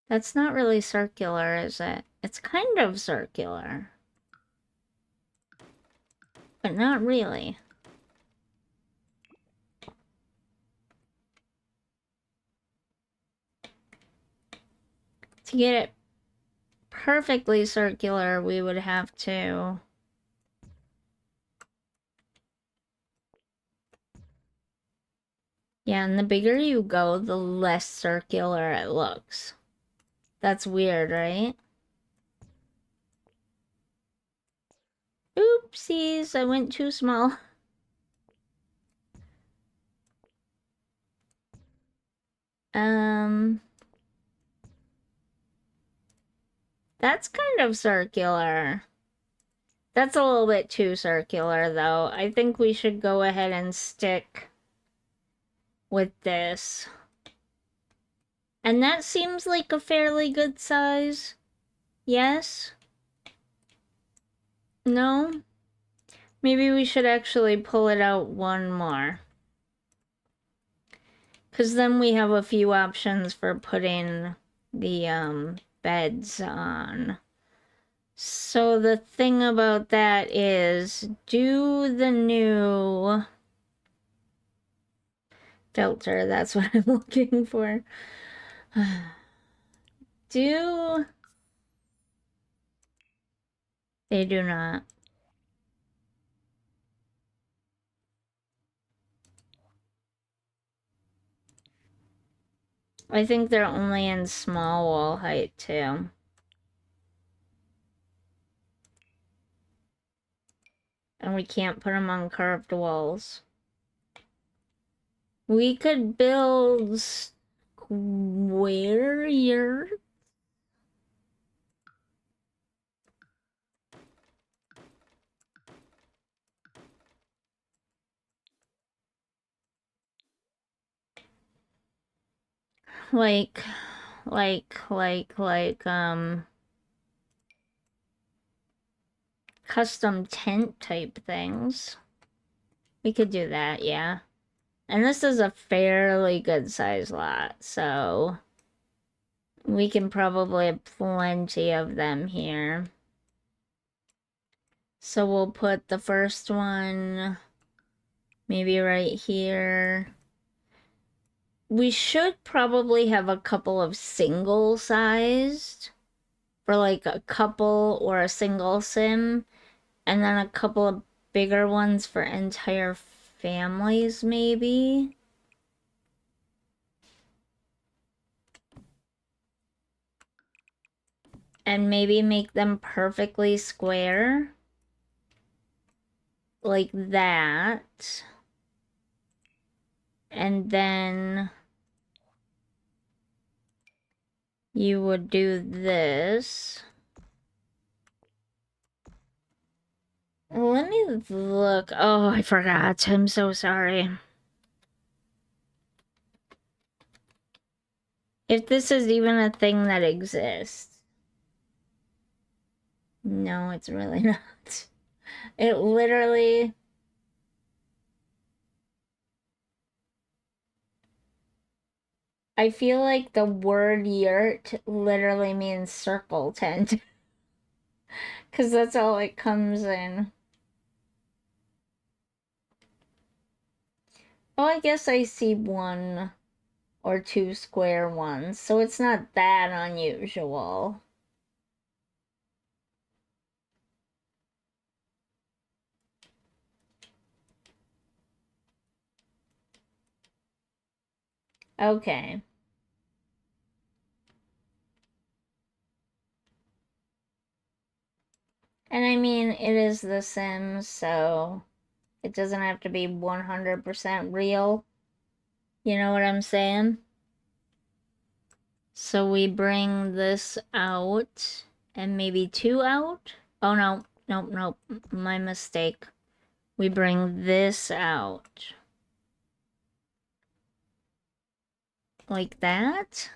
That's not really circular, is it? It's kind of circular, but not really. To get it perfectly circular, we would have to... Yeah, and the bigger you go, the less circular it looks. That's weird, right? Oopsies, I went too small. That's kind of circular. That's a little bit too circular, though. I think we should go ahead and stick with this. And that seems like a fairly good size. Yes? No? Maybe we should actually pull it out one more. Because then we have a few options for putting the beds on. So the thing about that is, do the new filter, that's what I'm looking for. Do they do not. I think they're only in small wall height too. And we can't put them on curved walls. We could build square yard. Like custom tent type things. We could do that, yeah. And this is a fairly good size lot, so we can probably have plenty of them here. So we'll put the first one maybe right here. We should probably have a couple of single sized for like a couple or a single sim, and then a couple of bigger ones for entire families, maybe. And maybe make them perfectly square. Like that. And then you would do this. Let me look. Oh, I forgot. I'm so sorry. If this is even a thing that exists. No, it's really not. It literally... I feel like the word yurt literally means circle tent. Because that's all it comes in. Oh, I guess I see one or two square ones, so it's not that unusual. Okay. And I mean, it is The Sims, so it doesn't have to be 100% real. You know what I'm saying? So we bring this out and maybe two out. Oh, no. Nope, nope. My mistake. We bring this out. Like that.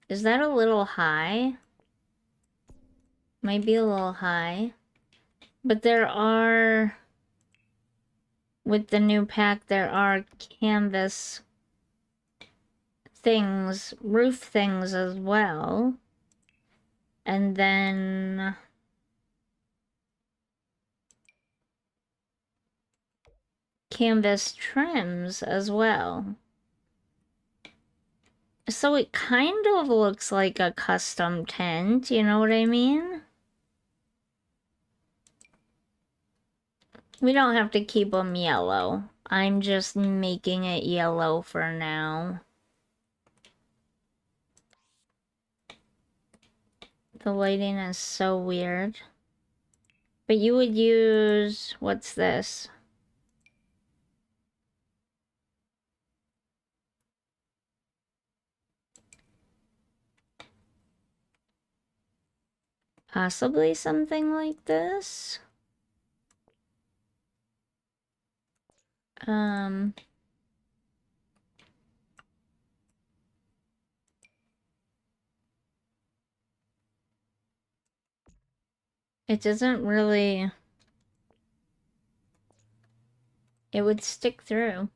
Is that a little high? Might be a little high. But there are, with the new pack, there are canvas things, roof things as well. And then canvas trims as well. So it kind of looks like a custom tent, you know what I mean? We don't have to keep them yellow. I'm just making it yellow for now. The lighting is so weird. But you would use, what's this? Possibly something like this. It doesn't really... it would stick through.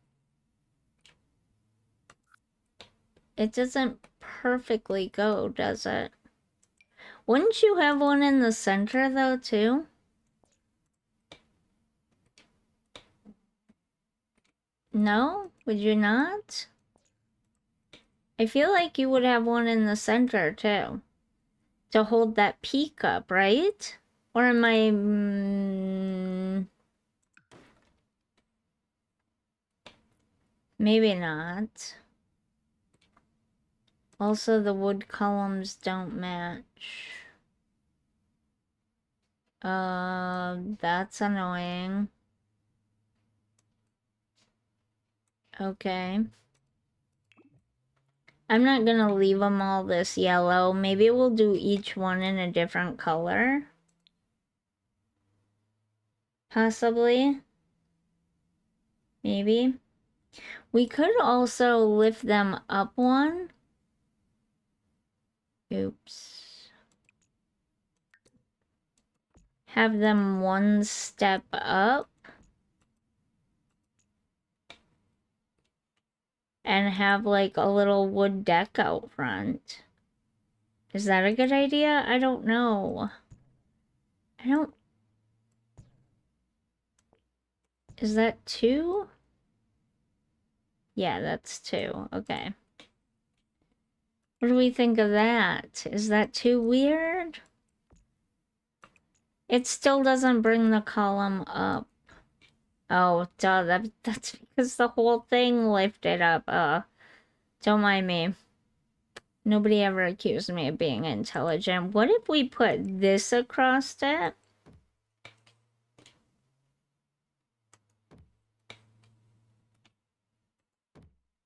It doesn't perfectly go, does it? Wouldn't you have one in the center, though, too? No? Would you not? I feel like you would have one in the center, too. To hold that peak up, right? Or am I... maybe not. Also, the wood columns don't match. That's annoying. Okay. I'm not gonna leave them all this yellow. Maybe we'll do each one in a different color. Possibly. Maybe. We could also lift them up one. Oops. Have them one step up. And have like a little wood deck out front. Is that a good idea? I don't know. Is that 2? Yeah, that's 2. Okay. What do we think of that? Is that too weird? It still doesn't bring the column up. Oh, duh, that's because the whole thing lifted up. Don't mind me. Nobody ever accused me of being intelligent. What if we put this across it?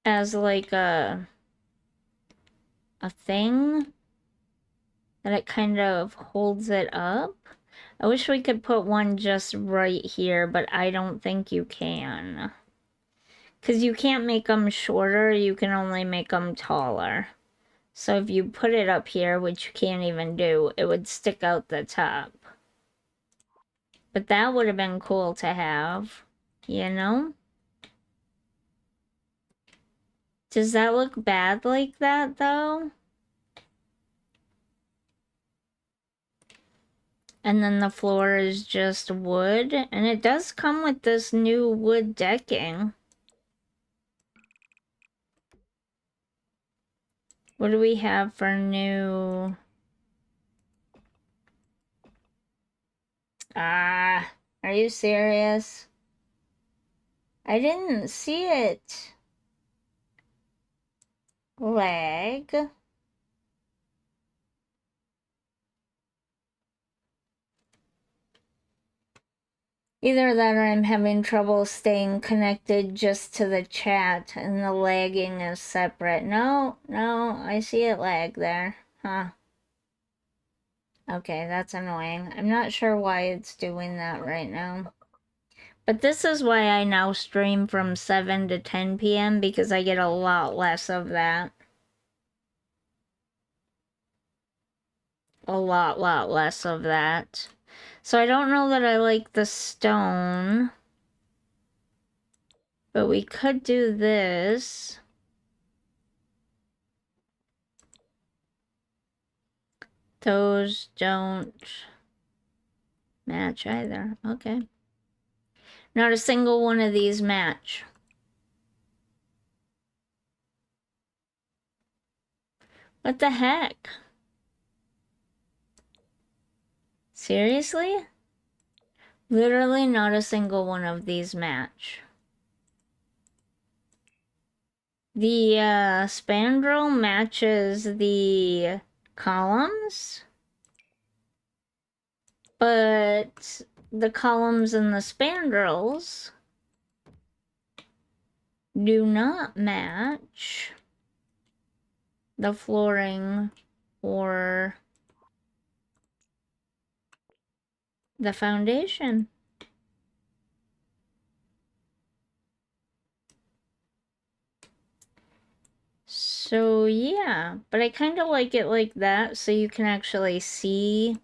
As like a thing that it kind of holds it up. I wish we could put one just right here, but I don't think you can. Because you can't make them shorter, you can only make them taller. So if you put it up here, which you can't even do, it would stick out the top. But that would have been cool to have, you know? Does that look bad like that, though? And then the floor is just wood. And it does come with this new wood decking. What do we have for new... Ah, are you serious? I didn't see it. Lag. Either that or I'm having trouble staying connected just to the chat and the lagging is separate. No, I see it lag there. Huh. Okay, that's annoying. I'm not sure why it's doing that right now. But this is why I now stream from 7 to 10 p.m. because I get a lot less of that. A lot less of that. So I don't know that I like the stone. But we could do this. Those don't match either. Okay. Not a single one of these match. What the heck? Seriously? Literally not a single one of these match. The spandrel matches the columns, but the columns and the spandrels do not match the flooring or the foundation. So yeah, but I kind of like it like that so you can actually see,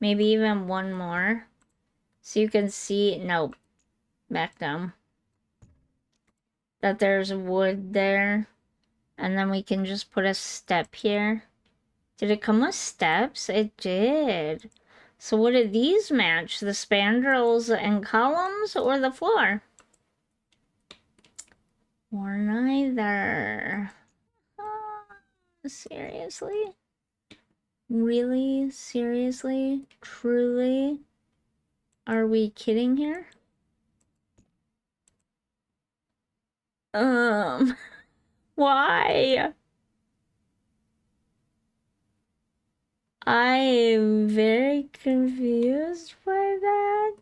maybe even one more. So you can see, nope, back down. that there's wood there. And then we can just put a step here. Did it come with steps? It did. So what did these match? The spandrels and columns or the floor? Or neither. Seriously? Really? Seriously? Truly? Are we kidding here? Why? I'm very confused by that.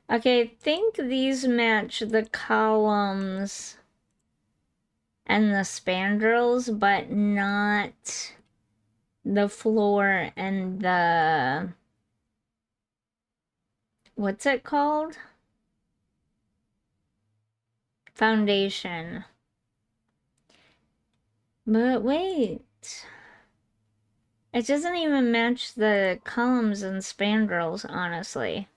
Okay, I think these match the columns and the spandrels, but not the floor and the... What's it called? Foundation. But wait. It doesn't even match the columns and spandrels, honestly.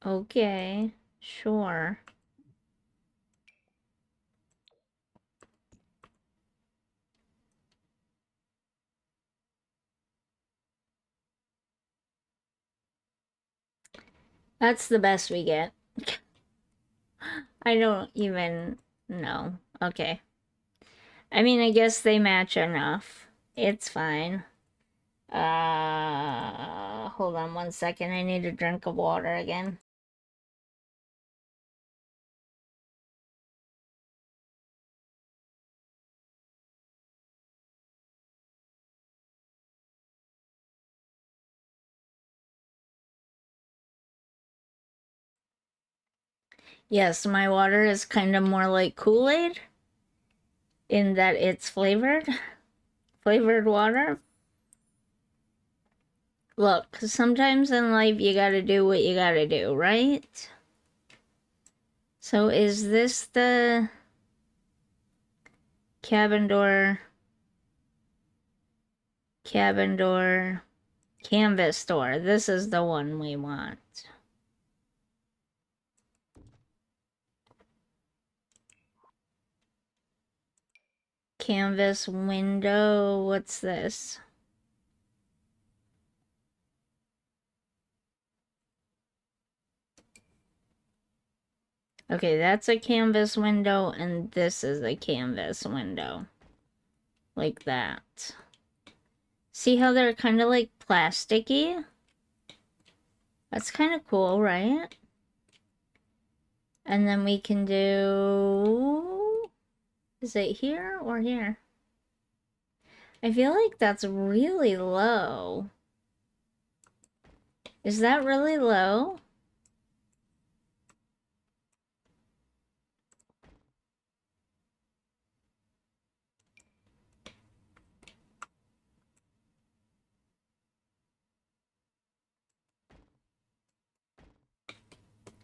Okay, sure. That's the best we get. I don't even know. Okay. I mean, I guess they match enough. It's fine. Hold on 1 second. I need a drink of water again. Yes, my water is kind of more like Kool-Aid in that it's flavored water. Look, sometimes in life you gotta do what you gotta do, right? So is this the cabin door, canvas door? This is the one we want. Canvas window, what's this? Okay, that's a canvas window, and this is a canvas window. Like that. See how they're kind of like plasticky? That's kind of cool, right? And then we can do... Is it here or here? I feel like that's really low. Is that really low?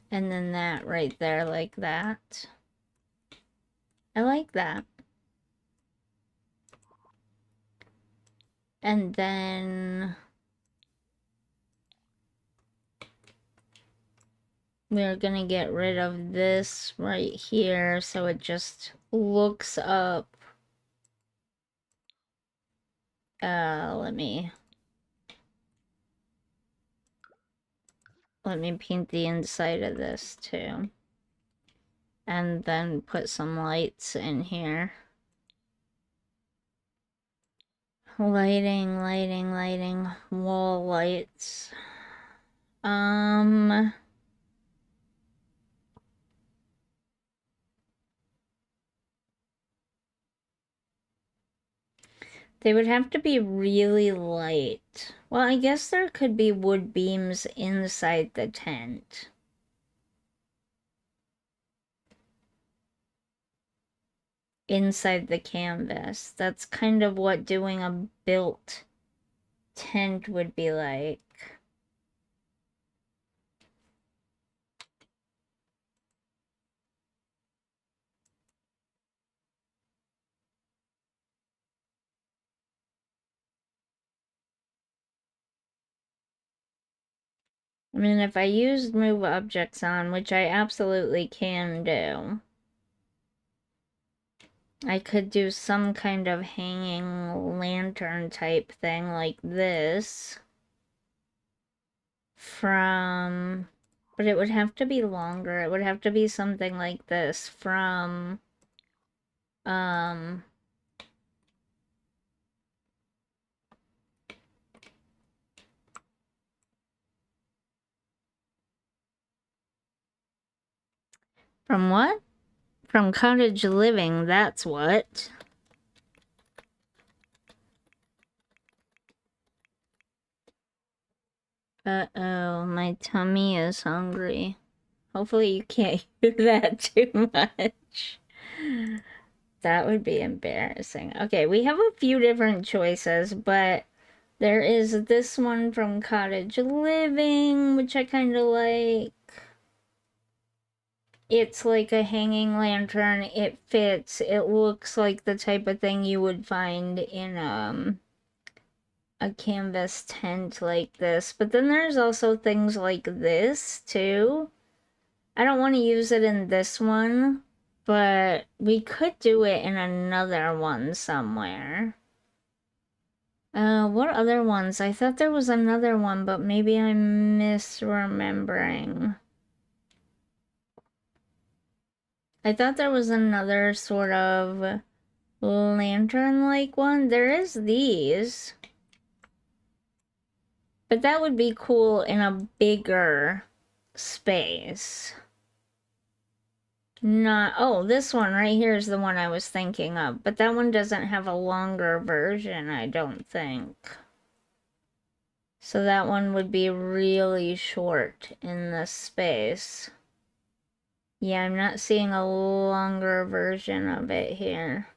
And then that right there like that. I like that. And then we're gonna get rid of this right here so it just looks up. Let me paint the inside of this too. And then put some lights in here. Lighting, wall lights. They would have to be really light. Well, I guess there could be wood beams inside the tent. Inside the canvas. That's kind of what doing a built tent would be like. I mean, if I used move objects on, which I absolutely can do, I could do some kind of hanging lantern type thing like this from, but it would have to be longer. It would have to be something like this from, um, from what? From Cottage Living, that's what. Uh-oh, my tummy is hungry. Hopefully you can't hear that too much. That would be embarrassing. Okay, we have a few different choices, but there is this one from Cottage Living, which I kind of like. It's like a hanging lantern. It fits. It looks like the type of thing you would find in a canvas tent like this. But then there's also things like this too. I don't want to use it in this one, but we could do it in another one somewhere. What other ones? I thought there was another one, but maybe I'm misremembering. I thought there was another sort of lantern-like one. There is these. But that would be cool in a bigger space. Not, oh, this one right here is the one I was thinking of. But that one doesn't have a longer version, I don't think. So that one would be really short in this space. Yeah, I'm not seeing a longer version of it here.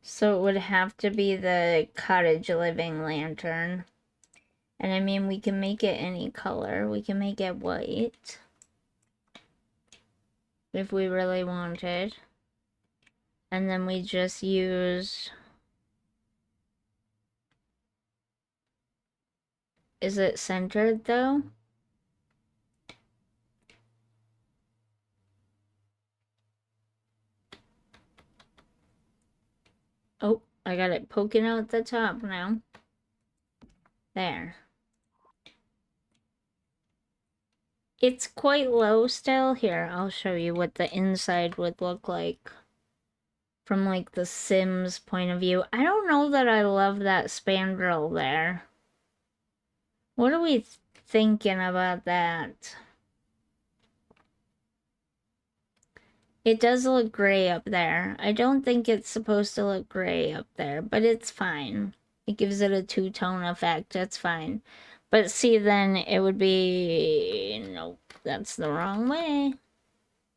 So it would have to be the Cottage Living lantern. And I mean, we can make it any color. We can make it white if we really wanted. And then we just use... Is it centered though? Oh, I got it poking out the top now. There. It's quite low still. Here, I'll show you what the inside would look like from like the Sims point of view. I don't know that I love that spandrel there. What are we thinking about that? It does look gray up there. I don't think it's supposed to look gray up there, but it's fine. It gives it a two-tone effect. That's fine. But see, then it would be... Nope, that's the wrong way.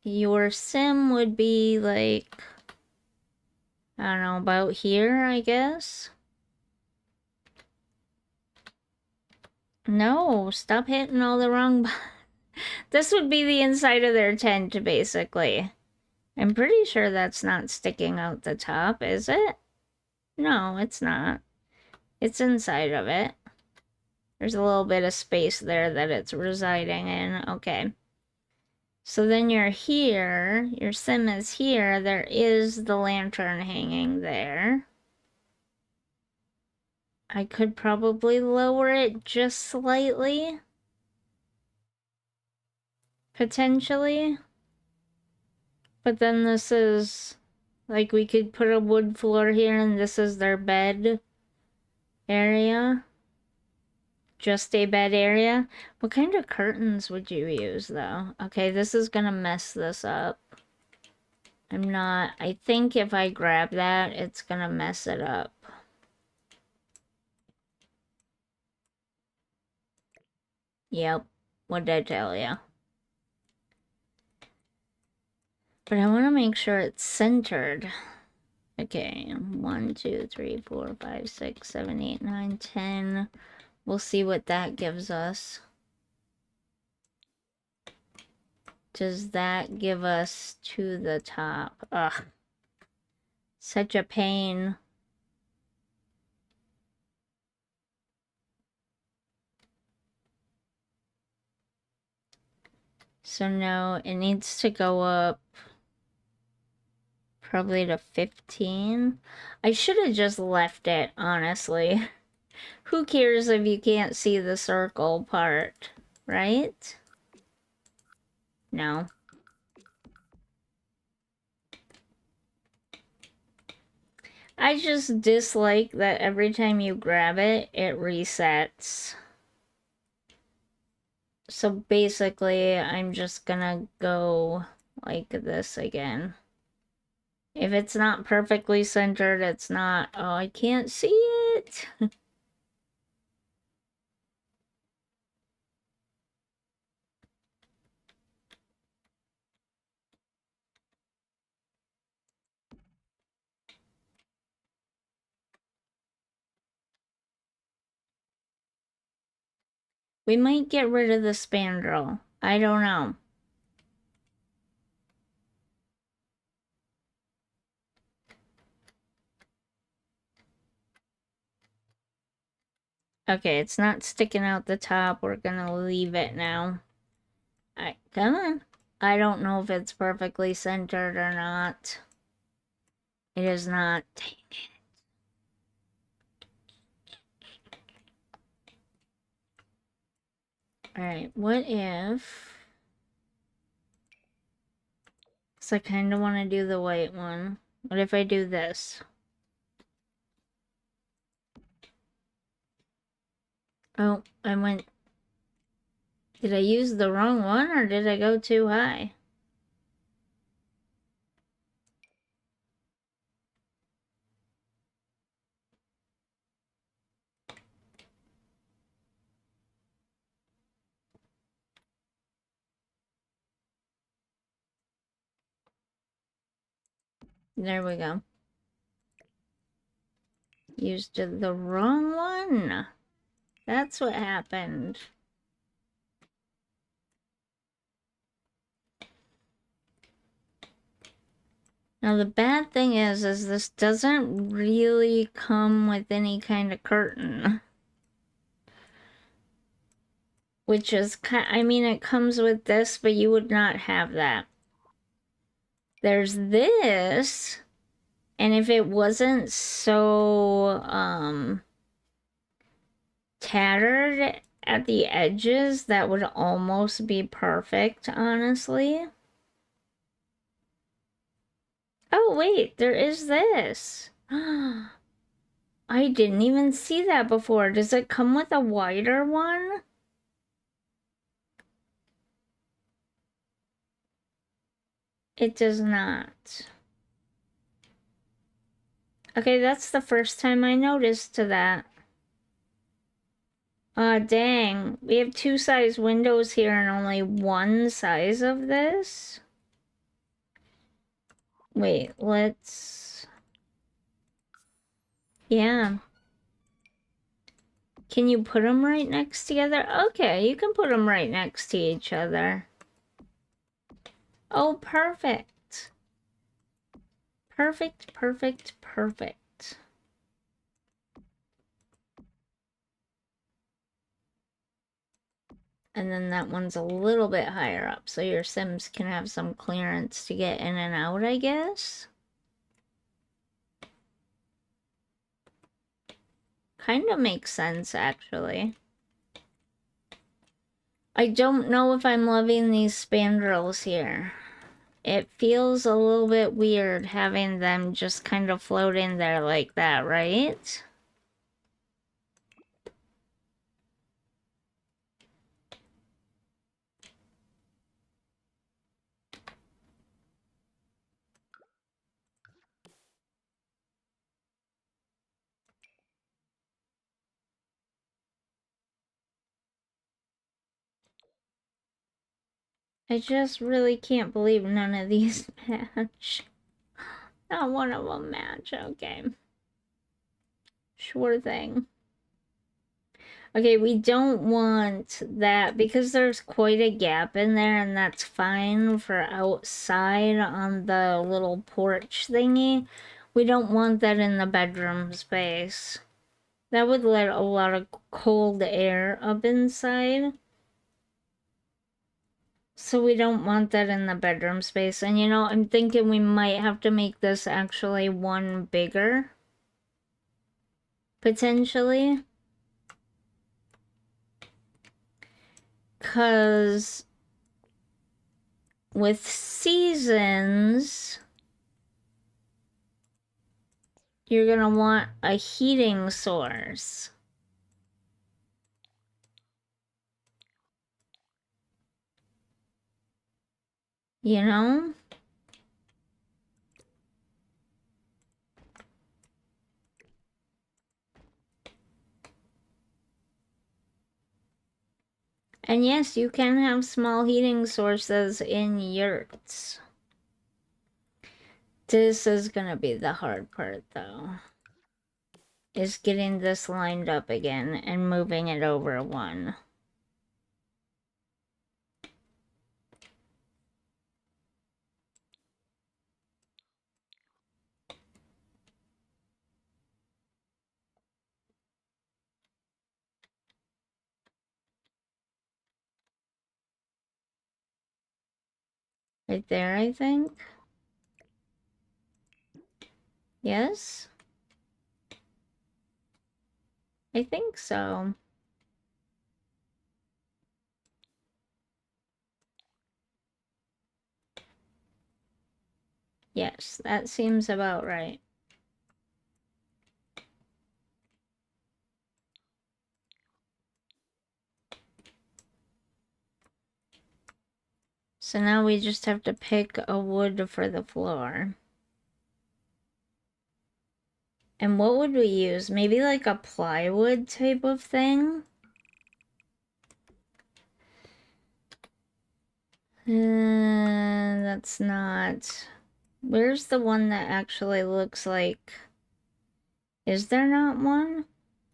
Your sim would be like... I don't know, about here, I guess? No, stop hitting all the wrong... This would be the inside of their tent, basically. I'm pretty sure that's not sticking out the top, is it? No, it's not. It's inside of it. There's a little bit of space there that it's residing in. Okay. So then you're here. Your sim is here. There is the lantern hanging there. I could probably lower it just slightly. Potentially. But then this is... Like, we could put a wood floor here, and this is their bed area. Just a bed area. What kind of curtains would you use, though? Okay, this is gonna mess this up. I'm not... I think if I grab that, it's gonna mess it up. Yep. What did I tell you? But I want to make sure it's centered. Okay, 1, 2, 3, 4, 5, 6, 7, 8, 9, 10. We'll see what that gives us. Does that give us to the top? Ugh. Such a pain. So no, it needs to go up probably to 15. I should have just left it, honestly. Who cares if you can't see the circle part, right? No. I just dislike that every time you grab it, it resets. So basically, I'm just gonna go like this again. If it's not perfectly centered, it's not. Oh, I can't see it. We might get rid of the spandrel. I don't know. Okay, it's not sticking out the top. We're gonna leave it now. Alright, come on. I don't know if it's perfectly centered or not. It is not. Dang it. Alright, what if... Because I kind of want to do the white one. What if I do this? Oh, I went... Did I use the wrong one or did I go too high? There we go. Used the wrong one. That's what happened. Now the bad thing is this doesn't really come with any kind of curtain. Which is, I mean, it comes with this, but you would not have that. There's this, and if it wasn't so, tattered at the edges, that would almost be perfect, honestly. Oh, wait, there is this. I didn't even see that before. Does it come with a wider one? It does not. Okay, that's the first time I noticed that. Dang. We have two size windows here and only one size of this? Wait, let's... Yeah. Can you put them right next together? Okay, you can put them right next to each other. Oh, perfect. Perfect, perfect, perfect. And then that one's a little bit higher up, so your Sims can have some clearance to get in and out, I guess. Kind of makes sense, actually. I don't know if I'm loving these spandrels here. It feels a little bit weird having them just kind of float in there like that, right? I just really can't believe none of these match. Not one of them match, okay. Sure thing. Okay, we don't want that because there's quite a gap in there and that's fine for outside on the little porch thingy. We don't want that in the bedroom space. That would let a lot of cold air up inside. So we don't want that in the bedroom space. And you know, I'm thinking we might have to make this actually one bigger. Potentially. Because with seasons, you're gonna want a heating source. You know? And yes, you can have small heating sources in yurts. This is gonna be the hard part though. Is getting this lined up again and moving it over one. Right there, I think. Yes? I think so. Yes, that seems about right. So now we just have to pick a wood for the floor. And what would we use? Maybe like a plywood type of thing? That's not... Where's the one that actually looks like... Is there not one?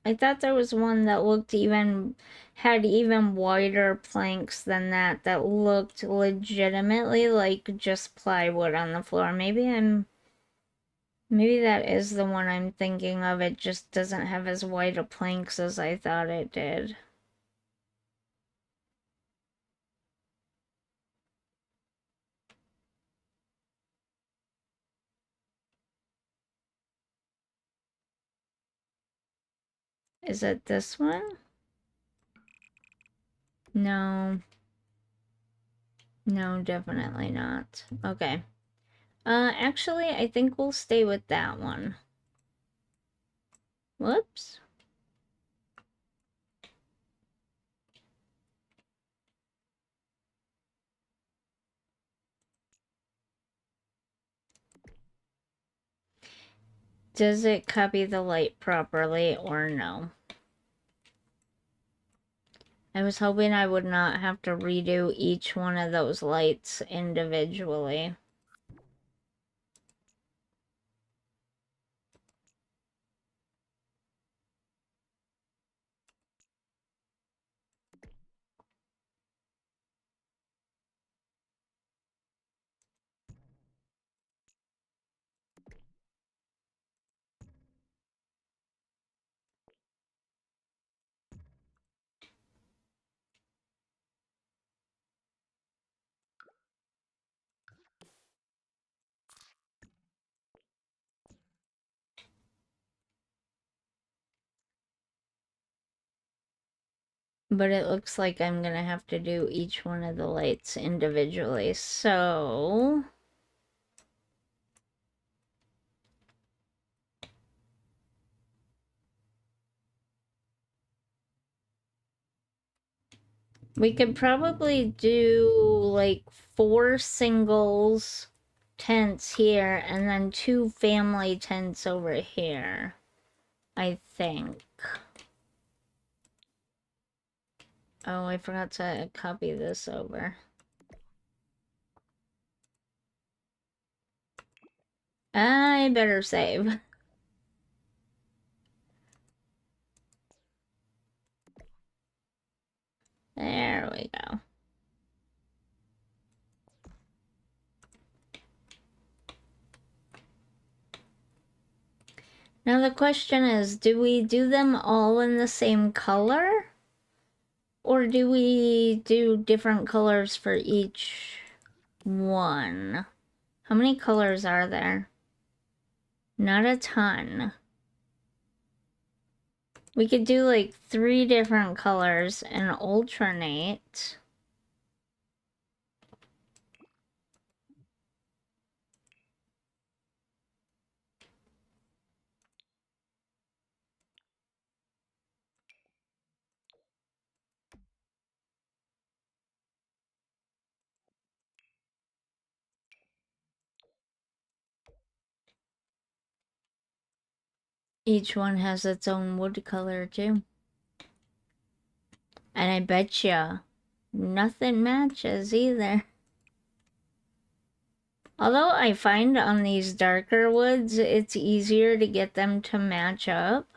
I thought there was one that looked even... had even wider planks than that looked legitimately like just plywood on the floor. Maybe that is the one I'm thinking of. It just doesn't have as wide a planks as I thought it did. Is it this one? No. No, definitely not. Okay. Actually, I think we'll stay with that one. Whoops. Does it copy the light properly or no? I was hoping I would not have to redo each one of those lights individually. But it looks like I'm gonna have to do each one of the lights individually. So... we could probably do like 4 singles tents here and then 2 family tents over here, I think. Oh, I forgot to copy this over. I better save. There we go. Now the question is, do we do them all in the same color? Or do we do different colors for each one? How many colors are there? Not a ton. We could do like 3 different colors and alternate. Each one has its own wood color too. And I bet you nothing matches either. Although I find on these darker woods, it's easier to get them to match up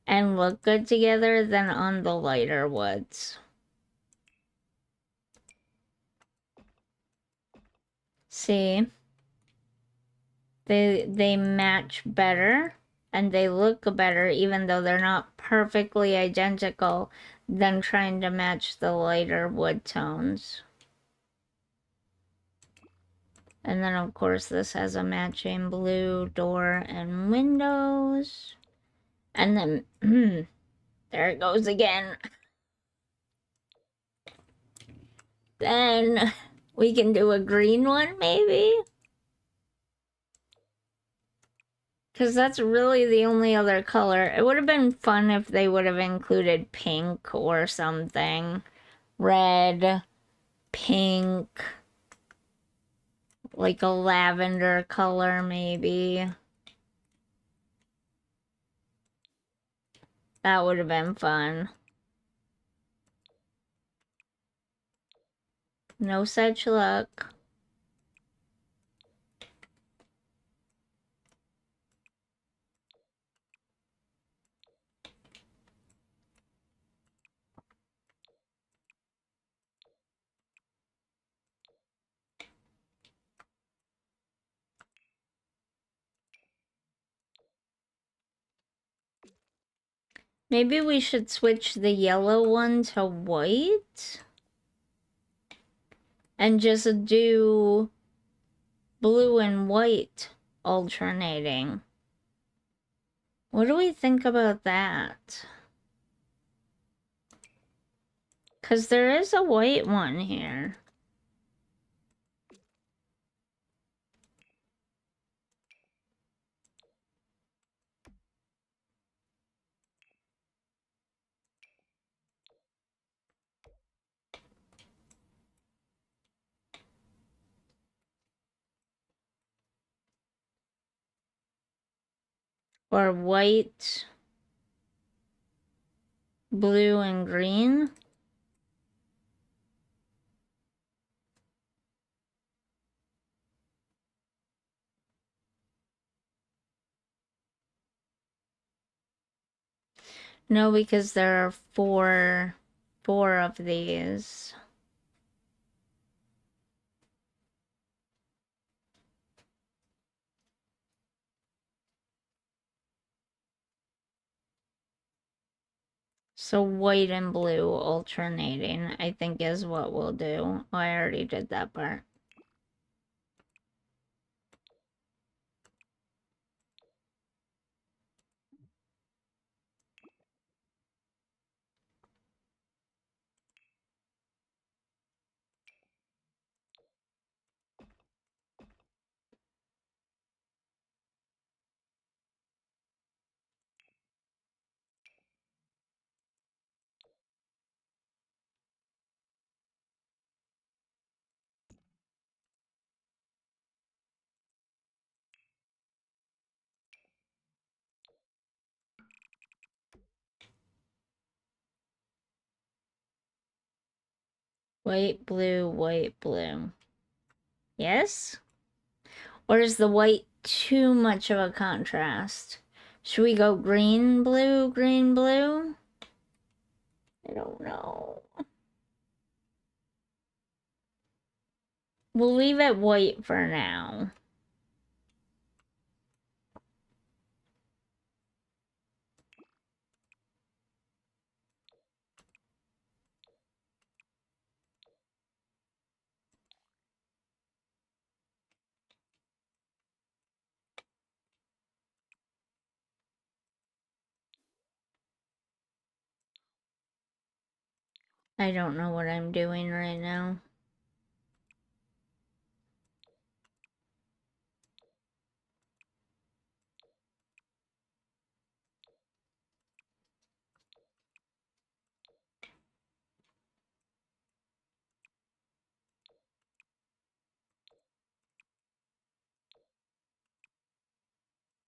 and look good together than on the lighter woods. See? They match better and they look better even though they're not perfectly identical than trying to match the lighter wood tones. And then of course this has a matching blue door and windows. And then there it goes again. Then we can do a green one maybe. Because that's really the only other color. It would have been fun if they would have included pink or something. Red, pink, like a lavender color maybe. That would have been fun. No such luck. Maybe we should switch the yellow one to white and just do blue and white alternating. What do we think about that? Because there is a white one here. Or white, blue, and green. No, because there are four of these. So white and blue alternating, I think is what we'll do. Oh, I already did that part. White, blue, white, blue. Yes? Or is the white too much of a contrast? Should we go green, blue, green, blue? I don't know. We'll leave it white for now. I don't know what I'm doing right now.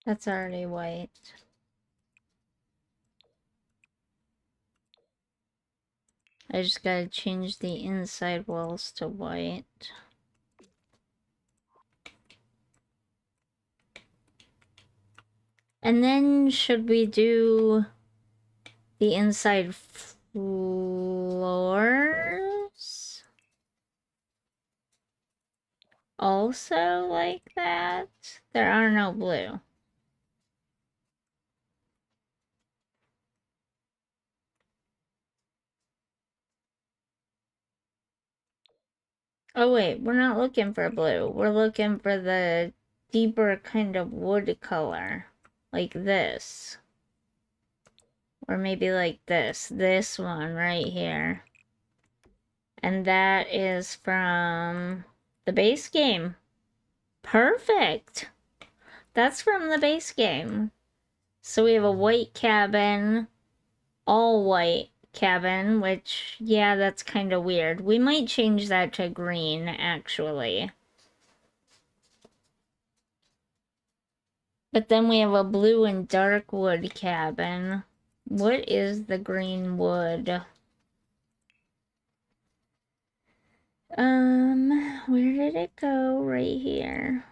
That's already white. I just gotta change the inside walls to white. And then should we do the inside floors also like that? There are no blue. Oh wait, we're not looking for blue. We're looking for the deeper kind of wood color. Like this. Or maybe like this. This one right here. And that is from the base game. Perfect! That's from the base game. So we have a white cabin, all white cabin, which, yeah, that's kind of weird. We might change that to green, actually. But then we have a blue and dark wood cabin. What is the green wood? Where did it go? Right here.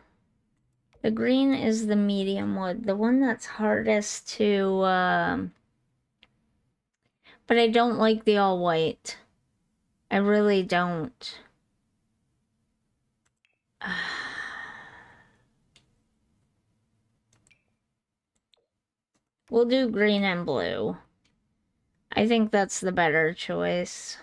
The green is the medium wood, the one that's hardest to, but I don't like the all white. I really don't. We'll do green and blue. I think that's the better choice.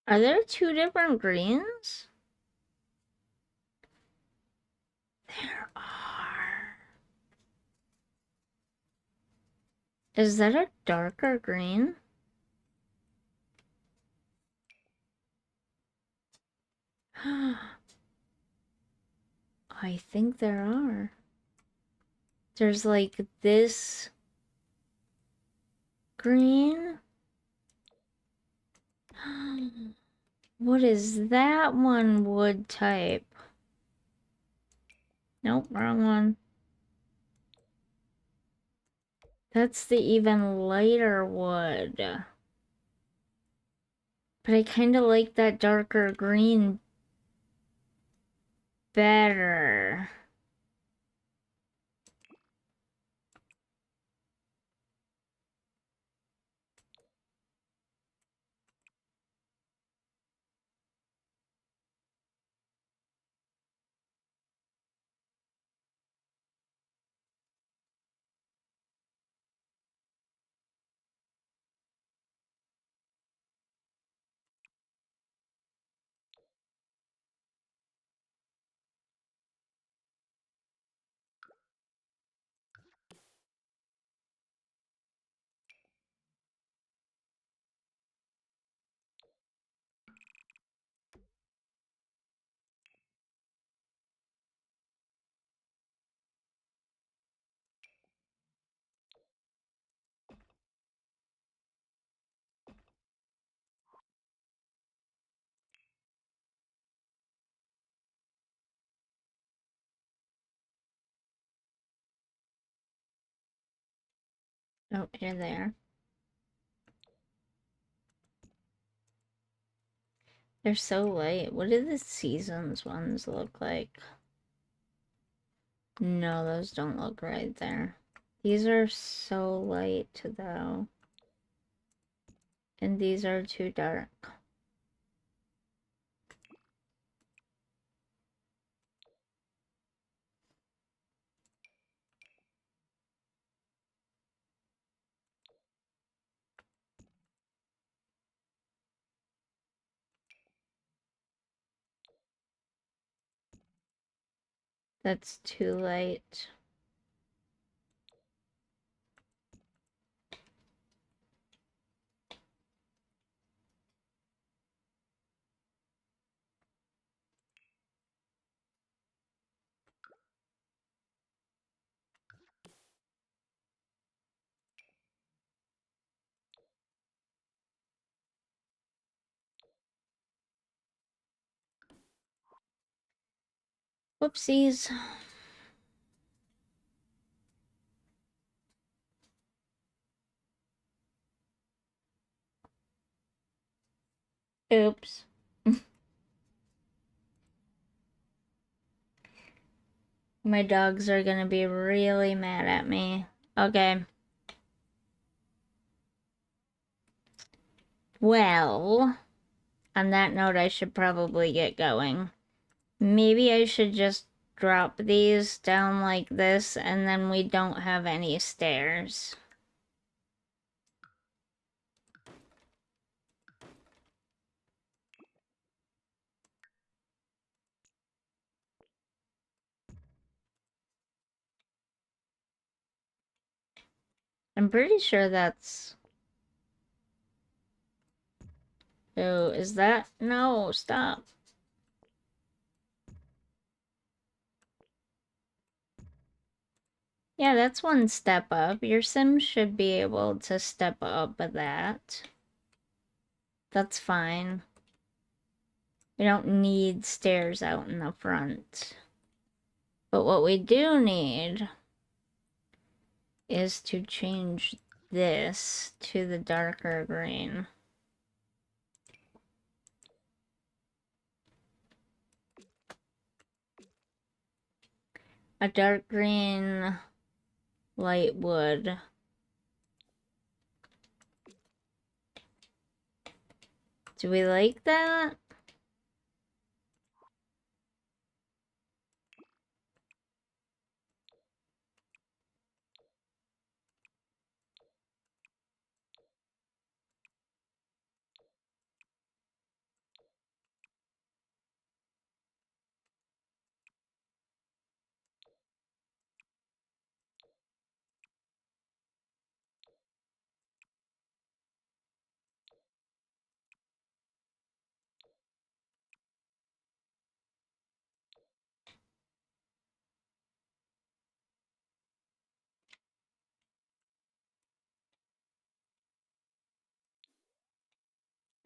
Are there two different greens? There are. Is that a darker green? I think there are. There's like this green. What is that one wood type? Nope, wrong one. That's the even lighter wood. But I kind of like that darker green better. Oh, you're there. They're so light. What do the seasons ones look like? No, those don't look right there. These are so light though. And these are too dark. That's too light. Whoopsies. Oops. My dogs are gonna be really mad at me. Okay. Well, on that note, I should probably get going. Maybe I should just drop these down like this, and then we don't have any stairs. I'm pretty sure that's... Oh, is that... No, stop. Yeah, that's one step up. Your Sim should be able to step up with that. That's fine. We don't need stairs out in the front. But what we do need is to change this to the darker green. A dark green light wood. Do we like that?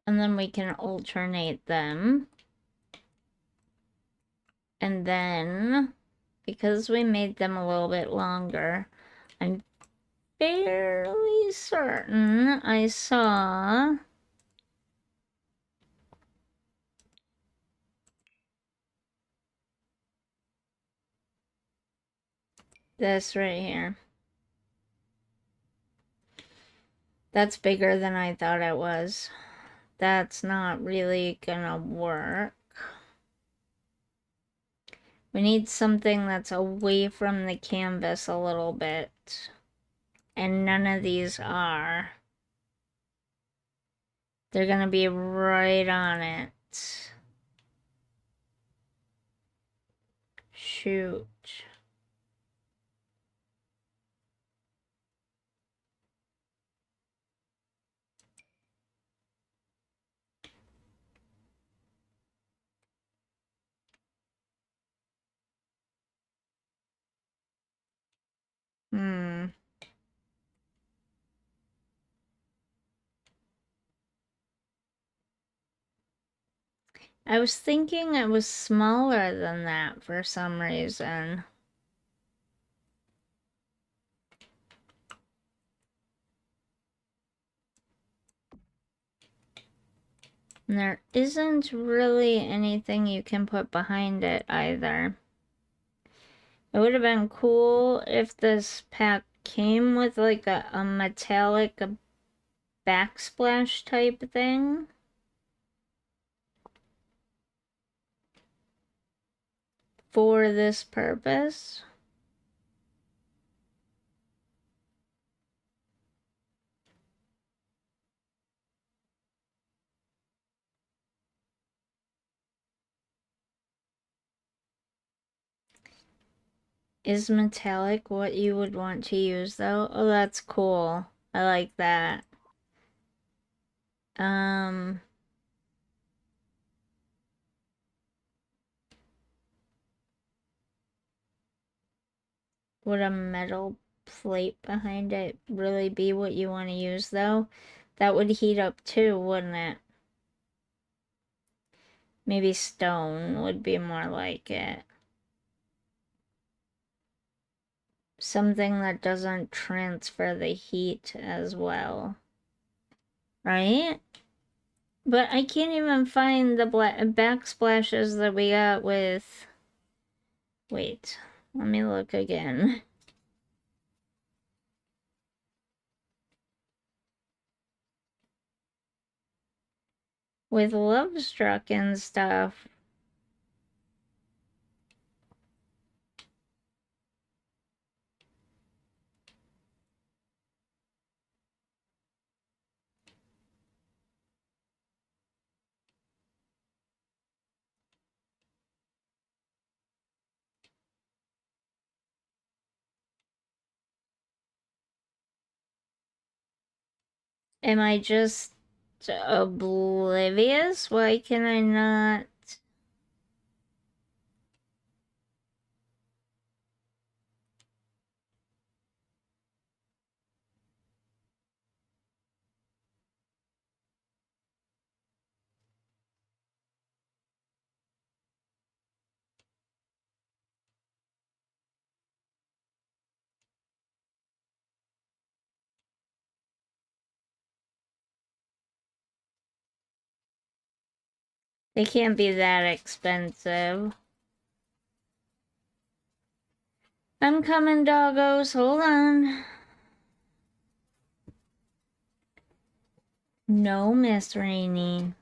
And then we can alternate them. And then, because we made them a little bit longer, I'm fairly certain I saw this right here. That's bigger than I thought it was. That's not really gonna work. We need something that's away from the canvas a little bit. And none of these are. They're gonna be right on it. Shoot. I was thinking it was smaller than that for some reason. And there isn't really anything you can put behind it either. It would have been cool if this pack came with like a metallic backsplash type thing. For this purpose. Is metallic what you would want to use though? Oh, that's cool. I like that. Would a metal plate behind it really be what you want to use though? That would heat up too, wouldn't it? Maybe stone would be more like it. Something that doesn't transfer the heat as well. Right? But I can't even find the backsplashes that we got with... Wait, let me look again. With Love Struck and stuff. Am I just oblivious? Why can I not? They can't be that expensive. I'm coming, doggos. Hold on. No, Miss Rainey.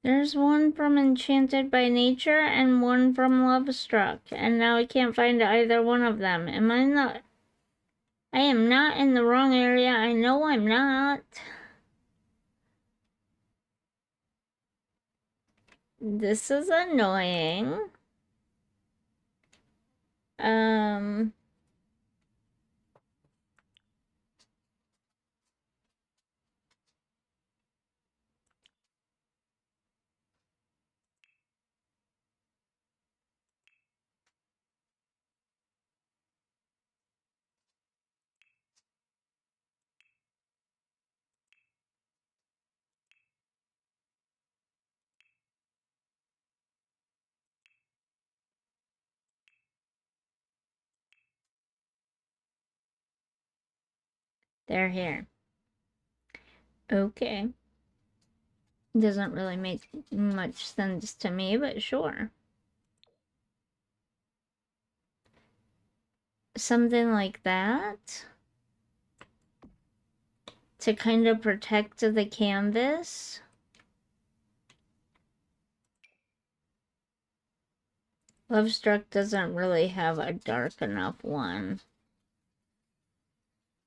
There's one from Enchanted by Nature and one from Love Struck, and now I can't find either one of them. Am I not? I am not in the wrong area. I know I'm not. This is annoying. Um, they're here. Okay. Doesn't really make much sense to me, but sure. Something like that. To kind of protect the canvas. Love Struck doesn't really have a dark enough one.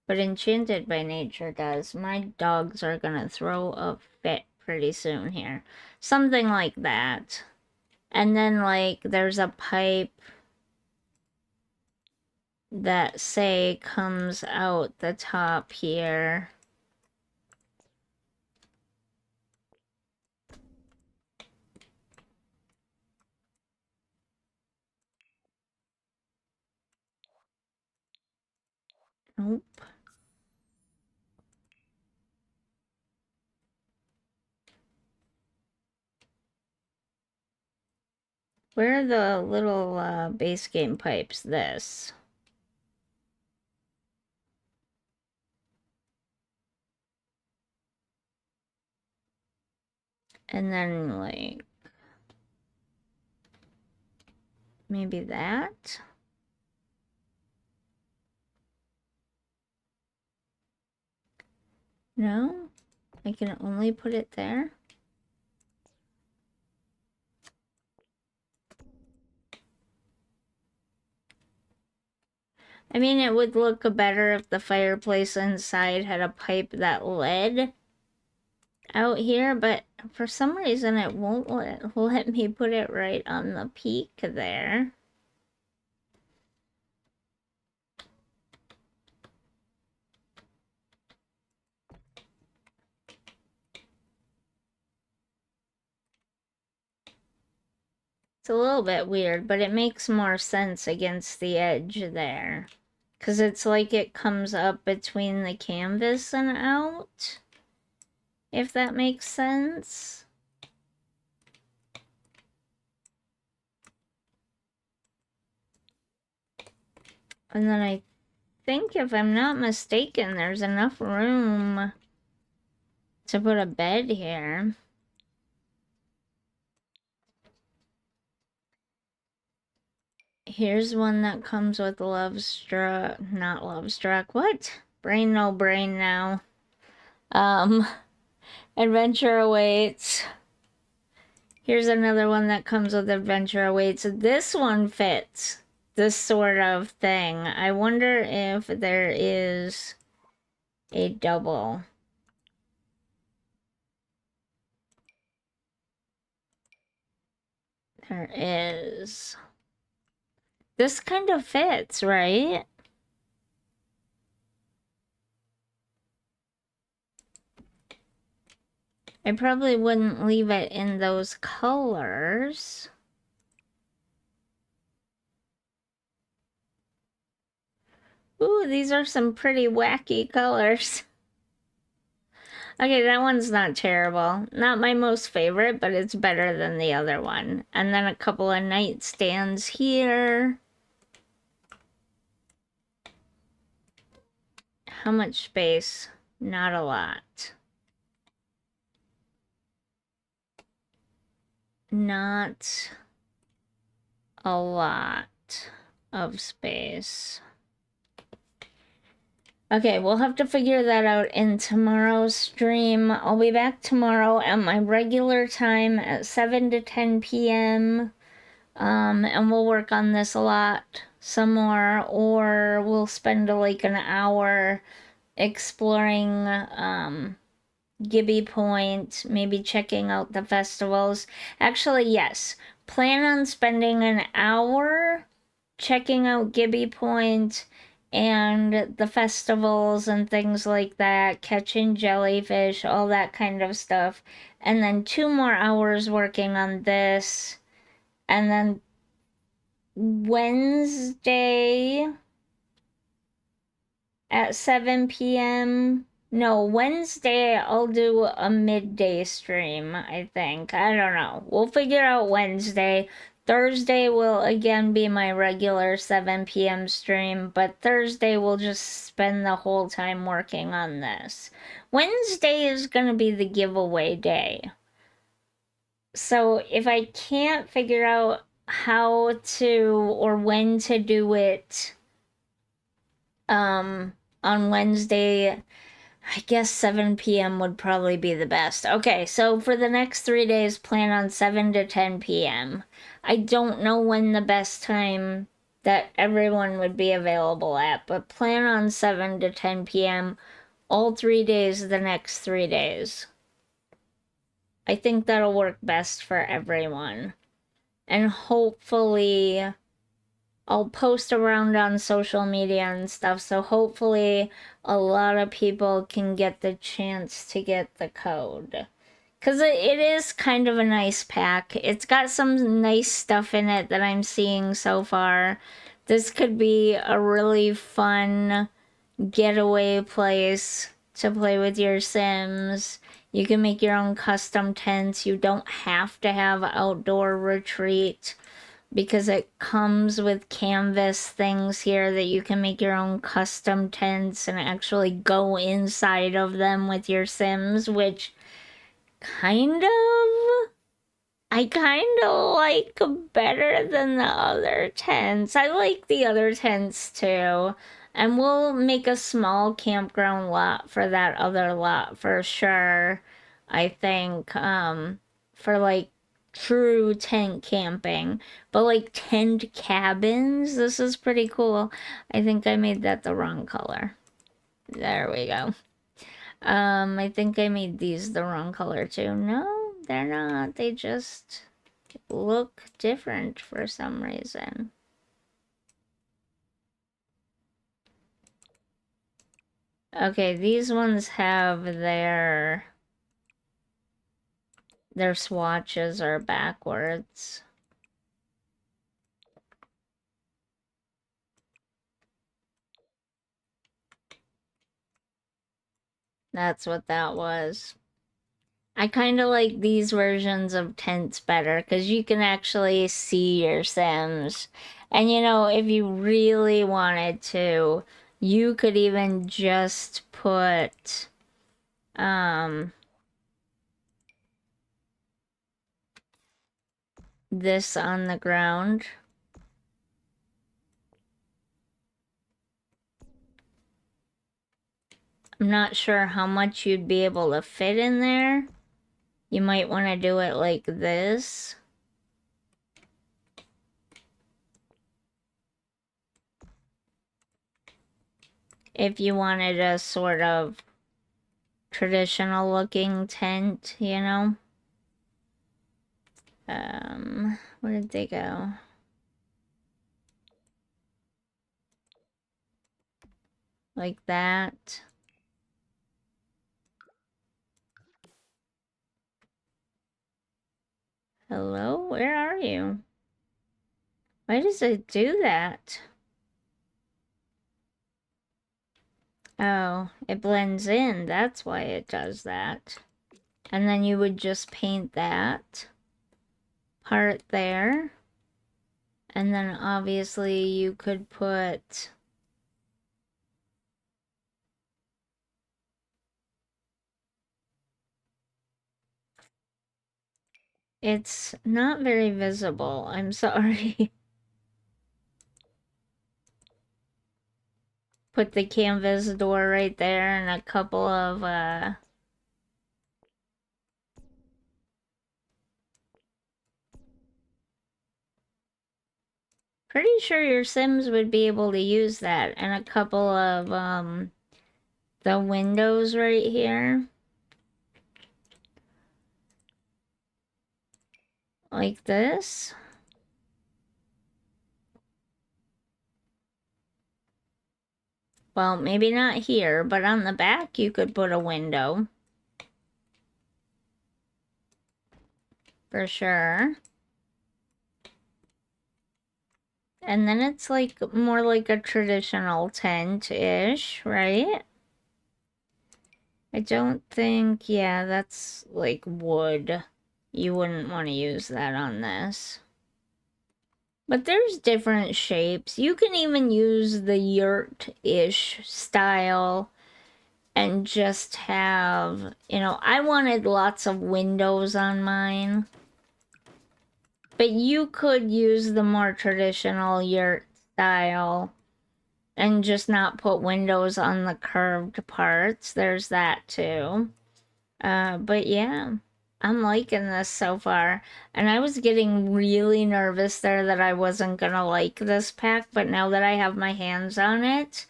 But Enchanted by Nature does. My dogs are gonna throw a fit pretty soon here. Something like that. And then, like, there's a pipe that, say, comes out the top here. Nope. Where are the little base game pipes? This. And then, like, maybe that. No? I can only put it there? I mean, it would look better if the fireplace inside had a pipe that led out here, but for some reason it won't let me put it right on the peak there. It's a little bit weird, but it makes more sense against the edge there. Because it's like it comes up between the canvas and out, if that makes sense. And then I think, if I'm not mistaken, there's enough room to put a bed here. Here's one that comes with not Love Struck, what? Brain no brain now. Adventure Awaits. Here's another one that comes with Adventure Awaits. This one fits this sort of thing. I wonder if there is a double. There is. This kind of fits, right? I probably wouldn't leave it in those colors. Ooh, these are some pretty wacky colors. Okay, that one's not terrible. Not my most favorite, but it's better than the other one. And then a couple of nightstands here. How much space? Not a lot. Not a lot of space. Okay, we'll have to figure that out in tomorrow's stream. I'll be back tomorrow at my regular time at 7 to 10 p.m. And we'll work on this a lot some more, or we'll spend like an hour exploring Gibby Point, maybe checking out the festivals. Actually, yes, plan on spending an hour checking out Gibby Point and the festivals and things like that, catching jellyfish, all that kind of stuff. And then 2 more hours working on this. And then Wednesday at 7 p.m. No, Wednesday I'll do a midday stream, I think. I don't know. We'll figure out Wednesday. Thursday will again be my regular 7 p.m. stream, but Thursday we'll just spend the whole time working on this. Wednesday is going to be the giveaway day. So if I can't figure out how to or when to do it on Wednesday, I guess 7 p.m. would probably be the best. Okay, so for the next 3 days, plan on 7 to 10 p.m. I don't know when the best time that everyone would be available at, but plan on 7 to 10 p.m. all 3 days the next 3 days. I think that'll work best for everyone. And hopefully I'll post around on social media and stuff, so hopefully a lot of people can get the chance to get the code. Because it is kind of a nice pack. It's got some nice stuff in it that I'm seeing so far. This could be a really fun getaway place to play with your Sims. You can make your own custom tents. You don't have to have outdoor retreat because it comes with canvas things here that you can make your own custom tents and actually go inside of them with your Sims, which kind of. I kind of like better than the other tents. I like the other tents too. And we'll make a small campground lot for that other lot for sure. I think for like true tent camping. But like tent cabins, this is pretty cool. I think I made that the wrong color. There we go. I think I made these the wrong color too. No, they're not. They just look different for some reason. Okay, these ones have their swatches are backwards. That's what that was. I kind of like these versions of tents better because you can actually see your Sims. And you know, if you really wanted to, you could even just put this on the ground. I'm not sure how much you'd be able to fit in there. You might want to do it like this. If you wanted a sort of traditional looking tent, you know? Where did they go? Like that. Hello? Where are you? Why does it do that? Oh, it blends in. That's why it does that. And then you would just paint that part there. And then obviously you could put it's not very visible. I'm sorry. Put the canvas door right there and a couple of pretty sure your Sims would be able to use that and a couple of the windows right here. Like this. Well, maybe not here, but on the back you could put a window. For sure. And then it's like more like a traditional tent-ish, right? I don't think, yeah, that's like wood. You wouldn't want to use that on this. But there's different shapes. You can even use the yurt-ish style and just have, you know, I wanted lots of windows on mine. But you could use the more traditional yurt style and just not put windows on the curved parts. There's that too. But yeah, I'm liking this so far. And I was getting really nervous there that I wasn't gonna like this pack, but now that I have my hands on it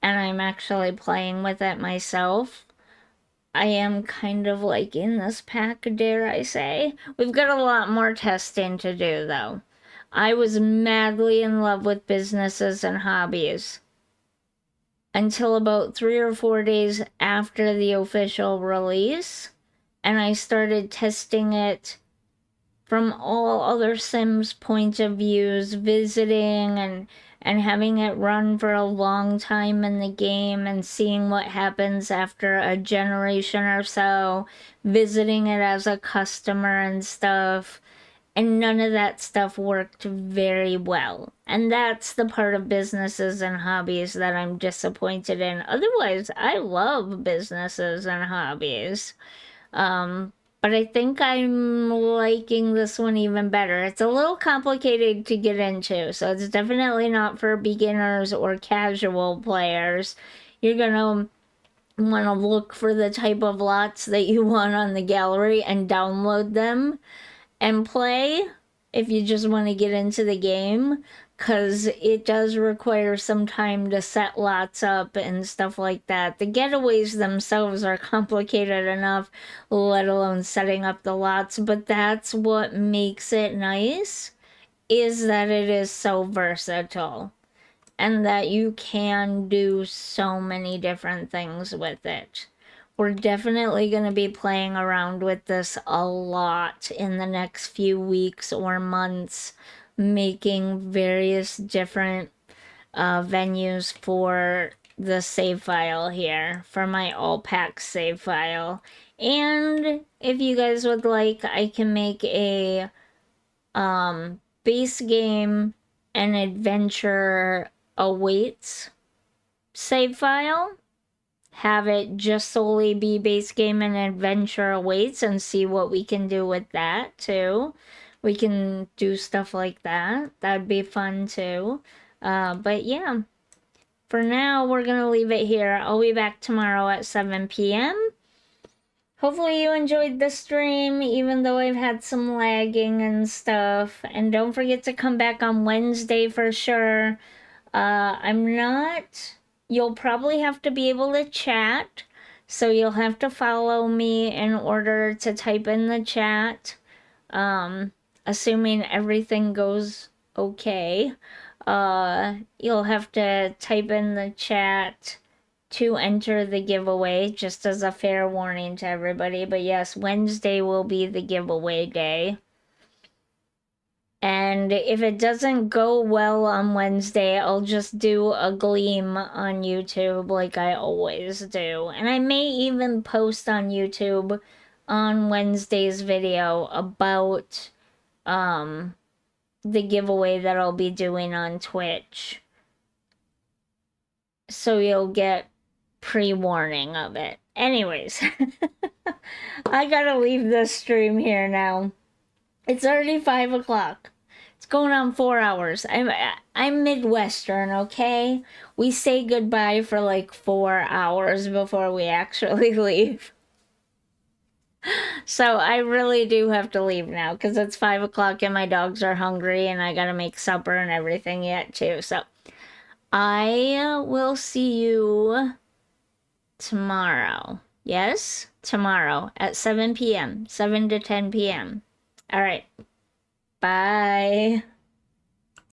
and I'm actually playing with it myself, I am kind of liking this pack, dare I say. We've got a lot more testing to do though. I was madly in love with businesses and hobbies until about 3 or 4 days after the official release, and I started testing it from all other Sims point of views, visiting and having it run for a long time in the game and seeing what happens after a generation or so, visiting it as a customer and stuff. And none of that stuff worked very well. And that's the part of businesses and hobbies that I'm disappointed in. Otherwise, I love businesses and hobbies. But I think I'm liking this one even better. It's a little complicated to get into, so it's definitely not for beginners or casual players. You're gonna want to look for the type of lots that you want on the gallery and download them and play if you just want to get into the game, because it does require some time to set lots up and stuff like that. The getaways themselves are complicated enough, let alone setting up the lots, but that's what makes it nice, is that it is so versatile and that you can do so many different things with it. We're definitely going to be playing around with this a lot in the next few weeks or months, making various different venues for the save file here, for my all packs save file. And if you guys would like, I can make a base game and adventure awaits save file, have it just solely be base game and adventure awaits, and see what we can do with that too. We can do stuff like that. That'd be fun too. But yeah, for now, we're gonna leave it here. I'll be back tomorrow at 7 p.m. Hopefully you enjoyed the stream, even though I've had some lagging and stuff. And don't forget to come back on Wednesday for sure. I'm not. You'll probably have to be able to chat. So you'll have to follow me in order to type in the chat. Assuming everything goes okay. You'll have to type in the chat to enter the giveaway, just as a fair warning to everybody. But yes, Wednesday will be the giveaway day. And if it doesn't go well on Wednesday, I'll just do a gleam on YouTube like I always do. And I may even post on YouTube on Wednesday's video about the giveaway that I'll be doing on Twitch. So you'll get pre-warning of it. Anyways, I gotta leave this stream here now. It's already 5 o'clock. It's going on 4 hours. I'm Midwestern, okay? We say goodbye for like 4 hours before we actually leave. So I really do have to leave now because it's 5 o'clock and my dogs are hungry and I gotta make supper and everything yet too. So I will see you tomorrow. Yes, tomorrow at 7 p.m., 7 to 10 p.m. All right. Bye.